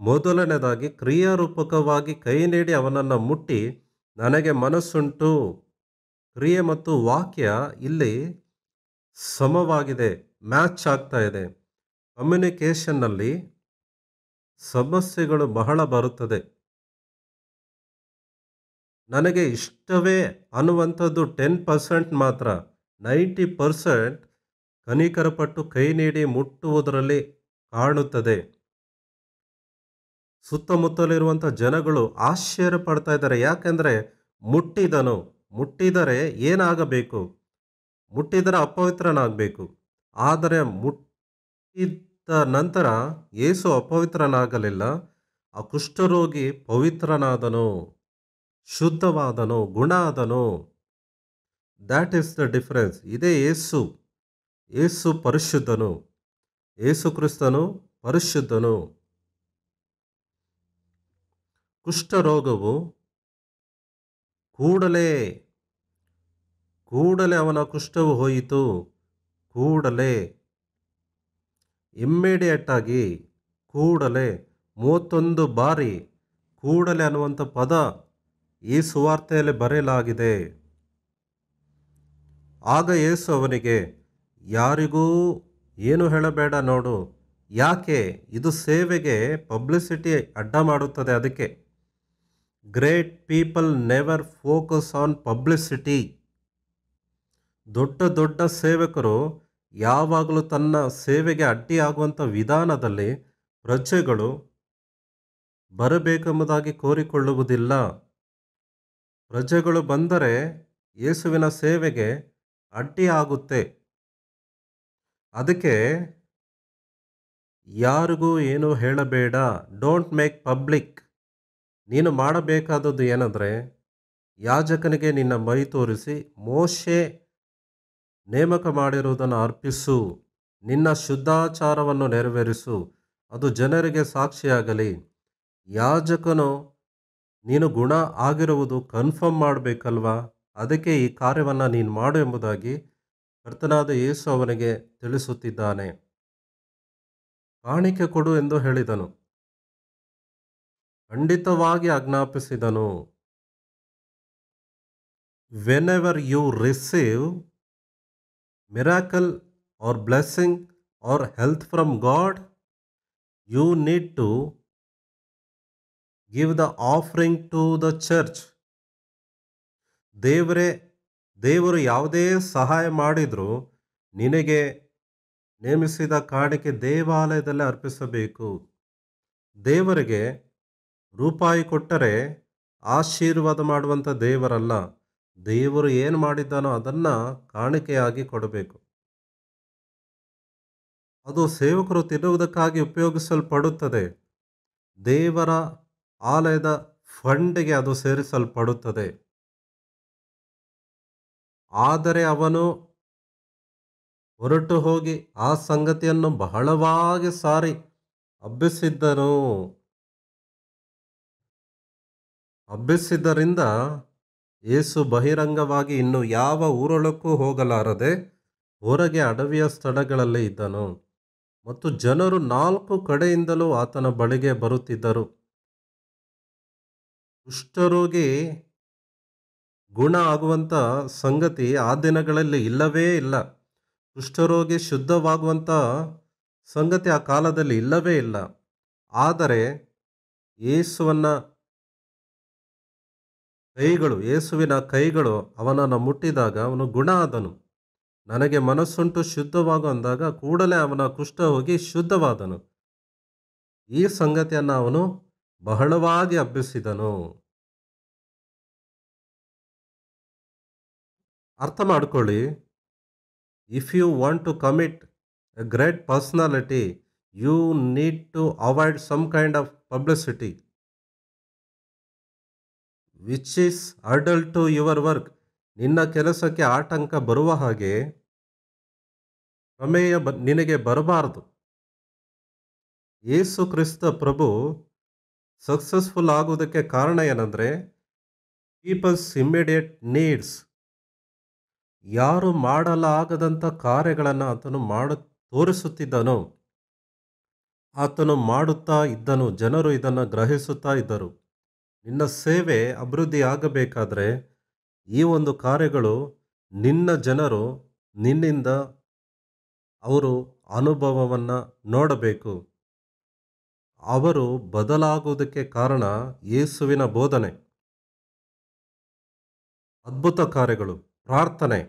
ಮೊದಲನೇದಾಗಿ ಕ್ರಿಯಾರೂಪಕವಾಗಿ ಕೈ ನೀಡಿ ಅವನನ್ನು ಮುಟ್ಟಿ ನನಗೆ ಮನಸ್ಸುಂಟು. ಕ್ರಿಯೆ ಮತ್ತು ವಾಕ್ಯ ಇಲ್ಲಿ ಸಮವಾಗಿದೆ, ಮ್ಯಾಚ್ ಆಗ್ತಾ ಇದೆ. ಕಮ್ಯುನಿಕೇಷನ್ನಲ್ಲಿ ಸಮಸ್ಯೆಗಳು ಬಹಳ ಬರುತ್ತದೆ. ನನಗೆ ಇಷ್ಟವೇ ಅನ್ನುವಂಥದ್ದು 10% ಮಾತ್ರ. 90% ಕನಿಕರಪಟ್ಟು ಕೈ ನೀಡಿ ಮುಟ್ಟುವುದರಲ್ಲಿ ಕಾಣುತ್ತದೆ. ಸುತ್ತಮುತ್ತಲಿರುವಂಥ ಜನಗಳು ಆಶ್ಚರ್ಯ ಪಡ್ತಾ ಇದ್ದಾರೆ. ಯಾಕೆಂದರೆ ಮುಟ್ಟಿದನು. ಮುಟ್ಟಿದರೆ ಏನಾಗಬೇಕು? ಮುಟ್ಟಿದರೆ ಅಪವಿತ್ರನಾಗಬೇಕು. ಆದರೆ ಮುಟ್ಟಿದ ನಂತರ ಯೇಸು ಅಪವಿತ್ರನಾಗಲಿಲ್ಲ. ಆ ಕುಷ್ಠರೋಗಿ ಪವಿತ್ರನಾದನು, ಶುದ್ಧವಾದನು, ಗುಣ ಆದನು. That is the difference. ಇದೇ ಯೇಸು. ಯೇಸು ಪರಿಶುದ್ಧನು, ಯೇಸು ಕ್ರಿಸ್ತನು ಪರಿಶುದ್ಧನು. ಕುಷ್ಠರೋಗವು ಕೂಡಲೇ ಅವನ ಕುಷ್ಠವು ಹೋಯಿತು. ಕೂಡಲೇ, ಇಮ್ಮಿಡಿಯೇಟ್ ಆಗಿ, ಕೂಡಲೇ. 31 ಬಾರಿ ಕೂಡಲೇ ಅನ್ನುವಂಥ ಪದ ಈ ಸುವಾರ್ತೆಯಲ್ಲಿ ಬರೆಯಲಾಗಿದೆ. ಆಗ ಯೇಸು ಅವನಿಗೆ, ಯಾರಿಗೂ ಏನು ಹೇಳಬೇಡ ನೋಡು. ಯಾಕೆ? ಇದು ಸೇವೆಗೆ ಪಬ್ಲಿಸಿಟಿ ಅಡ್ಡ ಮಾಡುತ್ತದೆ. ಅದಕ್ಕೆ great people never focus on publicity. ದೊಡ್ಡ ದೊಡ್ಡ ಸೇವಕರು ಯಾವಾಗಲೂ ತನ್ನ ಸೇವೆಗೆ ಅಡ್ಡಿಯಾಗುವಂಥ ವಿಧಾನದಲ್ಲಿ ಪ್ರಜೆಗಳು ಬರಬೇಕೆಂಬುದಾಗಿ ಕೋರಿಕೊಳ್ಳುವುದಿಲ್ಲ. ಪ್ರಜೆಗಳು ಬಂದರೆ ಯೇಸುವಿನ ಸೇವೆಗೆ ಅಡ್ಡಿ ಆಗುತ್ತೆ. ಅದಕ್ಕೆ ಯಾರಿಗೂ ಏನು ಹೇಳಬೇಡ, ಡೋಂಟ್ ಮೇಕ್ ಪಬ್ಲಿಕ್. ನೀನು ಮಾಡಬೇಕಾದದ್ದು ಏನಂದರೆ, ಯಾಜಕನಿಗೆ ನಿನ್ನ ಮೈ ತೋರಿಸಿ ಮೋಶೆ ನೇಮಕ ಮಾಡಿರುವುದನ್ನು ಅರ್ಪಿಸು. ನಿನ್ನ ಶುದ್ಧಾಚಾರವನ್ನು ನೆರವೇರಿಸು. ಅದು ಜನರಿಗೆ ಸಾಕ್ಷಿಯಾಗಲಿ. ಯಾಜಕನು ನೀನು ಗುಣ ಆಗಿರುವುದು ಕನ್ಫರ್ಮ್ ಮಾಡಬೇಕಲ್ವಾ? ಅದಕ್ಕೆ ಈ ಕಾರ್ಯವನ್ನು ನೀನು ಮಾಡು ಎಂಬುದಾಗಿ ಕರ್ತನಾದ ಯೇಸು ಅವನಿಗೆ ತಿಳಿಸುತ್ತಿದ್ದಾನೆ. ಕಾಣಿಕೆ ಕೊಡು ಎಂದು ಹೇಳಿದನು. ಖಂಡಿತವಾಗಿ ಆಜ್ಞಾಪಿಸಿದನು. Whenever you receive miracle or blessing or health from God, you need to give the offering to the church. ದೇವರು ಯಾವುದೇ ಸಹಾಯ ಮಾಡಿದರೂ ನಿನಗೆ ನೇಮಿಸಿದ ಕಾಣಿಕೆ ದೇವಾಲಯದಲ್ಲಿ ಅರ್ಪಿಸಬೇಕು. ದೇವರಿಗೆ ರೂಪಾಯಿ ಕೊಟ್ಟರೆ ಆಶೀರ್ವಾದ ಮಾಡುವಂಥ ದೇವರಲ್ಲ. ದೇವರು ಏನು ಮಾಡಿದ್ದಾನೋ ಅದನ್ನು ಕಾಣಿಕೆಯಾಗಿ ಕೊಡಬೇಕು. ಅದು ಸೇವಕರು ತಿನ್ನುವುದಕ್ಕಾಗಿ ಉಪಯೋಗಿಸಲ್ಪಡುತ್ತದೆ. ದೇವರ ಆಲಯದ ಫಂಡಿಗೆ ಅದು ಸೇರಿಸಲ್ಪಡುತ್ತದೆ. ಆದರೆ ಅವನು ಹೊರಟು ಹೋಗಿ ಆ ಸಂಗತಿಯನ್ನು ಬಹಳವಾಗಿ ಸಾರಿ ಹಬ್ಬಿಸಿದ್ದರಿಂದ ಯೇಸು ಬಹಿರಂಗವಾಗಿ ಇನ್ನು ಯಾವ ಊರೊಳಕ್ಕೂ ಹೋಗಲಾರದೆ ಹೊರಗೆ ಅಡವಿಯ ಸ್ಥಳಗಳಲ್ಲಿ ಇದ್ದನು. ಮತ್ತು ಜನರು 4 ಕಡೆಯಿಂದಲೂ ಆತನ ಬಳಿಗೆ ಬರುತ್ತಿದ್ದರು. ಕುಷ್ಠರೋಗಿ ಗುಣ ಆಗುವಂಥ ಸಂಗತಿ ಆ ದಿನಗಳಲ್ಲಿ ಇಲ್ಲವೇ ಇಲ್ಲ. ಕುಷ್ಠರೋಗಿ ಶುದ್ಧವಾಗುವಂಥ ಸಂಗತಿ ಆ ಕಾಲದಲ್ಲಿ ಇಲ್ಲವೇ ಇಲ್ಲ. ಆದರೆ ಯೇಸುವಿನ ಕೈಗಳು ಅವನನ್ನು ಮುಟ್ಟಿದಾಗ ಅವನು ಗುಣ ಆದನು. ನನಗೆ ಮನಸ್ಸುಂಟು ಶುದ್ಧವಾಗು ಅಂದಾಗ ಕೂಡಲೇ ಅವನ ಕುಷ್ಠ ಹೋಗಿ ಶುದ್ಧವಾದನು. ಈ ಸಂಗತಿಯನ್ನು ಅವನು ಬಹಳವಾಗಿ ಹಬ್ಬಿಸಿದನು. ಅರ್ಥ ಮಾಡ್ಕೊಳ್ಳಿ, if you want to commit a great personality, you need to avoid some kind of publicity which is hurdle to your work. ನಿನ್ನ ಕೆಲಸಕ್ಕೆ ಆಟಂಕ ಬರುವ ಹಾಗೆ ಪ್ರಮೇಯ ನಿನಗೆ ಬರಬಾರದು. ಯೇಸು ಕ್ರಿಸ್ತ ಪ್ರಭು ಸಕ್ಸಸ್ಫುಲ್ ಆಗುವುದಕ್ಕೆ ಕಾರಣ ಏನಂದರೆ, ಪೀಪಲ್ಸ್ ಇಮ್ಮಿಡಿಯೇಟ್ ನೀಡ್ಸ್. ಯಾರು ಮಾಡಲಾಗದಂಥ ಕಾರ್ಯಗಳನ್ನು ಆತನು ತೋರಿಸುತ್ತಿದ್ದನೋ, ಆತನು ಮಾಡುತ್ತಾ ಇದ್ದನು. ಜನರು ಇದನ್ನು ಗ್ರಹಿಸುತ್ತಾ ಇದ್ದರು. ನಿನ್ನ ಸೇವೆ ಅಭಿವೃದ್ಧಿ ಆಗಬೇಕಾದ್ರೆ ಈ ಒಂದು ಕಾರ್ಯಗಳು ನಿನ್ನ ಜನರು ನಿನ್ನಿಂದ ಅವರು ಅನುಭವವನ್ನು ನೋಡಬೇಕು. ಅವರು ಬದಲಾಗುವುದಕ್ಕೆ ಕಾರಣ ಯೇಸುವಿನ ಬೋಧನೆ, ಅದ್ಭುತ ಕಾರ್ಯಗಳು, ಪ್ರಾರ್ಥನೆ.